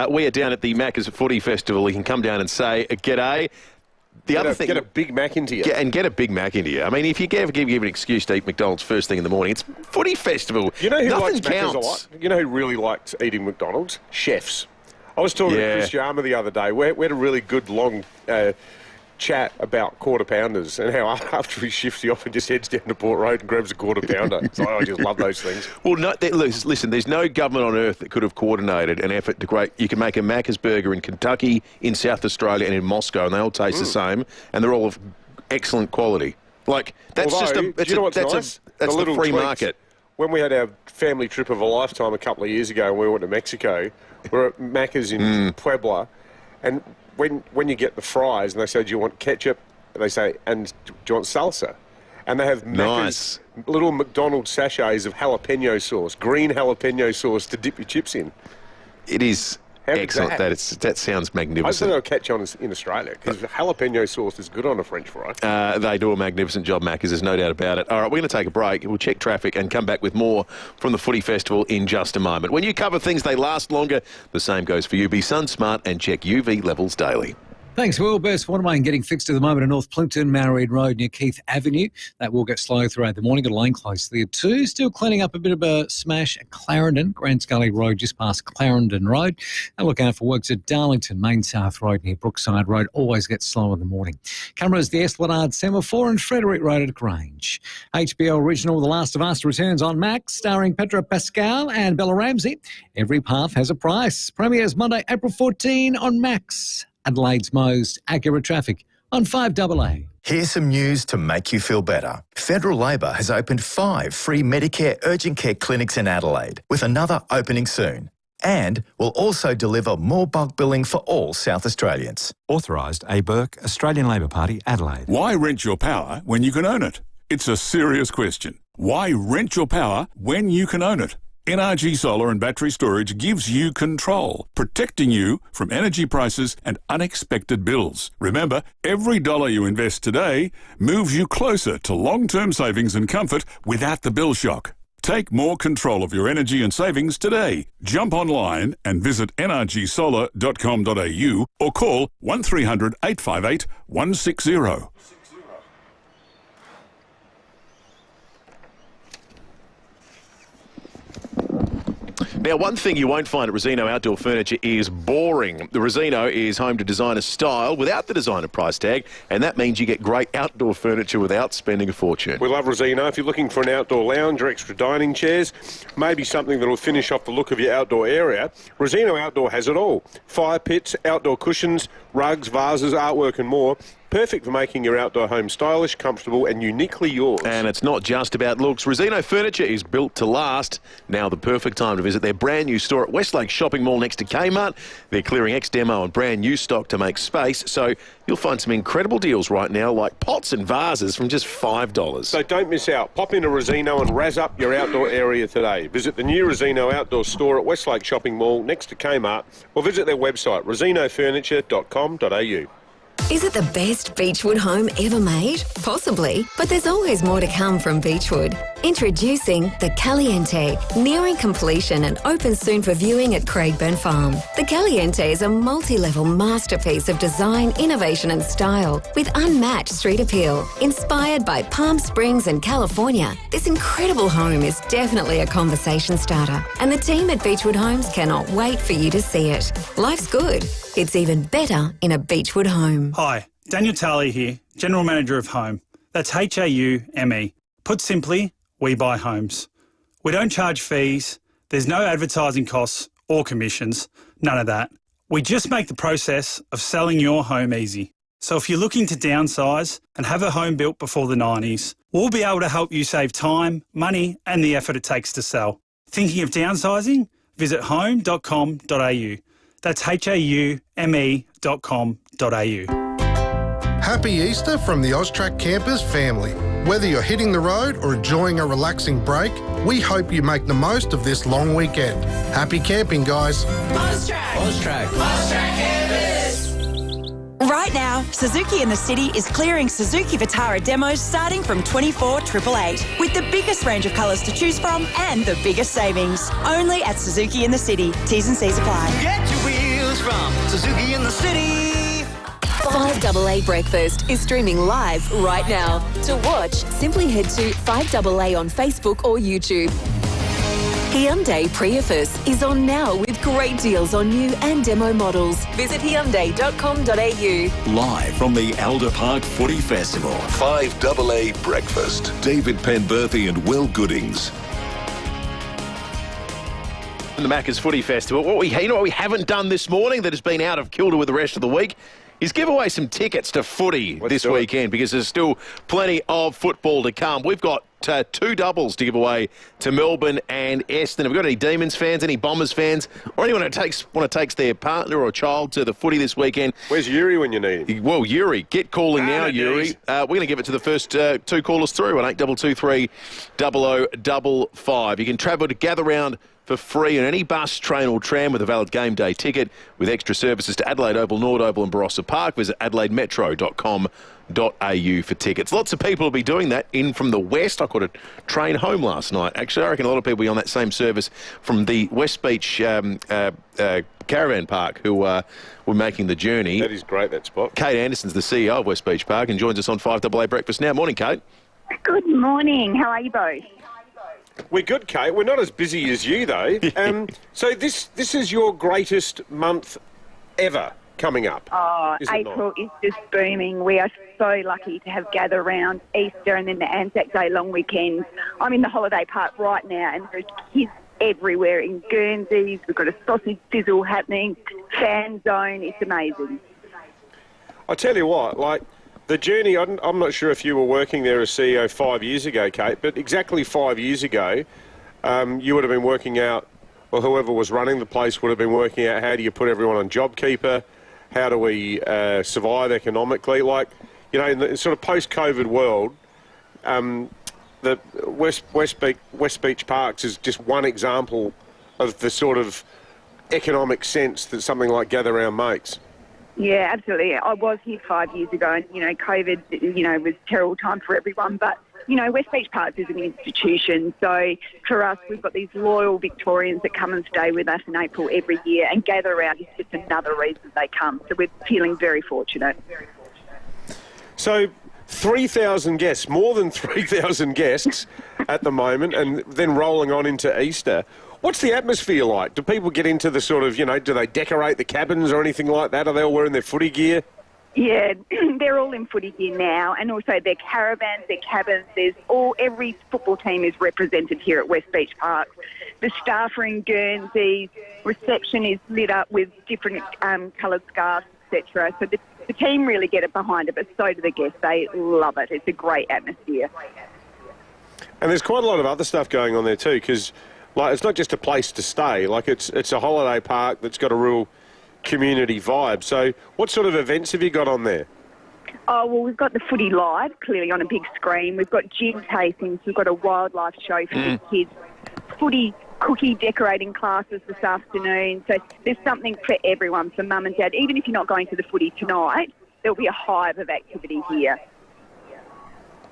We are down at the Macca's Footy Festival. You can come down and say g'day. The other thing, get a Big Mac into you. Get a Big Mac into you. I mean, if you ever give an excuse to eat McDonald's first thing in the morning, it's footy festival. You know who Nothing likes counts. Macca's a lot? You know who really likes eating McDonald's? Chefs. I was talking to Chris Yarmer the other day. We had a really good long chat about quarter pounders and how after his shift he often just heads down to Port Road and grabs a quarter pounder. So I just love those things. Well, listen, there's no government on earth that could have coordinated an effort to you can make a Macca's burger in Kentucky, in South Australia and in Moscow, and they all taste the same, and they're all of excellent quality. Like, that's nice? That's the free market. When we had our family trip of a lifetime a couple of years ago and we went to Mexico, we were at Macca's in Puebla, and when you get the fries and they say, do you want ketchup? And they say, and do you want salsa? And they have Macca's little McDonald's sachets of jalapeno sauce, green jalapeno sauce to dip your chips in. It is excellent. That sounds magnificent. I think they'll catch on in Australia because jalapeno sauce is good on a French fry. They do a magnificent job, Macca's, there's no doubt about it. All right, we're going to take a break. We'll check traffic and come back with more from the Footy Festival in just a moment. When you cover things, they last longer. The same goes for you. Be sun smart and check UV levels daily. Thanks, Will. Burst Watermain getting fixed at the moment in North Plimpton, Married Road near Keith Avenue. That will get slow throughout the morning. Got a lane close there too. Still cleaning up a bit of a smash at Clarendon, Grand Scully Road, just past Clarendon Road. And look out for works at Darlington, Main South Road near Brookside Road. Always gets slow in the morning. Cameras, the Esplanade Semaphore and Frederick Road at Grange. HBO original The Last of Us returns on Max, starring Pedro Pascal and Bella Ramsey. Every path has a price. Premieres Monday, April 14 on Max. Adelaide's most accurate traffic on 5AA. Here's some news to make you feel better. Federal Labor has opened 5 free Medicare urgent care clinics in Adelaide, with another opening soon. And will also deliver more bulk billing for all South Australians. Authorised A. Burke, Australian Labor Party, Adelaide. Why rent your power when you can own it? It's a serious question. Why rent your power when you can own it? NRG Solar and Battery Storage gives you control, protecting you from energy prices and unexpected bills. Remember, every dollar you invest today moves you closer to long-term savings and comfort without the bill shock. Take more control of your energy and savings today. Jump online and visit nrgsolar.com.au or call 1300 858 160. Now, one thing you won't find at Rosino Outdoor Furniture is boring. The Rosino is home to designer style without the designer price tag, and that means you get great outdoor furniture without spending a fortune. We love Rosino. If you're looking for an outdoor lounge or extra dining chairs, maybe something that will finish off the look of your outdoor area, Rosino Outdoor has it all. Fire pits, outdoor cushions, rugs, vases, artwork and more. Perfect for making your outdoor home stylish, comfortable and uniquely yours. And it's not just about looks. Rosino Furniture is built to last. Now the perfect time to visit their brand new store at Westlake Shopping Mall next to Kmart. They're clearing ex-demo and brand new stock to make space. So you'll find some incredible deals right now, like pots and vases from just $5. So don't miss out. Pop into Rosino and razz up your outdoor area today. Visit the new Rosino Outdoor Store at Westlake Shopping Mall next to Kmart, or visit their website, rosinofurniture.com.au. Is it the best Beechwood home ever made? Possibly, but there's always more to come from Beechwood. Introducing the Caliente, nearing completion and open soon for viewing at Craigburn Farm. The Caliente is a multi-level masterpiece of design, innovation and style with unmatched street appeal. Inspired by Palm Springs and California, this incredible home is definitely a conversation starter, and the team at Beechwood Homes cannot wait for you to see it. Life's good. It's even better in a Beechwood home. Hi, Daniel Talley here, General Manager of Home. That's HAUME. Put simply, we buy homes. We don't charge fees, there's no advertising costs or commissions, none of that. We just make the process of selling your home easy. So if you're looking to downsize and have a home built before the 90s, we'll be able to help you save time, money and the effort it takes to sell. Thinking of downsizing? Visit home.com.au. That's haume.com.au. Happy Easter from the Austrac Campers family. Whether you're hitting the road or enjoying a relaxing break, we hope you make the most of this long weekend. Happy camping, guys. Austrac Campers. Right now, Suzuki in the City is clearing Suzuki Vitara demos starting from $24,888 with the biggest range of colours to choose from and the biggest savings. Only at Suzuki in the City. T's and C's apply. Get your wheels from Suzuki in the City. FIVEAA Breakfast is streaming live right now. To watch, simply head to FIVEAA on Facebook or YouTube. Hyundai Prius is on now with great deals on new and demo models. Visit Hyundai.com.au. Live from the Elder Park Footy Festival. 5AA Breakfast. David Penberthy and Will Goodings. The Macca's Footy Festival. What we haven't done this morning that has been out of kilter with the rest of the week is give away some tickets to footy this weekend, because there's still plenty of football to come. We've got two doubles to give away to Melbourne and Essendon. Have we got any Demons fans, any Bombers fans, or anyone who takes their partner or child to the footy this weekend? Where's Yuri when you need him? Well, Yuri, get calling now, Yuri. We're going to give it to the first two callers through on 8223 0055. You can travel to Gather Round for free on any bus, train or tram with a valid game day ticket, with extra services to Adelaide Oval, Nord Oval and Barossa Park. Visit adelaidemetro.com.au for tickets. Lots of people will be doing that in from the west. I caught a train home last night. Actually, I reckon a lot of people will be on that same service from the West Beach Caravan Park who were making the journey. That is great, that spot. Kate Anderson's the CEO of West Beach Park and joins us on 5AA Breakfast now. Morning, Kate. Good morning. How are you both? We're good, Kate. We're not as busy as you, though. So this is your greatest month ever coming up. Oh, April is just booming. We are so lucky to have Gather Round, Easter and then the Anzac Day long weekend. I'm in the holiday park right now and there's kids everywhere in Guernseys. We've got a sausage sizzle happening, fan zone. It's amazing. I tell you what, like, the journey, I'm not sure if you were working there as CEO 5 years ago, Kate, but exactly 5 years ago, you would have been working out, well, whoever was running the place would have been working out how do you put everyone on JobKeeper, how do we survive economically. Like, you know, in the sort of post-COVID world, the West Beach Parks is just one example of the sort of economic sense that something like Gather Round makes. Yeah, absolutely. I was here 5 years ago and, you know, COVID, you know, was a terrible time for everyone. But, you know, West Beach Parks is an institution. So for us, we've got these loyal Victorians that come and stay with us in April every year, and Gather Round is just another reason they come. So we're feeling very fortunate. So 3,000 guests, more than 3,000 guests at the moment, and then rolling on into Easter. What's the atmosphere like? Do people get into the sort of, you know, do they decorate the cabins or anything like that? Are they all wearing their footy gear? Yeah, they're all in footy gear now, and also their caravans, their cabins. Every football team is represented here at West Beach Park. The staff are in Guernseys. Reception is lit up with different coloured scarves, etc. So the team really get it behind it, but so do the guests. They love it. It's a great atmosphere. And there's quite a lot of other stuff going on there too, because like, it's not just a place to stay. Like, it's a holiday park that's got a real community vibe. So what sort of events have you got on there? Oh, well, we've got the footy live, clearly on a big screen. We've got gin tastings. We've got a wildlife show for the kids. Footy cookie decorating classes this afternoon. So there's something for everyone, for mum and dad. Even if you're not going to the footy tonight, there'll be a hive of activity here.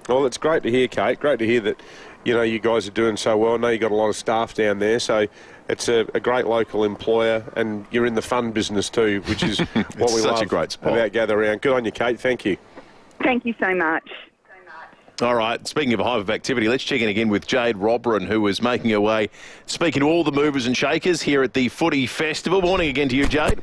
Well, it's great to hear, Kate. Great to hear that, you know, you guys are doing so well. I know you've got a lot of staff down there, so it's a great local employer, and you're in the fun business too, which is what we love a great spot about Gather Round. Good on you, Kate. Thank you. Thank you so much. All right, speaking of a hive of activity, let's check in again with Jade Robran, who is making her way, speaking to all the movers and shakers here at the Footy Festival. Morning again to you, Jade.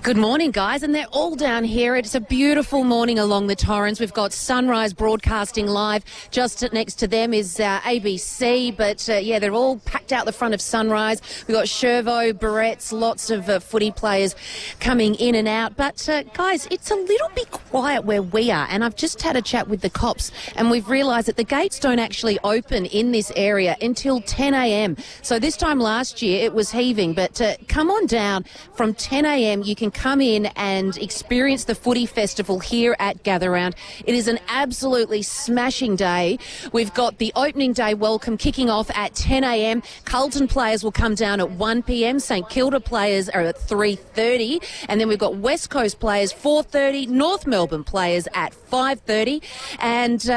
Good morning, guys, and they're all down here. It's a beautiful morning along the Torrens. We've got Sunrise broadcasting live. Just next to them is ABC, but yeah, they're all packed out the front of Sunrise. We've got Shervo, Barrett's, lots of footy players coming in and out. But, guys, it's a little bit quiet where we are, and I've just had a chat with the cops, and we've realised that the gates don't actually open in this area until 10 a.m. So this time last year it was heaving, but come on down from 10 a.m. You can come in and experience the Footy Festival here at Gather Round. It is an absolutely smashing day. We've got the opening day welcome kicking off at 10 a.m. Carlton players will come down at 1 p.m. St Kilda players are at 3:30, and then we've got West Coast players 4:30, North Melbourne players at 5:30, and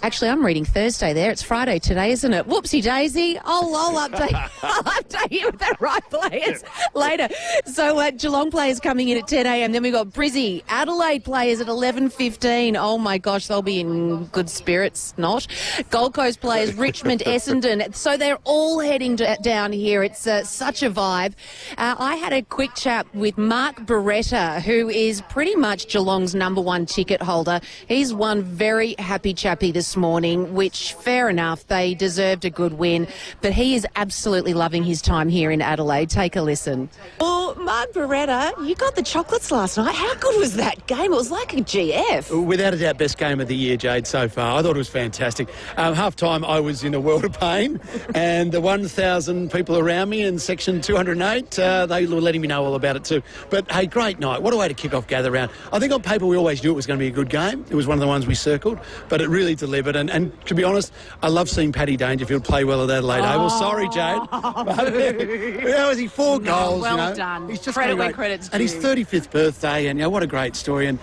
Actually, I'm reading Thursday there. It's Friday today, isn't it? Whoopsie daisy. I'll update you with the right players later. So Geelong players coming in at 10 a.m. Then we've got Brizzy, Adelaide players at 11:15. Oh, my gosh, they'll be in good spirits. Not. Gold Coast players, Richmond, Essendon. So they're all heading down here. It's such a vibe. I had a quick chat with Mark Beretta, who is pretty much Geelong's #1 ticket holder. He's one very happy chappy this morning, which, fair enough, they deserved a good win, but he is absolutely loving his time here in Adelaide. Take a listen. Well, Mark Beretta, you got the chocolates last night. How good was that game? It was like a GF. Without a doubt, best game of the year, Jade, so far. I thought it was fantastic. Half-time, I was in a world of pain, and the 1,000 people around me in section 208, they were letting me know all about it too. But, hey, great night. What a way to kick off Gather Round. I think on paper we always knew it was going to be a good game. It was one of the ones we circled, but it really delivered. And to be honest, I love seeing Paddy Dangerfield play well at Adelaide Oval. Sorry, Jade. How was he? 4 goals. Well done. He's just credit where credit's due. And his 35th birthday, and what a great story. And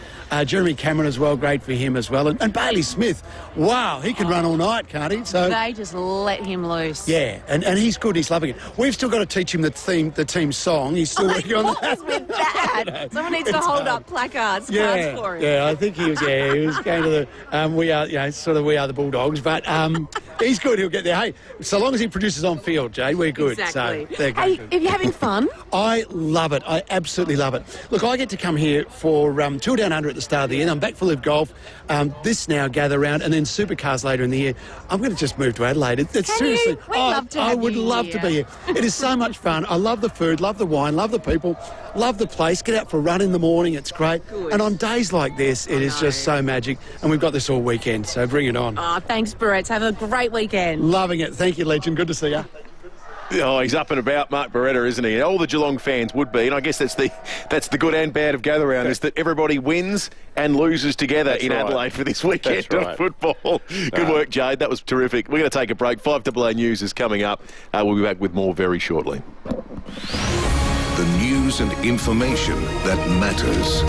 Jeremy Cameron as well, great for him as well. And Bailey Smith, wow, he can run all night, can't he? So they just let him loose. Yeah, and he's good. He's loving it. We've still got to teach him the team song. He's still working on that. What was with that? Someone needs to hold up placards, cards for him. Yeah, I think he was going to the We Are the Bulldogs, but he's good. He'll get there. Hey, so long as he produces on field, Jay, we're good. Exactly. So, hey, are you having fun? I love it. I absolutely love it. Look, I get to come here for Tour Down Under at the start of the year. I'm back for Live Golf. This now Gather Round, and then Supercars later in the year. I'm going to just move to Adelaide. It's seriously. We'd love to have I would love to be here. It is so much fun. I love the food, love the wine, love the people, love the place. Get out for a run in the morning. It's great. Good. And on days like this, it is just so magic. And we've got this all weekend, so bring it on. Oh, thanks, Barretts. Have a great weekend. Loving it. Thank you, Legend. Good to see you. Oh, he's up and about, Mark Beretta, isn't he? All the Geelong fans would be, and I guess that's the good and bad of Gather Round, is that everybody wins and loses together in Adelaide for this weekend of football. Good work, Jade. That was terrific. We're going to take a break. 5AA News is coming up. We'll be back with more very shortly. The news and information that matters.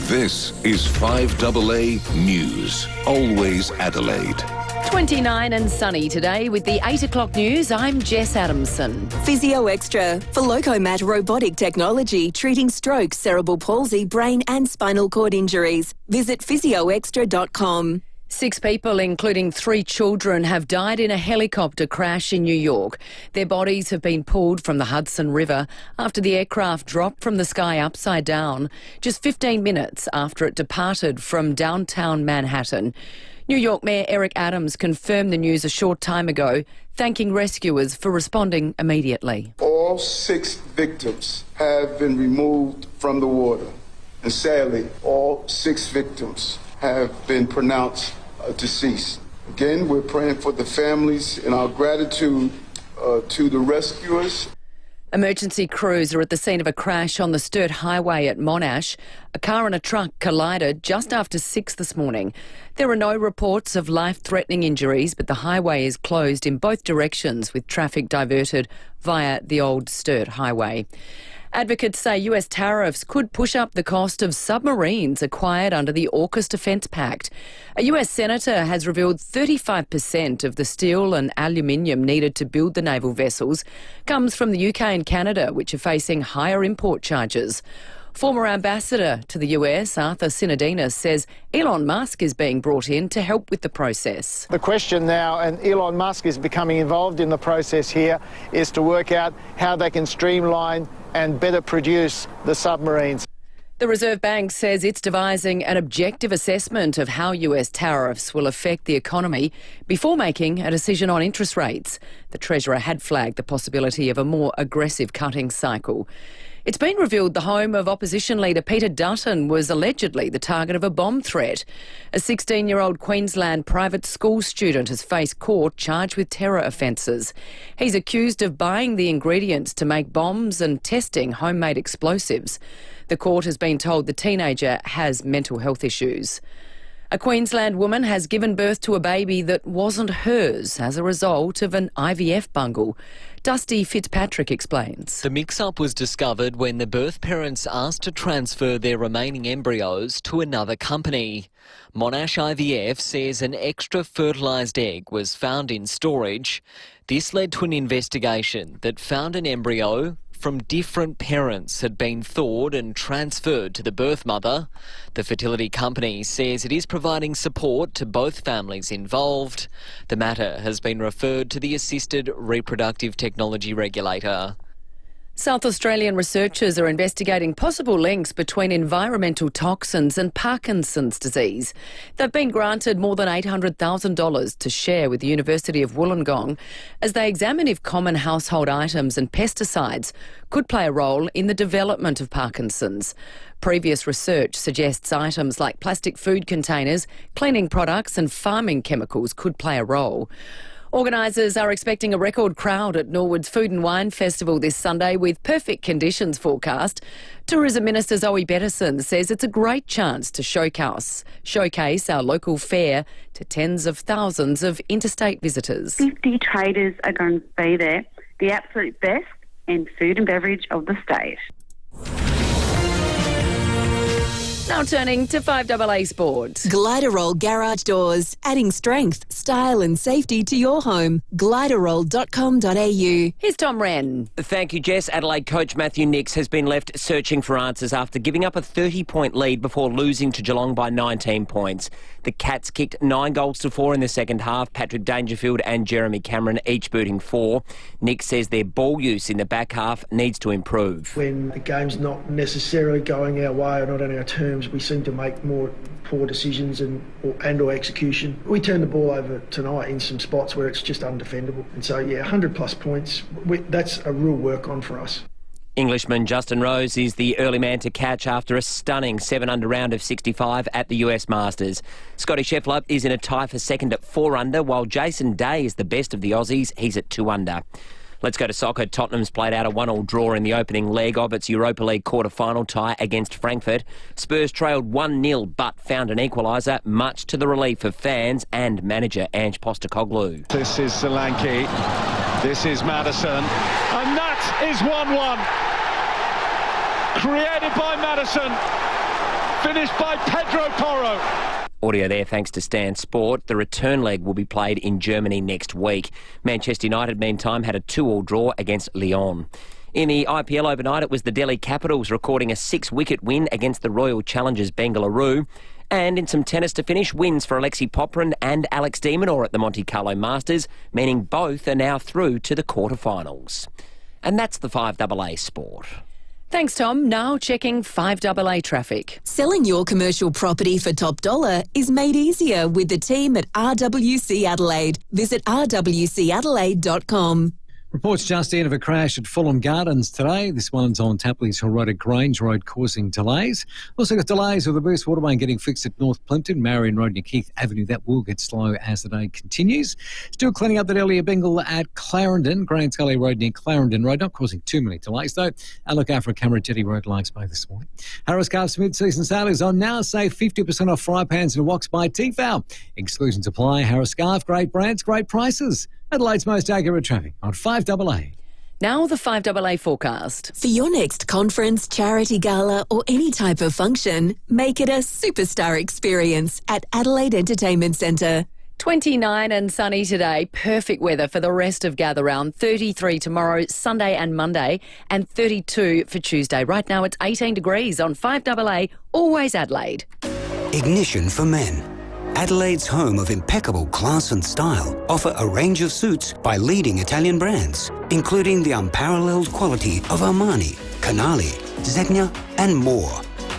This is 5AA News, always Adelaide. 29 and sunny today with the 8 o'clock news. I'm Jess Adamson. Physio Extra for Locomat robotic technology treating stroke, cerebral palsy, brain and spinal cord injuries. Visit physioextra.com. 6 people, including 3 children, have died in a helicopter crash in New York. Their bodies have been pulled from the Hudson River after the aircraft dropped from the sky upside down, just 15 minutes after it departed from downtown Manhattan. New York Mayor Eric Adams confirmed the news a short time ago, thanking rescuers for responding immediately. All 6 victims have been removed from the water, and sadly, all 6 victims have been pronounced deceased. Again, we're praying for the families and our gratitude to the rescuers. Emergency crews are at the scene of a crash on the Sturt Highway at Monash. A car and a truck collided just after 6 this morning. There are no reports of life-threatening injuries, but the highway is closed in both directions with traffic diverted via the old Sturt Highway. Advocates say US tariffs could push up the cost of submarines acquired under the AUKUS Defence Pact. A US senator has revealed 35% of the steel and aluminium needed to build the naval vessels comes from the UK and Canada, which are facing higher import charges. Former ambassador to the US, Arthur Sinodinos, says Elon Musk is being brought in to help with the process. The question now, and Elon Musk is becoming involved in the process here, is to work out how they can streamline and better produce the submarines. The Reserve Bank says it's devising an objective assessment of how US tariffs will affect the economy before making a decision on interest rates. The Treasurer had flagged the possibility of a more aggressive cutting cycle. It's been revealed the home of opposition leader Peter Dutton was allegedly the target of a bomb threat. A 16-year-old Queensland private school student has faced court charged with terror offences. He's accused of buying the ingredients to make bombs and testing homemade explosives. The court has been told the teenager has mental health issues. A Queensland woman has given birth to a baby that wasn't hers as a result of an IVF bungle. Dusty Fitzpatrick explains. The mix-up was discovered when the birth parents asked to transfer their remaining embryos to another company. Monash IVF says an extra fertilised egg was found in storage. This led to an investigation that found an embryo from different parents had been thawed and transferred to the birth mother. The fertility company says it is providing support to both families involved. The matter has been referred to the Assisted Reproductive Technology Regulator. South Australian researchers are investigating possible links between environmental toxins and Parkinson's disease. They've been granted more than $800,000 to share with the University of Wollongong as they examine if common household items and pesticides could play a role in the development of Parkinson's. Previous research suggests items like plastic food containers, cleaning products and farming chemicals could play a role. Organisers are expecting a record crowd at Norwood's Food and Wine Festival this Sunday with perfect conditions forecast. Tourism Minister Zoe Bettison says it's a great chance to showcase our local fare to tens of thousands of interstate visitors. 50 traders are going to be there, the absolute best in food and beverage of the state. Now turning to 5AA Sport. Gliderol Garage Doors, adding strength, style and safety to your home. Gliderol.com.au. Here's Tom Wren. Thank you, Jess. Adelaide coach Matthew Nicks has been left searching for answers after giving up a 30-point lead before losing to Geelong by 19 points. The Cats kicked 9 goals to 4 in the second half. Patrick Dangerfield and Jeremy Cameron each booting 4. Nicks says their ball use in the back half needs to improve. When the game's not necessarily going our way or not on our terms, we seem to make more poor decisions and or execution. We turned the ball over tonight in some spots where it's just undefendable. And so, 100 plus points, that's a real work on for us. Englishman Justin Rose is the early man to catch after a stunning 7-under round of 65 at the US Masters. Scotty Scheffler is in a tie for second at 4-under, while Jason Day is the best of the Aussies. He's at 2-under. Let's go to soccer. Tottenham's played out a 1-1 draw in the opening leg of its Europa League quarter-final tie against Frankfurt. Spurs trailed 1-0 but found an equaliser, much to the relief of fans and manager Ange Postecoglou. This is Solanke. This is Maddison. And that is 1-1. Created by Maddison. Finished by Pedro Porro. Audio there thanks to Stan Sport. The return leg will be played in Germany next week. Manchester United, meantime, had a 2-2 draw against Lyon. In the IPL overnight, it was the Delhi Capitals recording a 6-wicket win against the Royal Challengers Bengaluru. And in some tennis to finish, wins for Alexei Popyrin and Alex de Minaur at the Monte Carlo Masters, meaning both are now through to the quarterfinals. And that's the 5AA Sport. Thanks, Tom. Now checking 5AA traffic. Selling your commercial property for top dollar is made easier with the team at RWC Adelaide. Visit rwcadelaide.com. Reports just in of a crash at Fulham Gardens today. This one's on Tapley's Hill Road at Grange Road, causing delays. Also got delays with the Burst Waterway getting fixed at North Plimpton, Marion Road near Keith Avenue. That will get slow as the day continues. Still cleaning up that earlier Bengal at Clarendon, Grand Scully Road near Clarendon Road, not causing too many delays though. And look out for a Camera Jetty Road Lakes Bay this morning. Harris Calf's mid-season sale is on now. Save 50% off fry pans and woks by Tefal. Exclusions apply. Harris Scarf, great brands, great prices. Adelaide's most accurate traffic on 5AA. Now the 5AA forecast. For your next conference, charity gala or any type of function, make it a superstar experience at Adelaide Entertainment Centre. 29 and sunny today. Perfect weather for the rest of Gather Round. 33 tomorrow, Sunday and Monday, and 32 for Tuesday. Right now it's 18 degrees on 5AA, always Adelaide. Ignition for Men. Adelaide's home of impeccable class and style, offer a range of suits by leading Italian brands, including the unparalleled quality of Armani, Canali, Zegna, and more.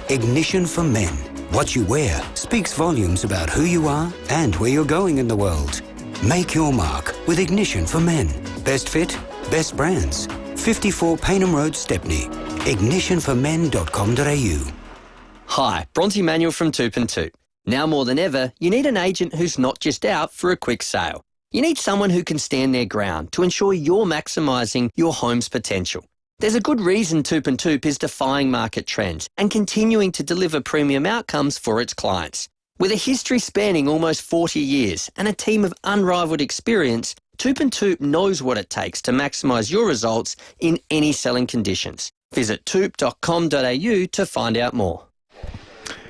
Ignition for Men. What you wear speaks volumes about who you are and where you're going in the world. Make your mark with Ignition for Men. Best fit, best brands. 54 Paynham Road, Stepney. Ignitionformen.com.au. Hi, Bronte Manuel from Toop and Toop. Now more than ever, you need an agent who's not just out for a quick sale. You need someone who can stand their ground to ensure you're maximising your home's potential. There's a good reason Toop and Toop is defying market trends and continuing to deliver premium outcomes for its clients. With a history spanning almost 40 years and a team of unrivalled experience, Toop knows what it takes to maximise your results in any selling conditions. Visit toop.com.au to find out more.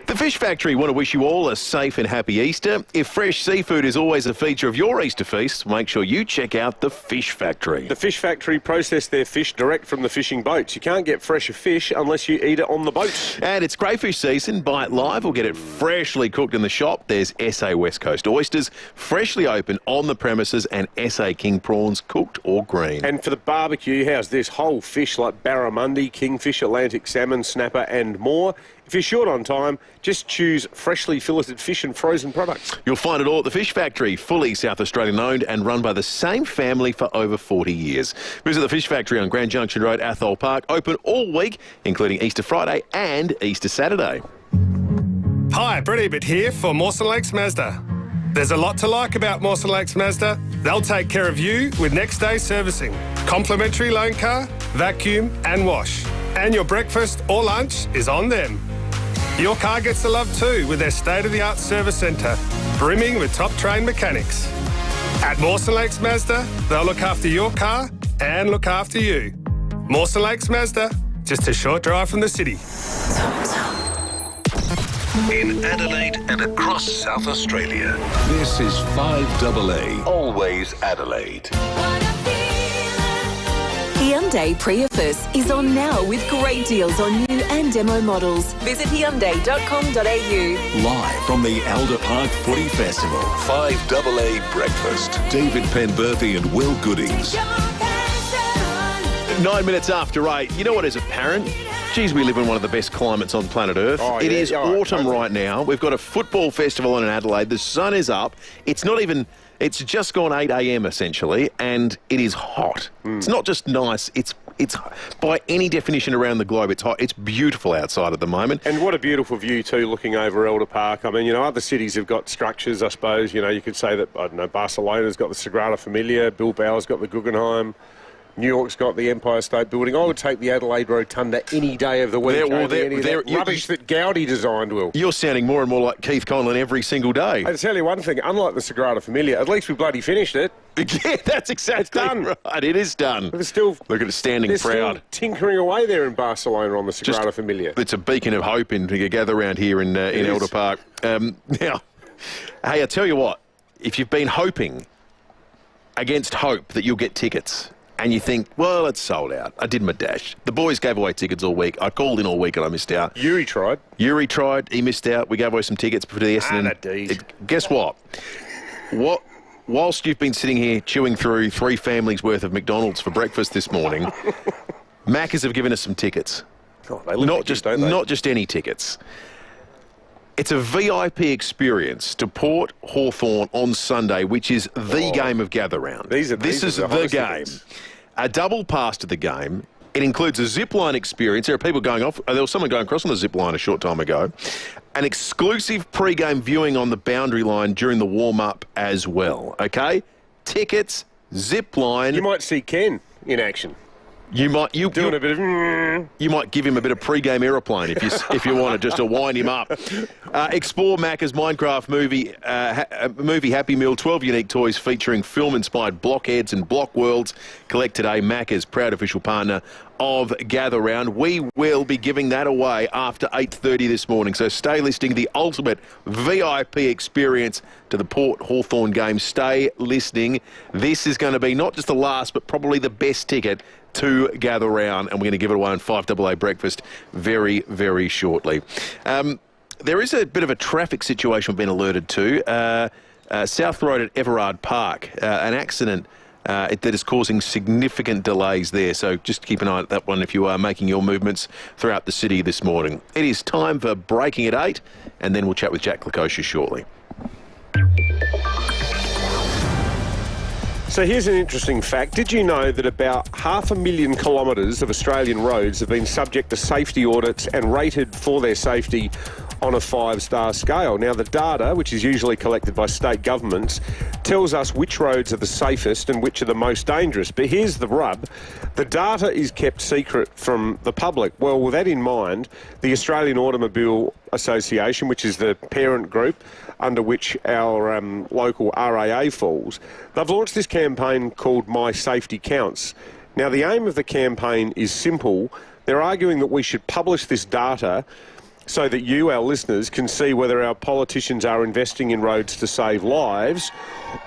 The Fish Factory want to wish you all a safe and happy Easter. If fresh seafood is always a feature of your Easter feast, make sure you check out the Fish Factory. The Fish Factory process their fish direct from the fishing boats. You can't get fresher fish unless you eat it on the boat. And it's crayfish season. Buy it live or get it freshly cooked in the shop. There's SA West Coast oysters, freshly open on the premises, and SA King prawns, cooked or green. And for the barbecue, how's this? Whole fish like barramundi, kingfish, Atlantic salmon, snapper and more. If you're short on time, just choose freshly filleted fish and frozen products. You'll find it all at the Fish Factory, fully South Australian owned and run by the same family for over 40 years. Visit the Fish Factory on Grand Junction Road, Athol Park, open all week, including Easter Friday and Easter Saturday. Hi, Brett Ebert here for Mawson Lakes Mazda. There's a lot to like about Mawson Lakes Mazda. They'll take care of you with next day servicing, complimentary loan car, vacuum and wash. And your breakfast or lunch is on them. Your car gets the love too with their state-of-the-art service centre, brimming with top-trained mechanics. At Mawson Lakes Mazda, they'll look after your car and look after you. Mawson Lakes Mazda, just a short drive from the city. In Adelaide and across South Australia, this is 5AA, always Adelaide. Hyundai Prius is on now with great deals on new and demo models. Visit Hyundai.com.au. Live from the Elder Park Footy Festival, 5AA Breakfast. David Penberthy and Will Goodings. 9 minutes after 8. You know what is apparent? Geez, we live in one of the best climates on planet Earth. It is autumn right now. We've got a football festival on in Adelaide. The sun is up. It's not even... It's just gone 8 a.m. essentially, and it is hot. It's not just nice, it's by any definition around the globe, it's hot. It's beautiful outside at the moment. And what a beautiful view too, looking over Elder Park. I mean, you know, other cities have got structures, I suppose. You know, you could say that, I don't know, Barcelona's got the Sagrada Familia, Bilbao's got the Guggenheim, New York's got the Empire State Building. I would take the Adelaide Rotunda any day of the week. Rubbish that Gaudi designed, Will. You're sounding more and more like Keith Conlon every single day. I'll tell you one thing, unlike the Sagrada Familia, at least we bloody finished it. Yeah, that's exactly done. Right. It is done. But still, look at it standing proud. Still tinkering away there in Barcelona on the Sagrada Familia. It's a beacon of hope to gather around here in Elder Park. Now, hey, I tell you what, if you've been hoping against hope that you'll get tickets, and you think, well, it's sold out. I did my dash. The boys gave away tickets all week. I called in all week and I missed out. Yuri tried. He missed out. We gave away some tickets for the Essendon. Guess what? Whilst you've been sitting here chewing through 3 families' worth of McDonald's for breakfast this morning, Maccas have given us some tickets. Oh, they look not just any tickets. It's a VIP experience to Port Hawthorn on Sunday, which is the game of gather round. This is the game. A double pass to the game. It includes a zipline experience. There are people going off. There was someone going across on the zipline a short time ago. An exclusive pre-game viewing on the boundary line during the warm-up as well. Okay? Tickets, zipline. You might see Ken in action. You might doing a bit of. You might give him a bit of pre-game aeroplane if you want to, just to wind him up. Explore Macca's Minecraft movie Happy Meal. 12 unique toys featuring film-inspired blockheads and block worlds. Collect today. Macca's proud official partner of Gather Round. We will be giving that away after 8:30 this morning. So stay listening. The ultimate VIP experience to the Port Hawthorn game. Stay listening. This is going to be not just the last, but probably the best ticket to Gather Round, and we're going to give it away on 5AA Breakfast very, very shortly. There is a bit of a traffic situation we've been alerted to. South Road at Everard Park, an accident that is causing significant delays there. So just keep an eye on that one if you are making your movements throughout the city this morning. It is time for Breaking at 8, and then we'll chat with Jack Lukosius shortly. So here's an interesting fact. Did you know that about 500,000 kilometres of Australian roads have been subject to safety audits and rated for their safety on a 5-star scale. Now, the data, which is usually collected by state governments, tells us which roads are the safest and which are the most dangerous. But here's the rub. The data is kept secret from the public. Well, with that in mind, the Australian Automobile Association, which is the parent group under which our local RAA falls, they've launched this campaign called My Safety Counts. Now, the aim of the campaign is simple. They're arguing that we should publish this data so that you, our listeners, can see whether our politicians are investing in roads to save lives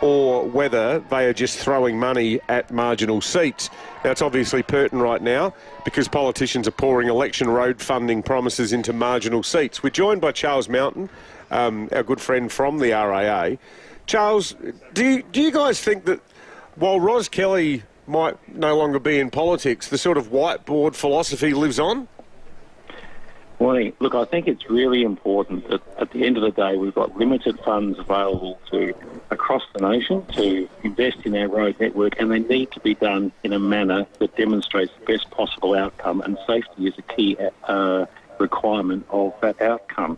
or whether they are just throwing money at marginal seats. Now, it's obviously pertinent right now because politicians are pouring election road funding promises into marginal seats. We're joined by Charles Mountain, our good friend from the RAA. Charles, do you guys think that while Ros Kelly might no longer be in politics, the sort of whiteboard philosophy lives on? Morning. Look, I think it's really important that at the end of the day we've got limited funds available to across the nation to invest in our road network, and they need to be done in a manner that demonstrates the best possible outcome, and safety is a key requirement of that outcome.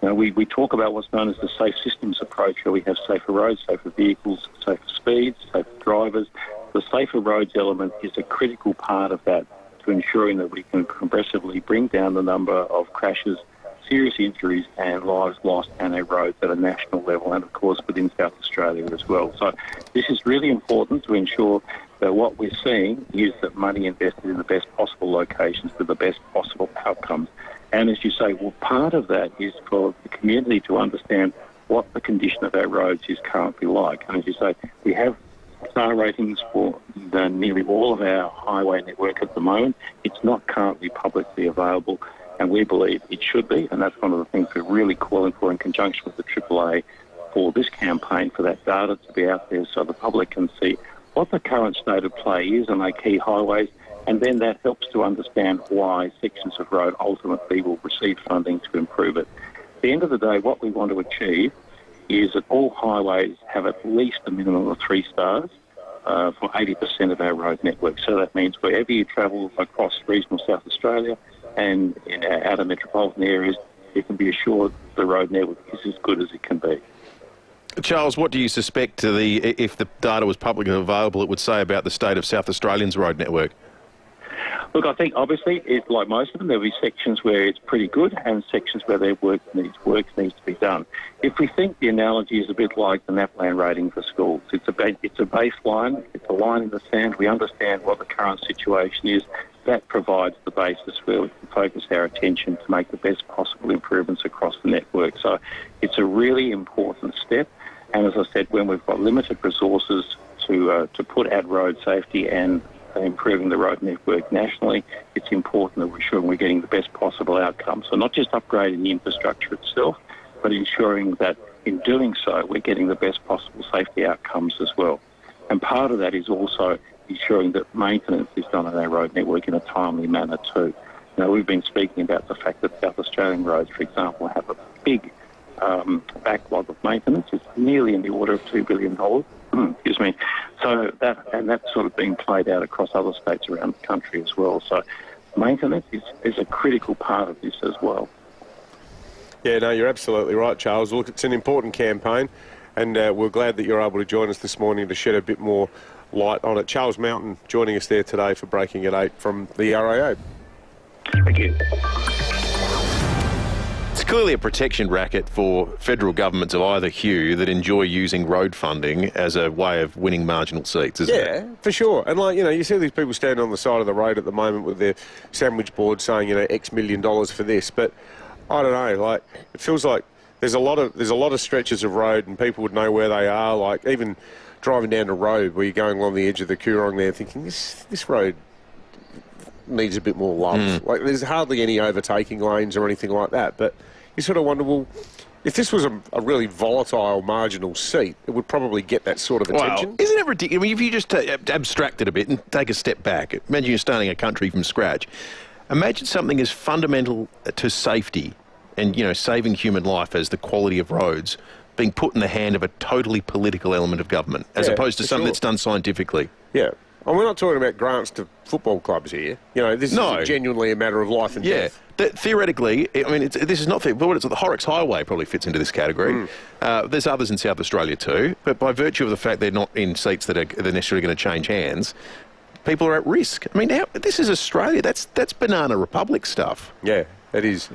Now, we talk about what's known as the safe systems approach, where we have safer roads, safer vehicles, safer speeds, safer drivers. The safer roads element is a critical part of that, to ensuring that we can progressively bring down the number of crashes, serious injuries and lives lost on our roads at a national level and, of course, within South Australia as well. So this is really important to ensure that what we're seeing is that money invested in the best possible locations with the best possible outcomes. And as you say, well, part of that is for the community to understand what the condition of our roads is currently like. And as you say, we have star ratings for nearly all of our highway network at the moment. It's not currently publicly available, and we believe it should be, and that's one of the things we're really calling for in conjunction with the AAA for this campaign, for that data to be out there so the public can see what the current state of play is on our key highways, and then that helps to understand why sections of road ultimately will receive funding to improve it. At the end of the day, what we want to achieve is that all highways have at least a minimum of 3 stars for 80% of our road network. So that means wherever you travel across regional South Australia and in our outer metropolitan areas, you can be assured the road network is as good as it can be. Charles, what do you suspect if the data was publicly available, it would say about the state of South Australians' road network? Look, I think obviously, like most of them, there'll be sections where it's pretty good and sections where their work needs to be done. If we think the analogy is a bit like the NAPLAN rating for schools, it's a baseline, it's a line in the sand. We understand what the current situation is. That provides the basis where we can focus our attention to make the best possible improvements across the network. So it's a really important step. And as I said, when we've got limited resources to put at road safety and improving the road network nationally, it's important that we're sure we're getting the best possible outcome. So not just upgrading the infrastructure itself, but ensuring that in doing so, we're getting the best possible safety outcomes as well. And part of that is also ensuring that maintenance is done on our road network in a timely manner too. Now, we've been speaking about the fact that South Australian roads, for example, have a big backlog of maintenance. It's nearly in the order of $2 billion. Excuse me. So that's sort of being played out across other states around the country as well. So maintenance is a critical part of this as well. Yeah, no, you're absolutely right, Charles. Look, it's an important campaign, and we're glad that you're able to join us this morning to shed a bit more light on it. Charles Mountain joining us there today for Breaking at 8 from the RAA. Thank you. It's clearly a protection racket for federal governments of either hue that enjoy using road funding as a way of winning marginal seats, isn't it? Yeah, for sure. And, you see these people standing on the side of the road at the moment with their sandwich board saying, X million dollars for this. But I don't know, it feels like there's a lot of stretches of road and people would know where they are, even driving down the road where you're going along the edge of the Coorong there thinking, this road needs a bit more love. There's hardly any overtaking lanes or anything like that. But you sort of wonder, well, if this was a really volatile marginal seat, it would probably get that sort of attention. Well, isn't it ridiculous? I mean, if you just abstract it a bit and take a step back, imagine you're starting a country from scratch. Imagine something as fundamental to safety and, saving human life as the quality of roads being put in the hand of a totally political element of government, as opposed to something that's done scientifically. Yeah. And we're not talking about grants to football clubs here. You know, this is genuinely a matter of life and death. Theoretically, I mean, this is not the Horrocks Highway probably fits into this category. There's others in South Australia too, but by virtue of the fact they're not in seats that are necessarily going to change hands, people are at risk. I mean, this is Australia. That's Banana Republic stuff. Yeah, it is.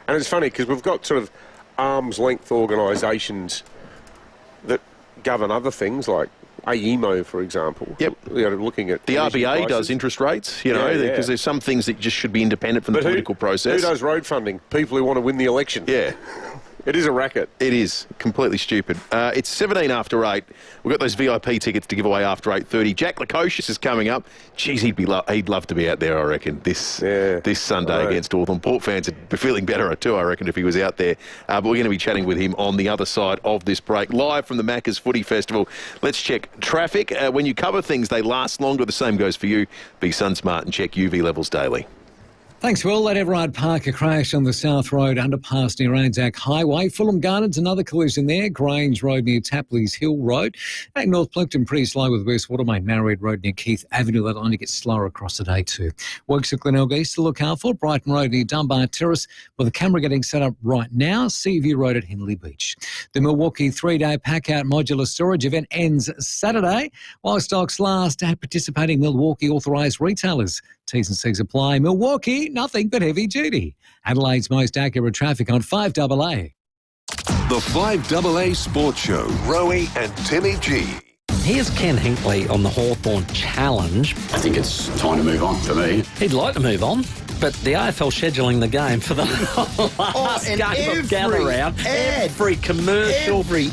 And it's funny because we've got sort of arm's-length organisations that govern other things like AEMO, for example. Yep. You know, looking at the RBA does interest rates, you know, because there's some things that just should be independent from the political process. Who does road funding? People who want to win the election. Yeah. It is a racket. It is. Completely stupid. It's 17 after 8. We've got those VIP tickets to give away after 8:30. Jack Lukosius is coming up. Geez, he'd love to be out there, I reckon, this Sunday against Hawthorn. Port fans would be feeling better too, I reckon, if he was out there. But we're going to be chatting with him on the other side of this break. Live from the Macca's Footy Festival. Let's check traffic. When you cover things, they last longer. The same goes for you. Be sun smart and check UV levels daily. Thanks, Will. That Everard Parker crash on the South Road underpass near Anzac Highway. Fulham Gardens, another collision there. Grange Road near Tapley's Hill Road. Back North Plimpton, pretty slow with West Watermain. Married Road near Keith Avenue. That'll only get slower across the day too. Works at Glenelg East to look out for. Brighton Road near Dunbar Terrace, with the camera getting set up right now. Seaview Road at Henley Beach. The Milwaukee 3-day pack-out modular storage event ends Saturday, while stocks last at participating Milwaukee authorised retailers. T's and C's apply. Milwaukee, nothing but heavy duty. Adelaide's most accurate traffic on 5AA. The 5AA Sports Show. Rowie and Timmy G. Here's Ken Hinkley on the Hawthorn Challenge. I think it's time to move on for me. He'd like to move on, but the AFL scheduling the game for the last game of gather-round. Every commercial, every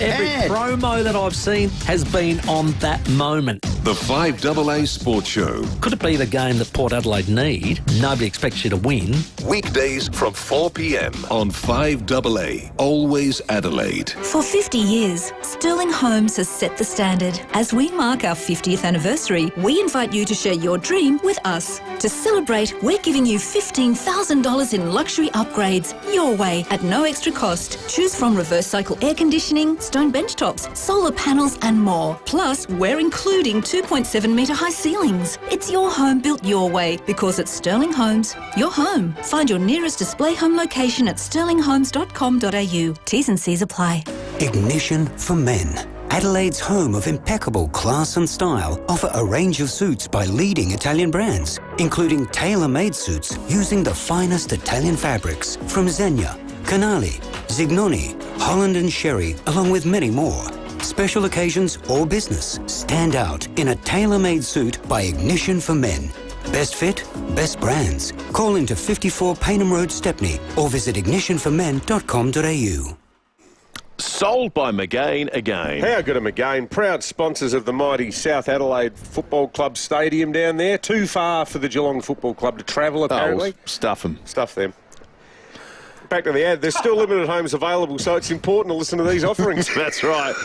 promo that I've seen has been on that moment. The 5AA Sports Show. Could it be the game that Port Adelaide need? Nobody expects you to win. Weekdays from 4 p.m. on 5AA. Always Adelaide. For 50 years, Sterling Homes has set the standard. As we mark our 50th anniversary, we invite you to share your dream with us. To celebrate, we're giving you $15,000 in luxury upgrades your way at no extra cost. Choose from reverse cycle air conditioning, stone bench tops, solar panels and more. Plus, we're including 2.7 metre high ceilings. It's your home built your way, because at Sterling Homes, your home. Find your nearest display home location at sterlinghomes.com.au. T's and C's apply. Ignition for Men. Adelaide's home of impeccable class and style offer a range of suits by leading Italian brands, including tailor-made suits using the finest Italian fabrics from Zegna, Canali, Zignoni, Holland and Sherry, along with many more. Special occasions or business, stand out in a tailor-made suit by Ignition for Men. Best fit, best brands. Call into 54 Paynham Road, Stepney, or visit ignitionformen.com.au. Sold by McGain again. How good are McGain? Proud sponsors of the mighty South Adelaide Football Club Stadium down there. Too far for the Geelong Football Club to travel, apparently. Stuff them. Stuff them. Back to the ad. There's still limited homes available, so it's important to listen to these offerings. That's right.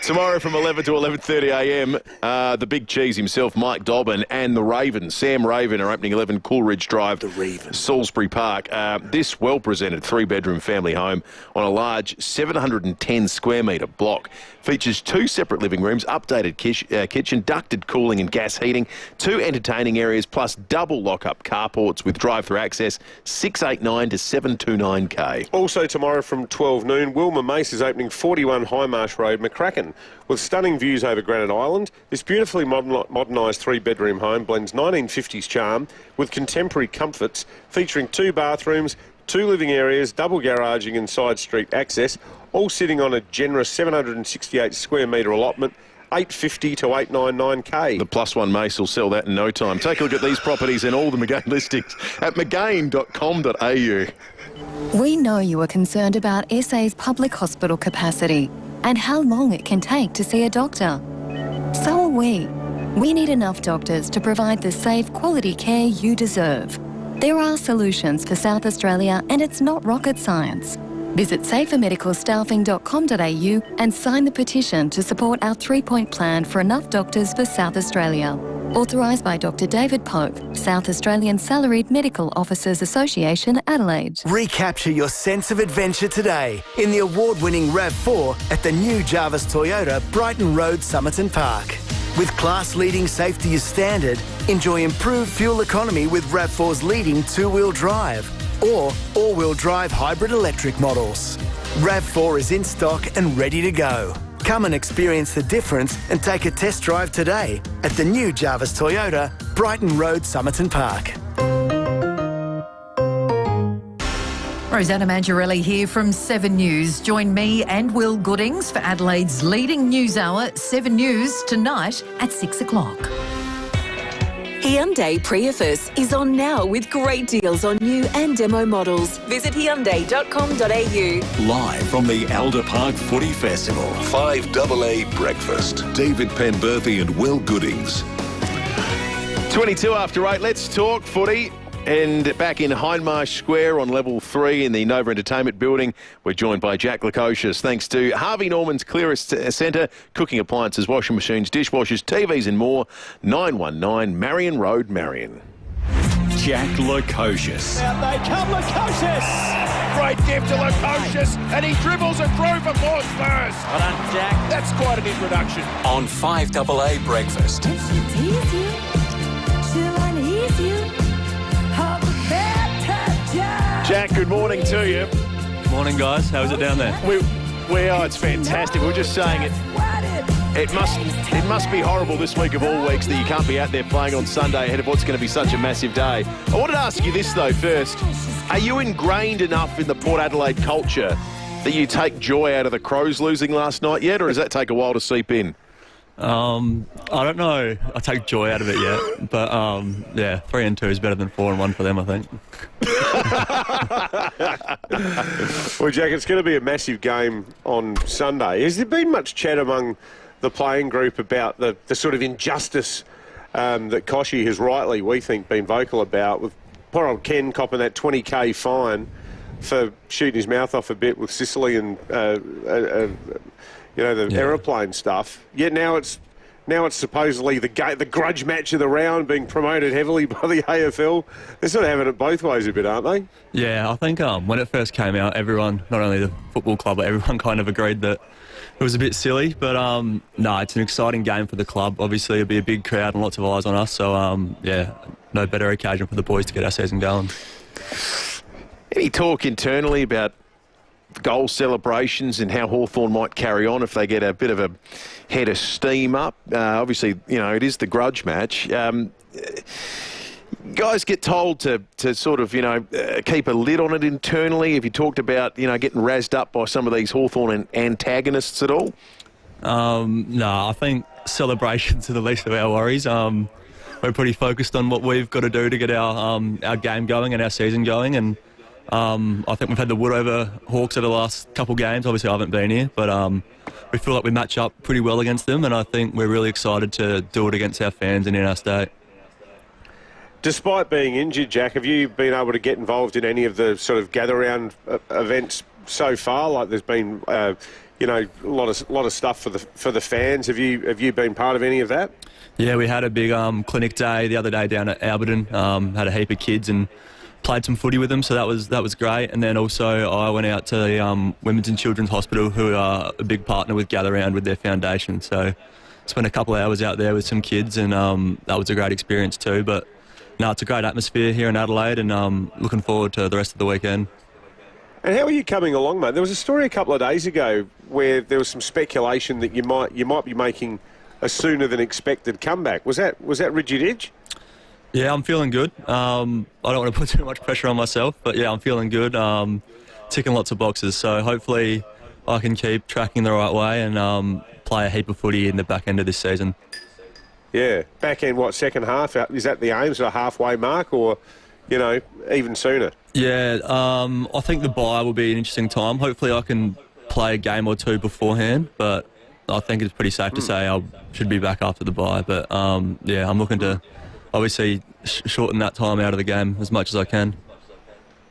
Tomorrow from 11 to 11:30am, the big cheese himself, Mike Dobbin, and the Ravens, Sam Raven, are opening 11 Coolridge Drive, the Ravens, Salisbury Park. This well-presented 3-bedroom family home on a large 710 square metre block features 2 separate living rooms, updated kitchen, ducted cooling and gas heating, 2 entertaining areas, plus double lock-up carports with drive-through access, 689 to 729K. Also tomorrow from 12 noon, Wilma Mace is opening 41 Highmarsh Road, Macracken. With stunning views over Granite Island, this beautifully modernised 3-bedroom home blends 1950s charm with contemporary comforts, featuring 2 bathrooms, 2 living areas, double garaging and side street access, all sitting on a generous 768 square metre allotment, 850 to 899K. The +1 Mace will sell that in no time. Take a look at these properties and all the McGain listings at mcgain.com.au. We know you are concerned about SA's public hospital capacity and how long it can take to see a doctor. So are we. We need enough doctors to provide the safe, quality care you deserve. There are solutions for South Australia, and it's not rocket science. Visit safermedicalstaffing.com.au and sign the petition to support our 3-point plan for enough doctors for South Australia. Authorised by Dr. David Pope, South Australian Salaried Medical Officers Association, Adelaide. Recapture your sense of adventure today in the award-winning RAV4 at the new Jarvis Toyota, Brighton Road, Somerton Park. With class-leading safety as standard, enjoy improved fuel economy with RAV4's leading two-wheel drive or all-wheel drive hybrid electric models. RAV4 is in stock and ready to go. Come and experience the difference and take a test drive today at the new Jarvis Toyota, Brighton Road, Somerton Park. Rosanna Mangiarelli here from 7 News. Join me and Will Goodings for Adelaide's leading news hour, 7 News, tonight at 6 o'clock. Hyundai Prius is on now with great deals on new and demo models. Visit Hyundai.com.au. Live from the Alder Park Footy Festival, 5AA Breakfast. David Penberthy and Will Goodings. 22 after 8, let's talk footy. And back in Hindmarsh Square on level 3 in the Nova Entertainment Building, we're joined by Jack Lukosius. Thanks to Harvey Norman's Clearest Centre, cooking appliances, washing machines, dishwashers, TVs and more. 919 Marion Road, Marion. Jack Lukosius. Out they come, Lukosius! Great gift to Lukosius, and he dribbles it through for Force first. Well done, Jack. That's quite an introduction. On 5AA Breakfast. Jack, good morning to you. Morning, guys. How's it down there? It's fantastic. We're just saying it must be horrible this week of all weeks that you can't be out there playing on Sunday ahead of what's going to be such a massive day. I wanted to ask you this, though, first. Are you ingrained enough in the Port Adelaide culture that you take joy out of the Crows losing last night yet, or does that take a while to seep in? I don't know. I take joy out of it yet, but 3-2 is better than 4-1 for them, I think. Well, Jack, it's going to be a massive game on Sunday. Has there been much chat among the playing group about the sort of injustice that Koshy has rightly, we think, been vocal about, with poor old Ken copping that 20k fine for shooting his mouth off a bit with Sicily and aeroplane stuff. Yet now it's supposedly the grudge match of the round, being promoted heavily by the AFL. They're sort of having it both ways a bit, aren't they? Yeah, I think when it first came out, everyone, not only the football club, but everyone kind of agreed that it was a bit silly. But no, it's an exciting game for the club. Obviously, it'll be a big crowd and lots of eyes on us. So no better occasion for the boys to get our season going. Any talk internally about goal celebrations and how Hawthorn might carry on if they get a bit of a head of steam up? Obviously, it is the grudge match. Guys get told to sort of, keep a lid on it internally. Have you talked about, getting razzed up by some of these Hawthorn antagonists at all? No, I think celebrations are the least of our worries. We're pretty focused on what we've got to do to get our game going and our season going, and I think we've had the wood over Hawks over the last couple games. Obviously, I haven't been here, but we feel like we match up pretty well against them, and I think we're really excited to do it against our fans and in our state. Despite being injured, Jack, have you been able to get involved in any of the sort of gather-round events so far? Like there's been, a lot of stuff for the fans. Have you been part of any of that? Yeah, we had a big clinic day the other day down at Alberton. Had a heap of kids and played some footy with them, so that was great. And then also I went out to the Women's and Children's Hospital, who are a big partner with Gather Round with their foundation. So spent a couple of hours out there with some kids, and that was a great experience too. But no, it's a great atmosphere here in Adelaide, and looking forward to the rest of the weekend. And how are you coming along, mate? There was a story a couple of days ago where there was some speculation that you might be making a sooner than expected comeback. Was that rigid edge? Yeah, I'm feeling good. I don't want to put too much pressure on myself, but yeah, I'm feeling good. Ticking lots of boxes, so hopefully I can keep tracking the right way and play a heap of footy in the back end of this season. Yeah, back end, second half? Is that the aim, sort of halfway mark, or, even sooner? Yeah, I think the bye will be an interesting time. Hopefully I can play a game or two beforehand, but I think it's pretty safe to say I should be back after the bye. But, yeah, I'm looking to obviously shorten that time out of the game as much as I can.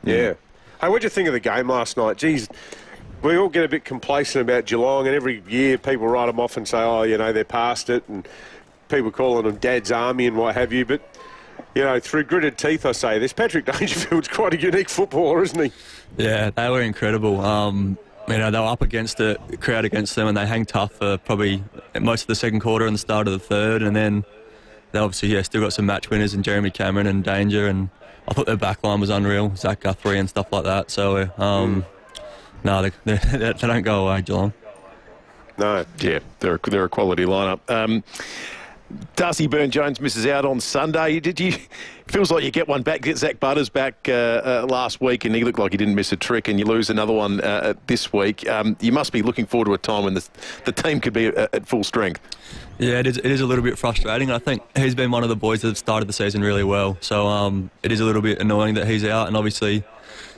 Yeah. Hey, what did you think of the game last night? Geez, we all get a bit complacent about Geelong, and every year people write them off and say, they're past it, and people calling them Dad's Army and what have you. But, through gritted teeth, I say this, Patrick Dangerfield's quite a unique footballer, isn't he? Yeah, they were incredible. They were up against the crowd against them, and they hang tough for probably most of the second quarter and the start of the third, and then they obviously still got some match winners in Jeremy Cameron and Danger, and I thought their back line was unreal, Zach Guthrie and stuff like that. So no, they don't go away, Geelong. No, yeah, they're a quality lineup. Darcy Byrne-Jones misses out on Sunday. Feels like you get one back. Get Zach Butters back last week, and he looked like he didn't miss a trick, and you lose another one this week. You must be looking forward to a time when the team could be at full strength. Yeah, it is a little bit frustrating. I think he's been one of the boys that have started the season really well. So it is a little bit annoying that he's out, and obviously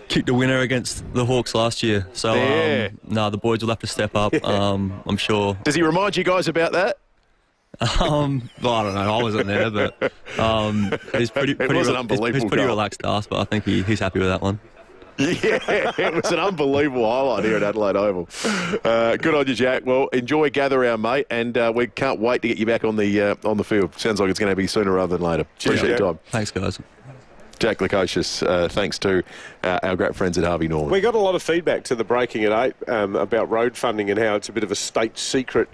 kicked a winner against the Hawks last year. So the boys will have to step up. I'm sure. Does he remind you guys about that? Well, I don't know. I wasn't there, but he's pretty relaxed to us. But I think he's happy with that one. Yeah, it was an unbelievable highlight here at Adelaide Oval. Good on you, Jack. Well, enjoy Gather Round, mate, and we can't wait to get you back on the field. Sounds like it's going to be sooner rather than later. Appreciate your time. Thanks, guys. Jack Lukosius, thanks to our great friends at Harvey Norman. We got a lot of feedback to the breaking at 8 about road funding and how it's a bit of a state secret.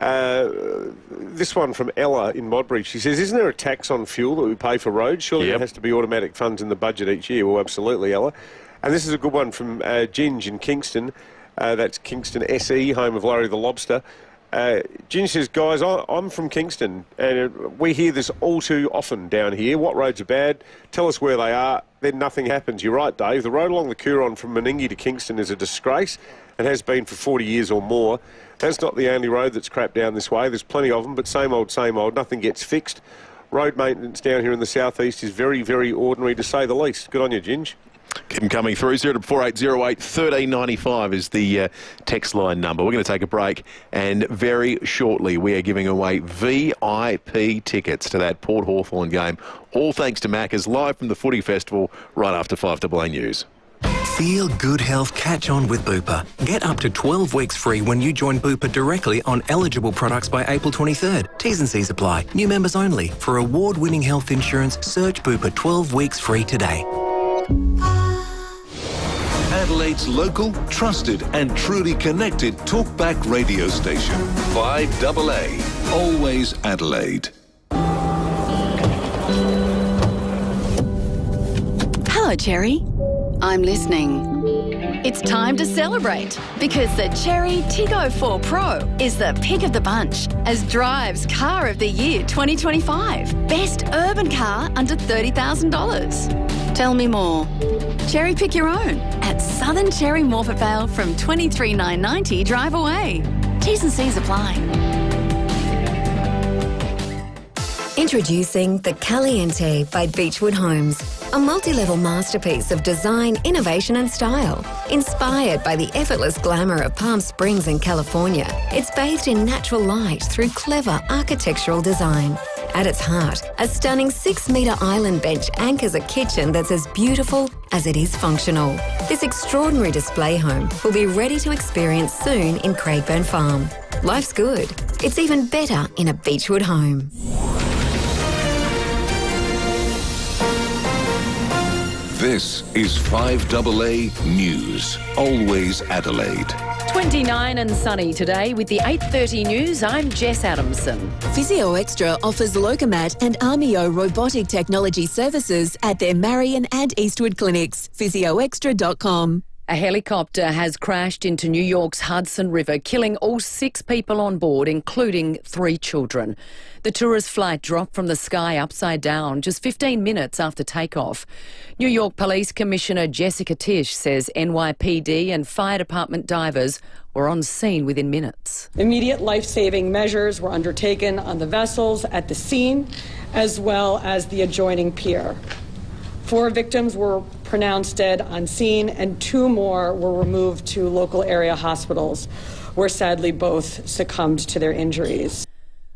This one from Ella in Modbury. She says, isn't there a tax on fuel that we pay for roads? Surely there has to be automatic funds in the budget each year. Well, absolutely, Ella. And this is a good one from Ginge in Kingston. That's Kingston SE, home of Larry the Lobster. Ginge says, guys, I'm from Kingston, and we hear this all too often down here. What roads are bad? Tell us where they are. Then nothing happens. You're right, Dave. The road along the Coorong from Meningie to Kingston is a disgrace and has been for 40 years or more. That's not the only road that's crap down this way. There's plenty of them, but same old, nothing gets fixed. Road maintenance down here in the southeast is very, very ordinary, to say the least. Good on you, Ginge. Keep them coming through. 0480 1395 is the text line number. We're going to take a break, and very shortly we are giving away VIP tickets to that Port Hawthorn game. All thanks to Macca's, live from the Footy Festival right after 5AA News. Feel good health catch on with Bupa. Get up to 12 weeks free when you join Bupa directly on eligible products by April 23rd. T's and C's apply. New members only. For award-winning health insurance, search Bupa 12 weeks free today. Adelaide's local, trusted and truly connected talkback radio station. 5AA. Always Adelaide. Hello, Cherry. I'm listening. It's time to celebrate because the Cherry Tiggo 4 Pro is the pick of the bunch as Drive's Car of the Year 2025. Best urban car under $30,000. Tell me more. Cherry pick your own at Southern Cherry Morphett Vale from $23,990 drive away. T's and C's apply. Introducing the Caliente by Beechwood Homes, a multi-level masterpiece of design, innovation and style. Inspired by the effortless glamour of Palm Springs in California, it's bathed in natural light through clever architectural design. At its heart, a stunning 6-metre island bench anchors a kitchen that's as beautiful as it is functional. This extraordinary display home will be ready to experience soon in Craigburn Farm. Life's good. It's even better in a Beechwood home. This is 5AA News. Always Adelaide. 29 and sunny today with the 8:30 news. I'm Jess Adamson. Physio Extra offers Logomat and Armio robotic technology services at their Marion and Eastwood clinics. physioextra.com. A helicopter has crashed into New York's Hudson River, killing all 6 people on board, including 3 children. The tourist flight dropped from the sky upside down just 15 minutes after takeoff. New York Police Commissioner Jessica Tisch says NYPD and fire department divers were on scene within minutes. Immediate life-saving measures were undertaken on the vessels at the scene, as well as the adjoining pier. 4 victims were pronounced dead on scene, and 2 more were removed to local area hospitals, where sadly both succumbed to their injuries.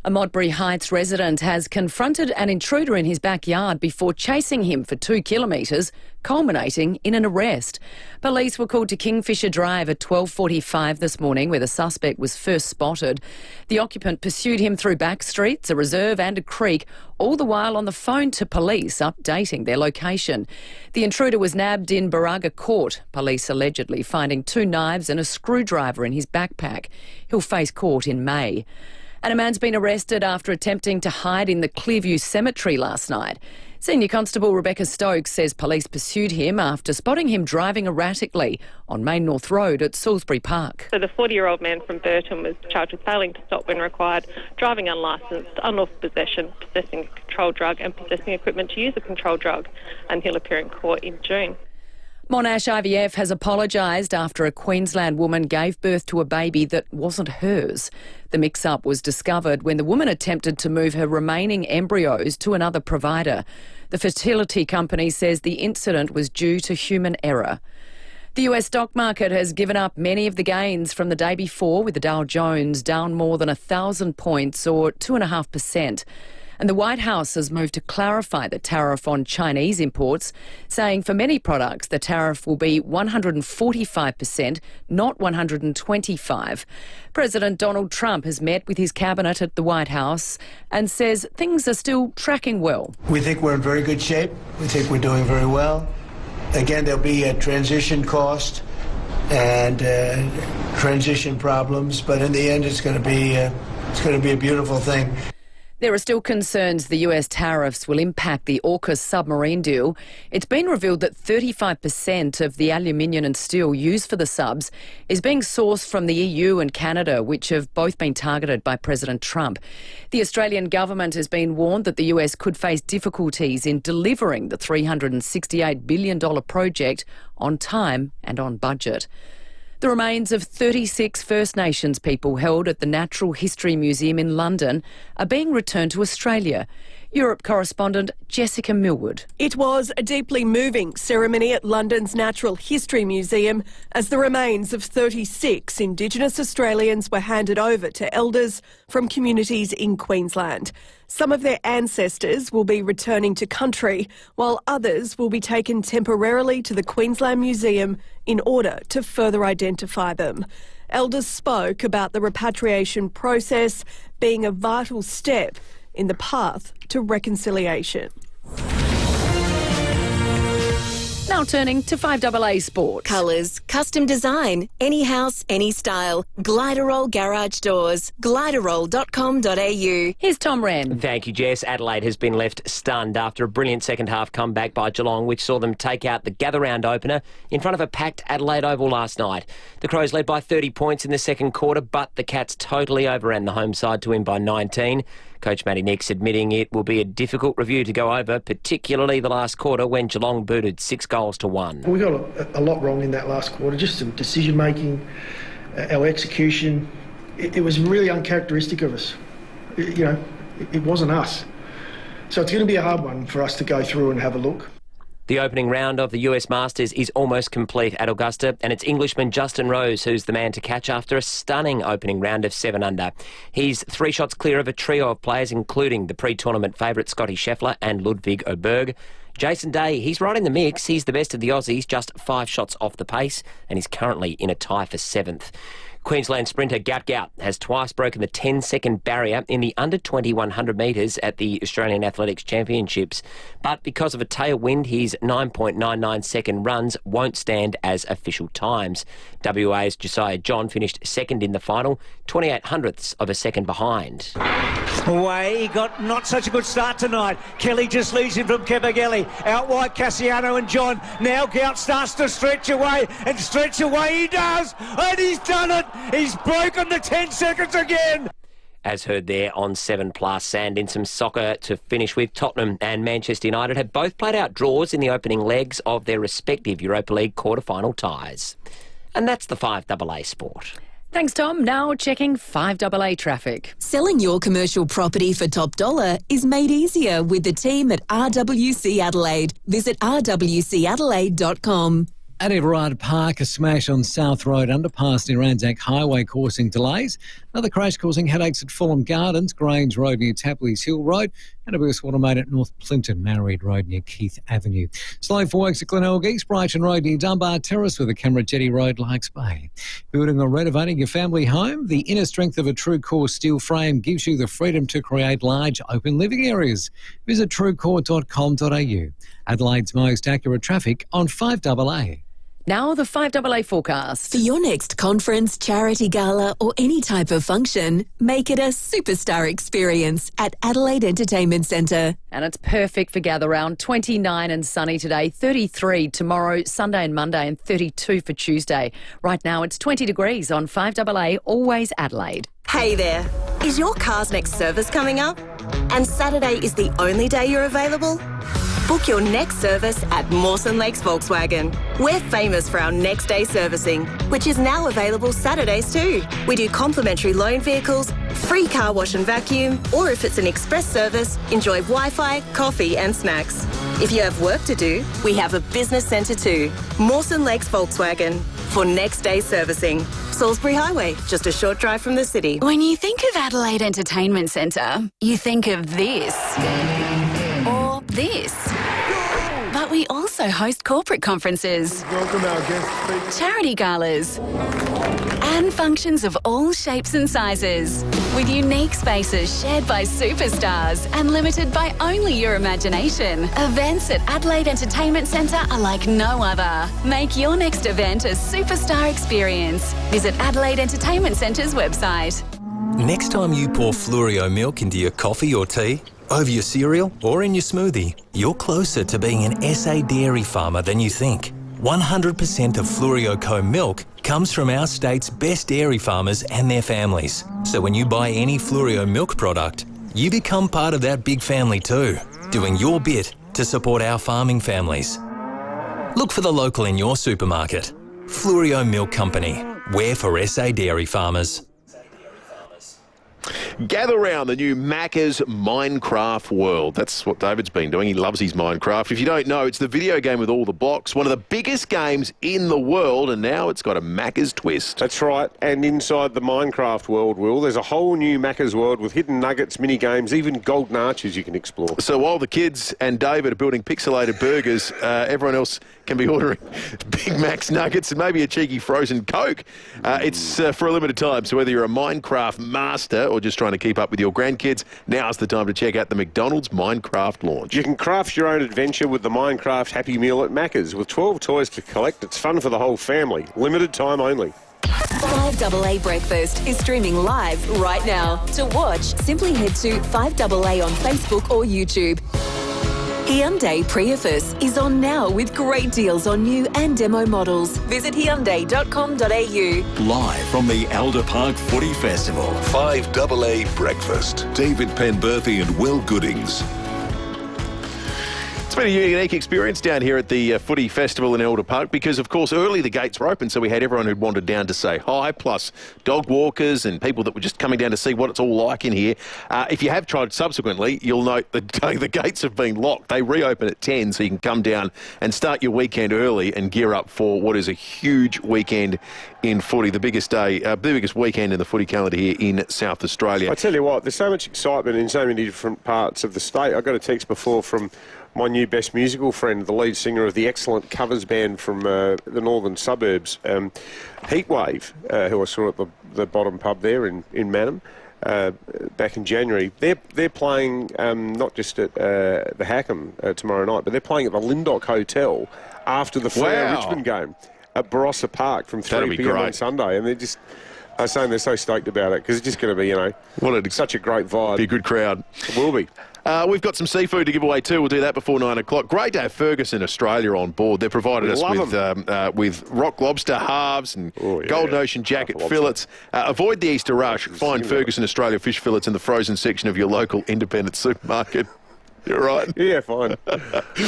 A Modbury Heights resident has confronted an intruder in his backyard before chasing him for 2 kilometres, culminating in an arrest. Police were called to Kingfisher Drive at 12:45 this morning, where the suspect was first spotted. The occupant pursued him through back streets, a reserve and a creek, all the while on the phone to police, updating their location. The intruder was nabbed in Baraga Court, police allegedly finding 2 knives and a screwdriver in his backpack. He'll face court in May. And a man's been arrested after attempting to hide in the Clearview Cemetery last night. Senior Constable Rebecca Stokes says police pursued him after spotting him driving erratically on Main North Road at Salisbury Park. So the 40-year-old man from Burton was charged with failing to stop when required, driving unlicensed, unlawful possession, possessing a controlled drug and possessing equipment to use a controlled drug, and he'll appear in court in June. Monash IVF has apologised after a Queensland woman gave birth to a baby that wasn't hers. The mix-up was discovered when the woman attempted to move her remaining embryos to another provider. The fertility company says the incident was due to human error. The US stock market has given up many of the gains from the day before, with the Dow Jones down more than 1,000 points or 2.5%. And the White House has moved to clarify the tariff on Chinese imports, saying for many products the tariff will be 145%, not 125%. President Donald Trump has met with his cabinet at the White House and says things are still tracking well. We think we're in very good shape. We think we're doing very well. Again, there'll be a transition cost and transition problems, but in the end it's going to be a beautiful thing. There are still concerns the US tariffs will impact the AUKUS submarine deal. It's been revealed that 35% of the aluminium and steel used for the subs is being sourced from the EU and Canada, which have both been targeted by President Trump. The Australian government has been warned that the US could face difficulties in delivering the $368 billion project on time and on budget. The remains of 36 First Nations people held at the Natural History Museum in London are being returned to Australia. Europe correspondent Jessica Millwood. It was a deeply moving ceremony at London's Natural History Museum as the remains of 36 Indigenous Australians were handed over to elders from communities in Queensland. Some of their ancestors will be returning to country, while others will be taken temporarily to the Queensland Museum in order to further identify them. Elders spoke about the repatriation process being a vital step in the path to reconciliation. Now turning to 5AA Sports. Colours, custom design, any house, any style. Gliderol Garage Doors. Gliderol.com.au. Here's Tom Wren. Thank you, Jess. Adelaide has been left stunned after a brilliant second-half comeback by Geelong, which saw them take out the gather-round opener in front of a packed Adelaide Oval last night. The Crows led by 30 points in the second quarter, but the Cats totally overran the home side to win by 19. Coach Matty Nix admitting it will be a difficult review to go over, particularly the last quarter when Geelong booted 6 goals to 1. We got a lot wrong in that last quarter, just some decision-making, our execution. It was really uncharacteristic of us. It wasn't us. So it's going to be a hard one for us to go through and have a look. The opening round of the US Masters is almost complete at Augusta, and it's Englishman Justin Rose who's the man to catch after a stunning opening round of 7 under. He's 3 shots clear of a trio of players, including the pre-tournament favourite Scotty Scheffler and Ludwig Oberg. Jason Day, he's right in the mix. He's the best of the Aussies, just 5 shots off the pace, and he's currently in a tie for 7th. Queensland sprinter Gout Gout has twice broken the 10-second barrier in the under-20 100 metres at the Australian Athletics Championships. But because of a tailwind, his 9.99-second runs won't stand as official times. WA's Josiah John finished second in the final, 28 hundredths of a second behind. Away, he got not such a good start tonight. Kelly just leads him from Kepagelli. Out wide, Cassiano and John. Now Gout starts to stretch away, and stretch away he does, and he's done it. He's broken the 10 seconds again. As heard there on 7plus, and in some soccer to finish with, Tottenham and Manchester United have both played out draws in the opening legs of their respective Europa League quarter-final ties. And that's the 5AA Sport. Thanks, Tom. Now checking 5AA traffic. Selling your commercial property for top dollar is made easier with the team at RWC Adelaide. Visit rwcadelaide.com. At Everard Park, a smash on South Road underpass near Anzac Highway causing delays. Another crash causing headaches at Fulham Gardens, Grange Road near Tapley's Hill Road, and a burst water main at North Plympton, Married Road near Keith Avenue. Slow for works at Glenelg East, Brighton Road near Dunbar Terrace with a Camera Jetty Road, Larks Bay. Building or renovating your family home, the inner strength of a true core steel frame gives you the freedom to create large open living areas. Visit truecore.com.au. Adelaide's most accurate traffic on 5AA. Now the 5AA forecast. For your next conference, charity gala or any type of function, make it a superstar experience at Adelaide Entertainment Centre. And it's perfect for gather round. 29 and sunny today, 33 tomorrow, Sunday and Monday, and 32 for Tuesday. Right now it's 20 degrees on 5AA, always Adelaide. Hey there. Is your car's next service coming up? And Saturday is the only day you're available? Book your next service at Mawson Lakes Volkswagen. We're famous for our next day servicing, which is now available Saturdays too. We do complimentary loan vehicles, free car wash and vacuum, or if it's an express service, enjoy Wi-Fi, coffee and snacks. If you have work to do, we have a business centre too. Mawson Lakes Volkswagen for next day servicing. Salisbury Highway, just a short drive from the city. When you think of Adelaide Entertainment Centre, you think of this. Or this. But we also host corporate conferences, charity galas, and functions of all shapes and sizes, with unique spaces shared by superstars and limited by only your imagination. Events at Adelaide Entertainment Centre are like no other. Make your next event a superstar experience. Visit Adelaide Entertainment Centre's website. Next time you pour Fluorio milk into your coffee or tea, over your cereal or in your smoothie, you're closer to being an SA dairy farmer than you think. 100% of Fluorio Co milk comes from our state's best dairy farmers and their families. So when you buy any Fluorio milk product, you become part of that big family too, doing your bit to support our farming families. Look for the local in your supermarket. Fluorio Milk Company. We're for SA dairy farmers. Gather round the new Macca's Minecraft world. That's what David's been doing. He loves his Minecraft. If you don't know, it's the video game with all the blocks, one of the biggest games in the world, and now it's got a Macca's twist. That's right. And inside the Minecraft world, Will, there's a whole new Macca's world with hidden nuggets, mini games, even golden arches you can explore. So while the kids and David are building pixelated burgers, everyone else can be ordering Big Mac's nuggets and maybe a cheeky frozen Coke. It's for a limited time, so whether you're a Minecraft master or just trying to keep up with your grandkids, now's the time to check out the McDonald's Minecraft launch. You can craft your own adventure with the Minecraft Happy Meal at Macca's. With 12 toys to collect, it's fun for the whole family. Limited time only. 5AA Breakfast is streaming live right now. To watch, simply head to 5AA on Facebook or YouTube. Hyundai Prius is on now with great deals on new and demo models. Visit Hyundai.com.au. Live from the Alder Park Footy Festival, 5AA Breakfast. David Penberthy and Will Goodings. It's been a unique experience down here at the Footy Festival in Elder Park because, of course, early the gates were open, so we had everyone who'd wandered down to say hi, plus dog walkers and people that were just coming down to see what it's all like in here. If you have tried subsequently, you'll note that the gates have been locked. They reopen at 10, so you can come down and start your weekend early and gear up for what is a huge weekend in footy, the biggest day, the biggest weekend in the footy calendar here in South Australia. I tell you what, there's so much excitement in so many different parts of the state. I got a text before from my new best musical friend, the lead singer of the excellent covers band from the northern suburbs, Heatwave, who I saw at the bottom pub there in Mannum back in January. They're playing not just at the Hackham tomorrow night, but they're playing at the Lindock Hotel after the FIVEAA Richmond game at Barossa Park from 3 p.m. on Sunday, and they're just... I was saying they're so stoked about it because it's just going to be, such a great vibe. Be a good crowd. It will be. We've got some seafood to give away too. We'll do that before 9 o'clock. Great to have Ferguson Australia on board. They've provided us with rock lobster halves and Golden Ocean jacket fillets. Avoid the Easter rush. Find Ferguson Australia fish fillets in the frozen section of your local independent supermarket. You're right. Yeah, fine.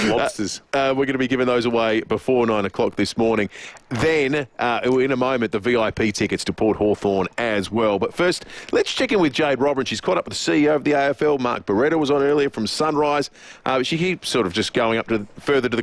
Lobsters. We're going to be giving those away before 9 o'clock this morning. Then, in a moment, the VIP tickets to Port Hawthorn as well. But first, let's check in with Jade Robin. She's caught up with the CEO of the AFL. Mark Beretta was on earlier from Sunrise. She keeps sort of just going up to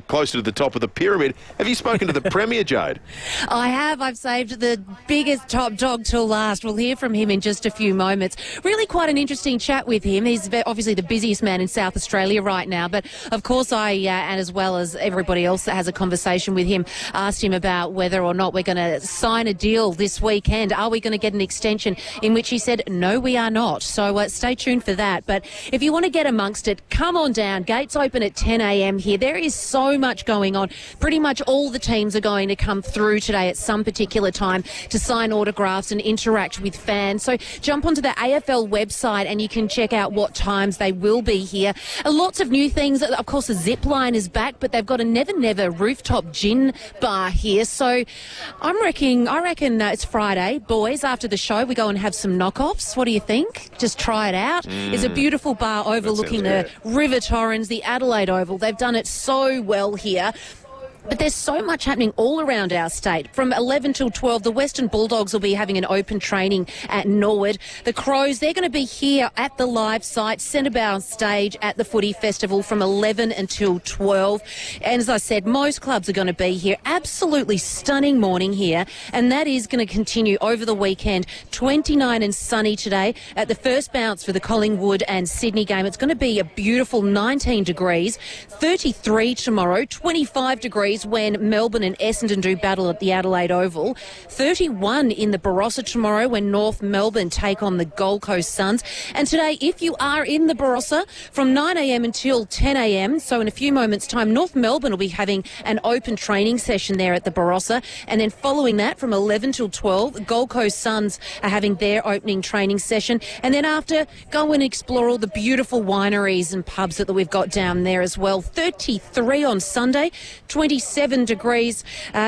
closer to the top of the pyramid. Have you spoken to the Premier, Jade? I have. I've saved the biggest top dog till last. We'll hear from him in just a few moments. Really quite an interesting chat with him. He's obviously the busiest man in South Australia Australia right now. But of course and as well as everybody else that has a conversation with him, asked him about whether or not we're going to sign a deal this weekend. Are we going to get an extension? In which he said, no, we are not. So stay tuned for that. But if you want to get amongst it, come on down. Gates open at 10 a.m. here. There is so much going on. Pretty much all the teams are going to come through today at some particular time to sign autographs and interact with fans. So jump onto the AFL website and you can check out what times they will be here. Lots of new things. Of course, the zip line is back, but they've got a Never Never rooftop gin bar here. So I reckon it's Friday. Boys, after the show, we go and have some knockoffs. What do you think? Just try it out. It's a beautiful bar overlooking the River Torrens, the Adelaide Oval. They've done it so well here. But there's so much happening all around our state. From 11 till 12, the Western Bulldogs will be having an open training at Norwood. The Crows, they're going to be here at the live site, Centrebound stage at the Footy Festival from 11 until 12. And as I said, most clubs are going to be here. Absolutely stunning morning here. And that is going to continue over the weekend. 29 and sunny today at the first bounce for the Collingwood and Sydney game. It's going to be a beautiful 19 degrees. 33 tomorrow, 25 degrees when Melbourne and Essendon do battle at the Adelaide Oval. 31 in the Barossa tomorrow when North Melbourne take on the Gold Coast Suns. And today, if you are in the Barossa, from 9 a.m. until 10 a.m, so in a few moments' time, North Melbourne will be having an open training session there at the Barossa. And then following that, from 11 till 12, the Gold Coast Suns are having their opening training session. And then after, go and explore all the beautiful wineries and pubs that we've got down there as well. 33 on Sunday, 27 degrees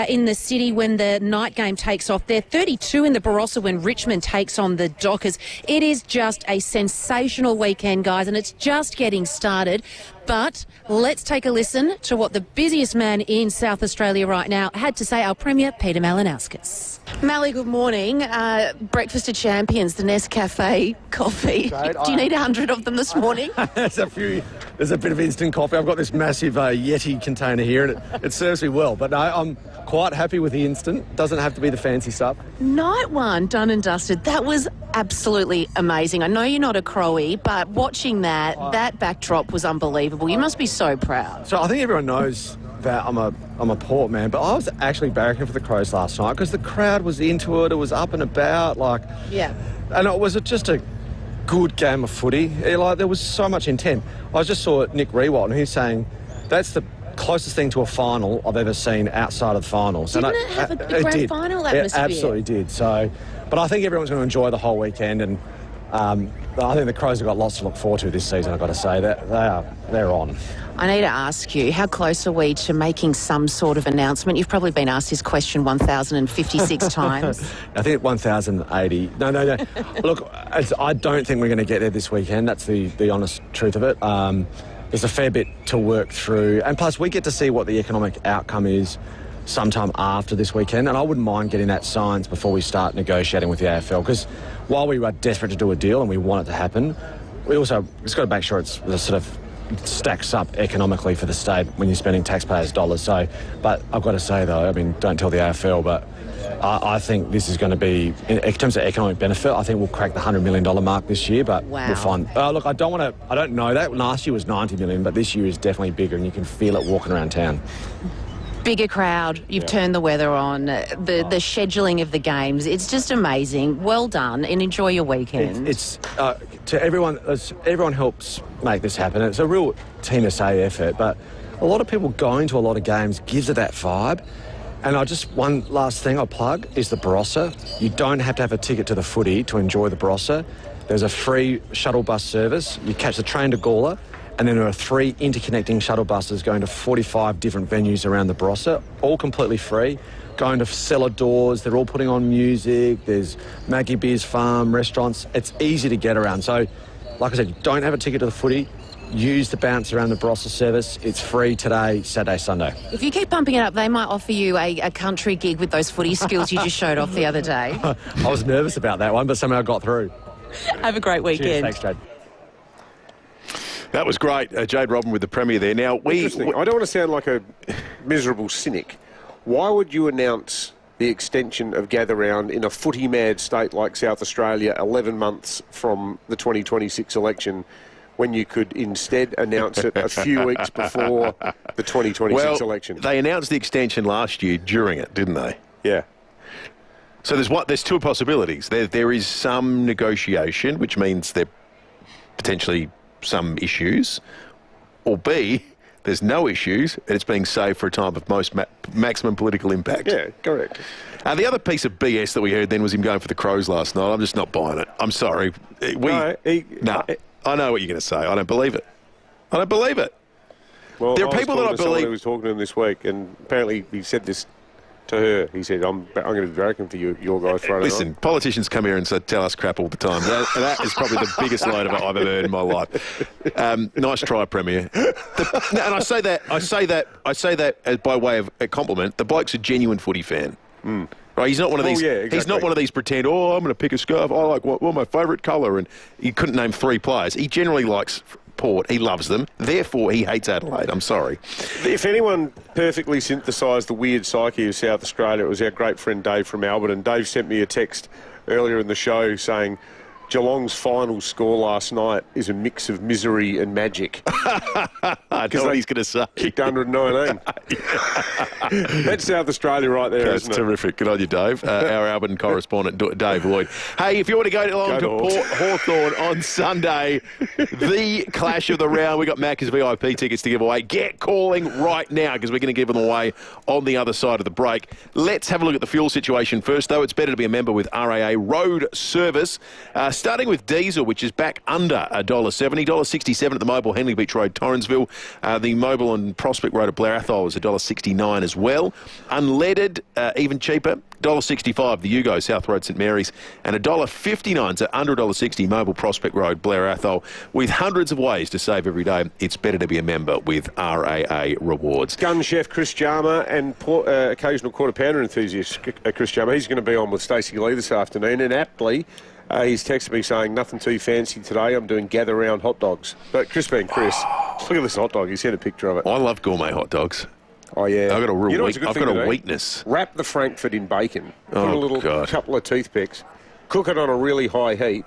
in the city when the night game takes off there. 32 in the Barossa when Richmond takes on the Dockers. It is just a sensational weekend, guys, and it's just getting started. But let's take a listen to what the busiest man in South Australia right now had to say, our Premier, Peter Malinauskas. Mally, good morning. Breakfast of Champions, the Nescafe coffee. Do you need 100 of them this morning? There's a few. There's a bit of instant coffee. I've got this massive Yeti container here, and it serves me well. But no, I'm quite happy with the instant. Doesn't have to be the fancy stuff. Night one, done and dusted. That was absolutely amazing. I know you're not a Crowie, but watching that backdrop was unbelievable. You must be so proud. So I think everyone knows that I'm a Port man, but I was actually barracking for the Crows last night because the crowd was into it. It was up and about, and it was just a good game of footy. There was so much intent. I just saw Nick Rewalt, and he's saying that's the closest thing to a final I've ever seen outside of the finals. Didn't it have a grand final atmosphere? It absolutely did. So, but I think everyone's going to enjoy the whole weekend, and I think the Crows have got lots to look forward to this season, I've got to say. They're on. I need to ask you, how close are we to making some sort of announcement? You've probably been asked this question 1,056 times. I think 1,080. No. Look, I don't think we're going to get there this weekend. That's the honest truth of it. There's a fair bit to work through. And plus, we get to see what the economic outcome is sometime after this weekend. And I wouldn't mind getting that signed before we start negotiating with the AFL. Because while we were desperate to do a deal and we want it to happen, we also just got to make sure it's sort of stacks up economically for the state when you're spending taxpayers' dollars. So, but I've got to say, though, don't tell the AFL, but I think this is going to be, in terms of economic benefit, I think we'll crack the $100 million mark this year, but we'll find... look, I don't know that. Last year was $90 million, but this year is definitely bigger, and you can feel it walking around town. Bigger crowd, you've turned the weather on, the scheduling of the games. It's just amazing. Well done, and enjoy your weekend. It's to everyone helps make this happen. It's a real Team SA effort, but a lot of people going to a lot of games gives it that vibe. And one last thing I'll plug is the Barossa. You don't have to have a ticket to the footy to enjoy the Barossa. There's a free shuttle bus service. You catch the train to Gawler, and then there are 3 interconnecting shuttle buses going to 45 different venues around the Barossa, all completely free, going to cellar doors. They're all putting on music. There's Maggie Beer's Farm, restaurants. It's easy to get around. So, like I said, you don't have a ticket to the footy. Use the bounce around the Barossa service. It's free today, Saturday, Sunday. If you keep pumping it up, they might offer you a country gig with those footy skills you just showed off the other day. I was nervous about that one, but somehow I got through. Have a great weekend. Cheers, thanks, Jade. That was great. Jade Robin with the Premier there. Now, Interesting. I don't want to sound like a miserable cynic. Why would you announce the extension of Gather Round in a footy-mad state like South Australia 11 months from the 2026 election when you could instead announce it a few weeks before the 2026 election? They announced the extension last year during it, didn't they? Yeah. So there's two possibilities. There is some negotiation, which means there potentially some issues, or B, there's no issues and it's being saved for a time of most maximum political impact. Yeah, correct. The other piece of BS that we heard then was him going for the Crows last night. I'm just not buying it. I'm sorry. I know what you're going to say. I don't believe it. Well, there are people that I believe who was talking to him this week, and apparently he said this to her. He said, I'm going to be dragging for your guys Friday Listen, night. Politicians come here and tell us crap all the time. That is probably the biggest load of it I've ever heard in my life. Nice try, Premier. And I say that as by way of a compliment. The bloke's a genuine footy fan. Right, he's not one of these. Exactly. He's not one of these pretend. Oh, I'm going to pick a scarf. I like my favourite colour, and he couldn't name 3 players. He generally likes Port. He loves them. Therefore, he hates Adelaide. I'm sorry. If anyone perfectly synthesised the weird psyche of South Australia, it was our great friend Dave from Alberton. Dave sent me a text earlier in the show saying Geelong's final score last night is a mix of misery and magic. I know what he's going to say. Kicked 119. That's South Australia right there, That's isn't it? terrific. Good on you, Dave. Our Alberton correspondent, Dave Lloyd. Hey, if you want to go along to Port Hawthorn on Sunday, the clash of the round, we got Macca's VIP tickets to give away. Get calling right now because we're going to give them away on the other side of the break. Let's have a look at the fuel situation first, though. It's better to be a member with RAA Road Service. Starting with diesel, which is back under $1.70, $1.67 at the Mobile Henley Beach Road, Torrensville. The Mobile and Prospect Road at Blair Athol is $1.69 as well. Unleaded, even cheaper, $1.65 the Yugo, South Road, St Mary's, and $1.59, so under $1.60 Mobile Prospect Road, Blair Athol. With hundreds of ways to save every day, it's better to be a member with RAA Rewards. Gun chef Chris Jarmer and occasional quarter pounder enthusiast Chris Jarmer. He's going to be on with Stacey Lee this afternoon, and aptly he's texted me saying, nothing too fancy today, I'm doing gather round hot dogs. But Chris being Chris, look at this hot dog. He sent a picture of it. I love gourmet hot dogs. Oh, yeah. I've got a real weakness. Wrap the Frankfurt in bacon. Put a little couple of toothpicks. Cook it on a really high heat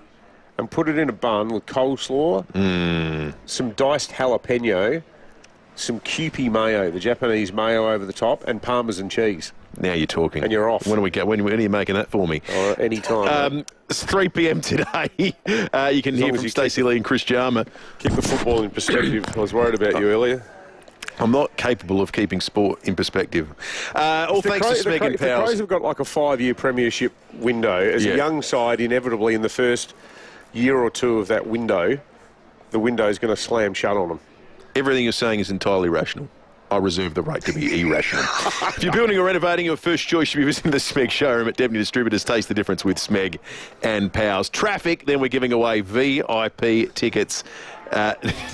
and put it in a bun with coleslaw, some diced jalapeno, some Kewpie mayo, the Japanese mayo over the top, and Parmesan cheese. Now you're talking. And you're off. When are you making that for me? Any time. It's 3 p.m. today. You can hear from Stacey Lee and Chris Jarmer. Keep the football in perspective. I was worried about you earlier. I'm not capable of keeping sport in perspective. All thanks to Smeg and If the Powers. Crows have got like a 5-year premiership window, as a young side, inevitably in the first year or two of that window, the window is going to slam shut on them. Everything you're saying is entirely rational. I reserve the right to be irrational. If you're building or renovating, your first choice should be visiting the Smeg showroom at Deputy Distributors. Taste the difference with Smeg and Powers. Traffic, then we're giving away VIP tickets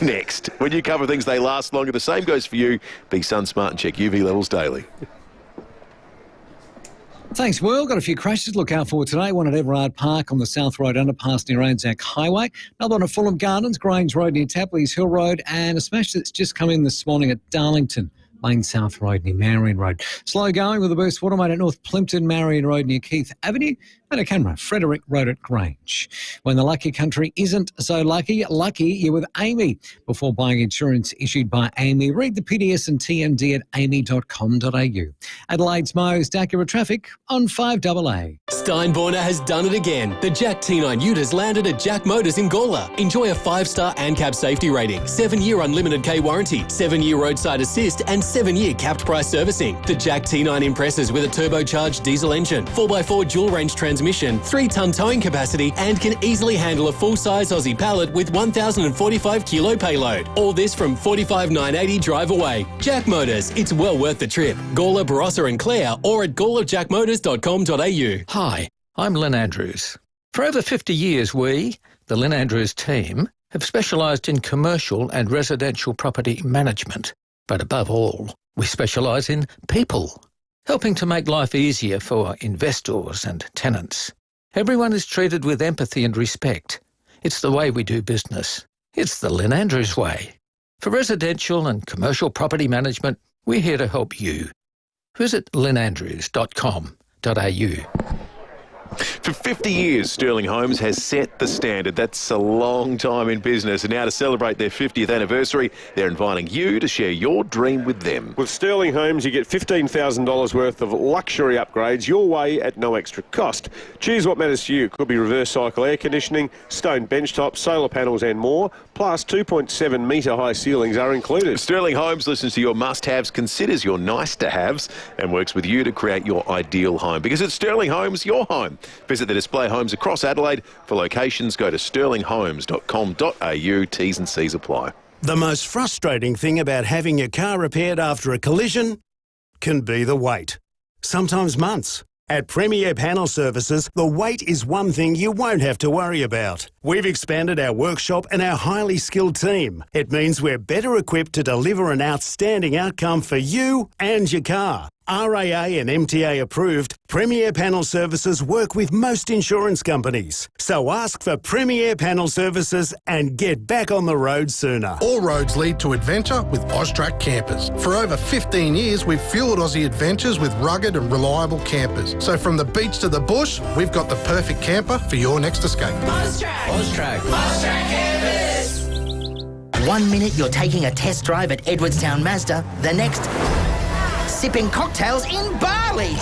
next. When you cover things, they last longer. The same goes for you. Be sun smart and check UV levels daily. Thanks, Will. Got a few crashes to look out for today. One at Everard Park on the South Road underpass near Anzac Highway. Another one at Fulham Gardens, Grange Road near Tapley's Hill Road. And a smash that's just come in this morning at Darlington, Lane South Road near Marion Road. Slow going with a burst watermain at North Plimpton, Marion Road near Keith Avenue. And a camera, Frederick Road at Grange. When the lucky country isn't so lucky you're with Amy. Before buying insurance issued by Amy, read the PDS and TMD at amy.com.au. Adelaide's most accurate traffic on 5AA. Steinborner has done it again. The Jack T9 Ute has landed at Jack Motors in Gawler. Enjoy a 5-star ANCAP safety rating, 7-year unlimited K warranty, 7-year roadside assist and 7-year capped price servicing. The Jack T9 impresses with a turbocharged diesel engine, 4x4 dual range transmission, 3-ton towing capacity and can easily handle a full-size Aussie pallet with 1,045 kilo payload. All this from $45,980 drive away. Jack Motors, it's well worth the trip. Gawler, Barossa and Clare or at gawlerjackmotors.com.au. Hi, I'm Lynn Andrews. For over 50 years, we, the Lynn Andrews team, have specialised in commercial and residential property management. But above all, we specialise in people, helping to make life easier for investors and tenants. Everyone is treated with empathy and respect. It's the way we do business. It's the Lynn Andrews way. For residential and commercial property management, we're here to help you. Visit lynnandrews.com.au. For 50 years, Sterling Homes has set the standard. That's a long time in business. And now to celebrate their 50th anniversary, they're inviting you to share your dream with them. With Sterling Homes, you get $15,000 worth of luxury upgrades your way at no extra cost. Choose what matters to you. Could be reverse cycle air conditioning, stone bench tops, solar panels and more. Plus 2.7 metre high ceilings are included. Sterling Homes listens to your must-haves, considers your nice-to-haves and works with you to create your ideal home. Because at Sterling Homes, your home. Visit the display homes across Adelaide. For locations, go to sterlinghomes.com.au. T's and C's apply. The most frustrating thing about having your car repaired after a collision can be the wait. Sometimes months. At FIVEAA Panel Services, the wait is one thing you won't have to worry about. We've expanded our workshop and our highly skilled team. It means we're better equipped to deliver an outstanding outcome for you and your car. RAA and MTA approved, FIVEAA Panel Services work with most insurance companies. So ask for FIVEAA Panel Services and get back on the road sooner. All roads lead to adventure with Austrac campers. For over 15 years, we've fueled Aussie adventures with rugged and reliable campers. So from the beach to the bush, we've got the perfect camper for your next escape. Austrac campers. 1 minute you're taking a test drive at Edwardstown Mazda, the next sipping cocktails in Bali.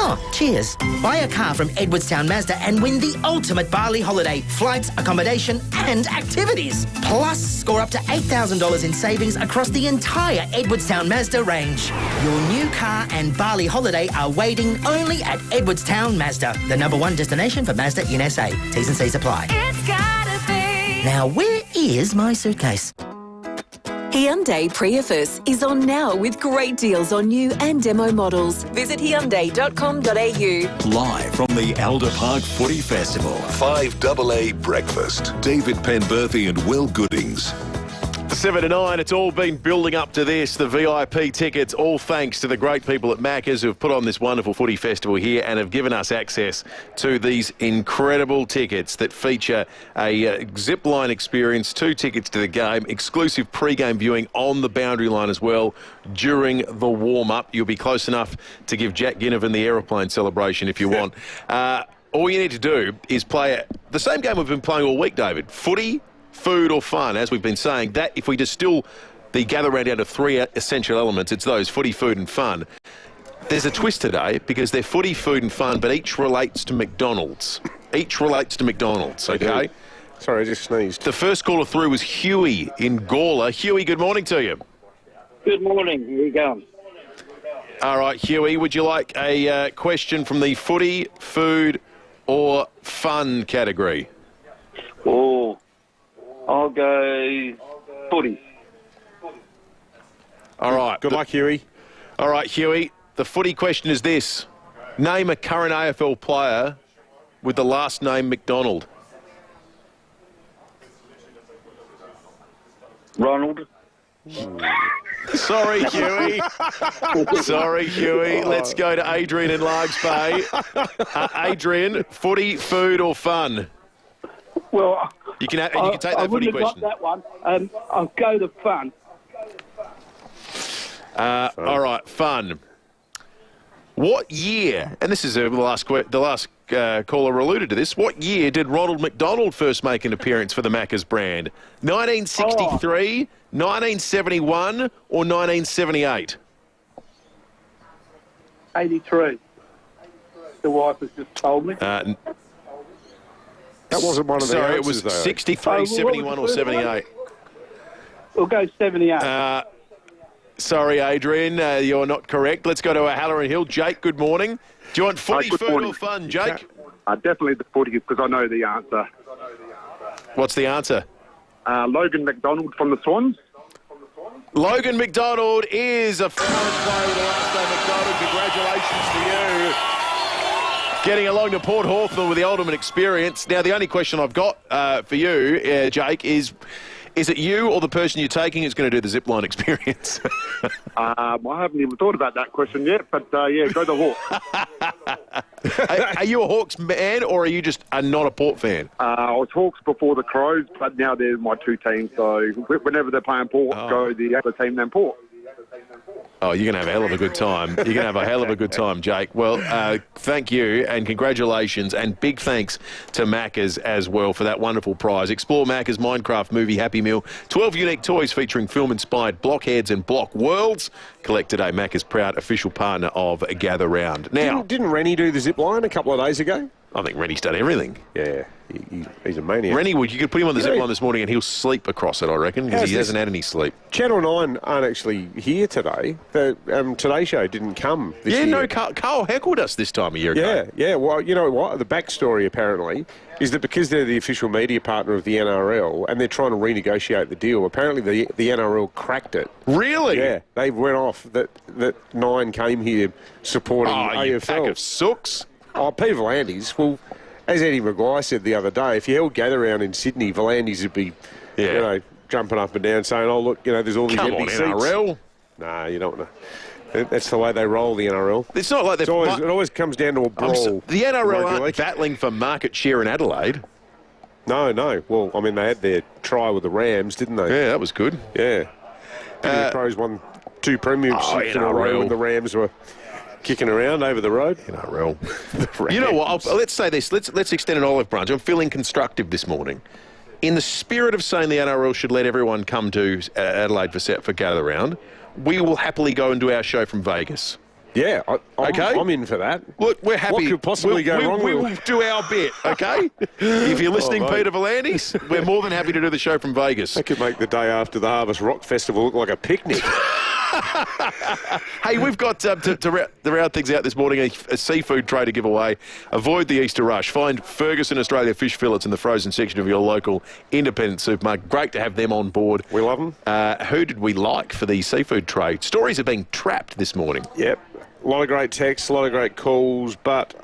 Oh, cheers. Buy a car from Edwardstown Mazda and win the ultimate Bali holiday. Flights, accommodation and activities. Plus, score up to $8,000 in savings across the entire Edwardstown Mazda range. Your new car and Bali holiday are waiting only at Edwardstown Mazda, the #1 destination for Mazda in SA. T's and C's apply. It's gotta be. Now, where is my suitcase? Hyundai Prius is on now with great deals on new and demo models. Visit Hyundai.com.au. Live from the Alder Park Footy Festival, 5AA Breakfast. David Penberthy and Will Goodings. 7 to 9, it's all been building up to this, the VIP tickets, all thanks to the great people at Macca's who have put on this wonderful footy festival here and have given us access to these incredible tickets that feature a zip line experience, 2 tickets to the game, exclusive pre-game viewing on the boundary line as well during the warm-up. You'll be close enough to give Jack Ginnivan the aeroplane celebration if you want. All you need to do is play the same game we've been playing all week, David. Footy, food or fun, as we've been saying. That, if we distill the gather round down to 3 essential elements, it's those: footy, food and fun. There's a twist today because they're footy, food and fun, but each relates to McDonald's. Each relates to McDonald's, okay? Sorry, I just sneezed. The first caller through was Huey in Gawler. Huey, good morning to you. Good morning. Here you go. All right, Huey, would you like a question from the footy, food or fun category? Oh, I'll go footy. All right. Good luck, Huey. All right, Huey. The footy question is this. Name a current AFL player with the last name McDonald. Ronald. Sorry, Huey. Sorry, Huey. Let's go to Adrian in Largs Bay. Adrian, footy, food or fun? Well, you can take that footy question. Got that one. I'll go the fun. All right, fun. What year? And this is the last caller alluded to this. What year did Ronald McDonald first make an appearance for the Macca's brand? 1963, 1971, or 1978? 83. The wife has just told me. That wasn't one of the Sorry, answers, it was though. 63, 71 or 78. We'll go 78. Sorry, Adrian, you're not correct. Let's go to Halloran Hill. Jake, good morning. Do you want footy, food or fun, Jake? Definitely the footy because I know the answer. What's the answer? Logan McDonald from the Swans. Logan McDonald is a Florence player with the last name McDonald. Congratulations to you. Getting along to Port Hawthorn with the ultimate experience. Now, the only question I've got for you, Jake, is it you or the person you're taking who's going to do the zipline experience? I haven't even thought about that question yet, but yeah, go the Hawks. Are you a Hawks man or are you just not a Port fan? I was Hawks before the Crows, but now they're my two teams, so whenever they're playing Port, go the other team than Port. Oh, you're going to have a hell of a good time. You're going to have a hell of a good time, Jake. Well, thank you and congratulations, and big thanks to Macca's as well for that wonderful prize. Explore Macca's Minecraft Movie Happy Meal. 12 unique toys featuring film-inspired blockheads and block worlds. Collect today. Macca's proud official partner of Gather Round. Now, didn't Rennie do the zip line a couple of days ago? I think Rennie's done everything. Yeah, he's a maniac. Rennie, you could put him on the zip line this morning and he'll sleep across it, I reckon, because he hasn't had any sleep. Channel 9 aren't actually here today. The Today Show didn't come this year. No, Carl heckled us this time a year ago. Yeah. Well, you know what? The backstory, apparently, is that because they're the official media partner of the NRL and they're trying to renegotiate the deal, apparently the NRL cracked it. Really? Yeah. They went off that Nine came here supporting AFL. You pack of sooks. Oh, Peter V'landys, well, as Eddie Maguire said the other day, if you held Gather Round in Sydney, V'landys would be, jumping up and down saying, oh, look, there's all these empty seats. NRL. Nah, you don't want to. That's the way they roll, the NRL. It's not like it always comes down to a brawl. The NRL aren't battling for market share in Adelaide. No. Well, I mean, they had their try with the Rams, didn't they? Yeah, that was good. Yeah. The Pros won 2 premierships in a row when the Rams were kicking around over the road. NRL. You know what? Let's say this. Let's extend an olive branch. I'm feeling constructive this morning. In the spirit of saying the NRL should let everyone come to Adelaide for Gather Round, we will happily go and do our show from Vegas. Yeah, I'm in for that. Look, we're happy. What could possibly go wrong? We will do our bit, okay? If you're listening, Peter V'landys, we're more than happy to do the show from Vegas. That could make the day after the Harvest Rock Festival look like a picnic. Hey, we've got to round things out this morning, a seafood tray to give away. Avoid the Easter rush. Find Ferguson Australia fish fillets in the frozen section of your local independent supermarket. Great to have them on board. We love them. Who did we like for the seafood tray? Stories are being trapped this morning. Yep. A lot of great texts, a lot of great calls, but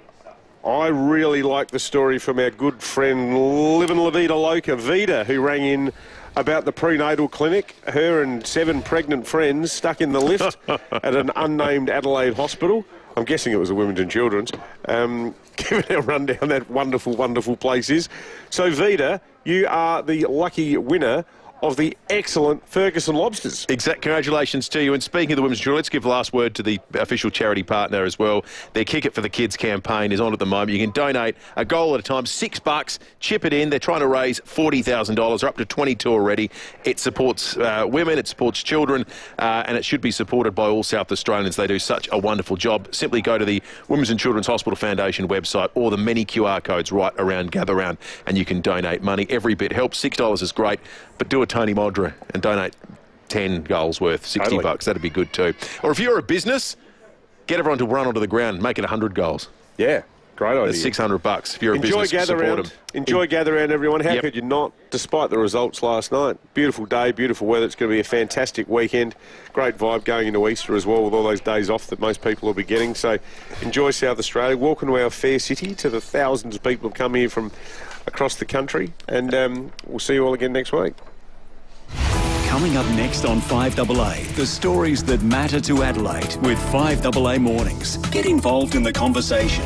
I really like the story from our good friend Livin' La Vida Loca, Vida, who rang in about the prenatal clinic. Her and 7 pregnant friends stuck in the lift at an unnamed Adelaide hospital. I'm guessing it was the Women's and Children's. Giving our rundown that wonderful, wonderful place is. So, Vida, you are the lucky winner of the excellent Ferguson lobsters. Congratulations to you. And speaking of the Women's and Children, let's give the last word to the official charity partner as well. Their Kick It for the Kids campaign is on at the moment. You can donate a goal at a time, $6, chip it in. They're trying to raise $40,000. They're up to 22 already. It supports women, it supports children, and it should be supported by all South Australians. They do such a wonderful job. Simply go to the Women's and Children's Hospital Foundation website or the many QR codes right around Gather Round, and you can donate money. Every bit helps. $6 is great, but do a Tony Modra and donate 10 goals worth, $60. That'd be good too. Or if you're a business, get everyone to run onto the ground, make it 100 goals. Yeah, great idea. That's $600 if you're a business. Support them. Enjoy Gather Round, everyone. How could you not, despite the results last night? Beautiful day, beautiful weather. It's going to be a fantastic weekend. Great vibe going into Easter as well, with all those days off that most people will be getting. So enjoy South Australia. Walk into our fair city to the thousands of people who come here from across the country, and we'll see you all again next week. Coming up next on 5AA, the stories that matter to Adelaide with 5AA Mornings. Get involved in the conversation.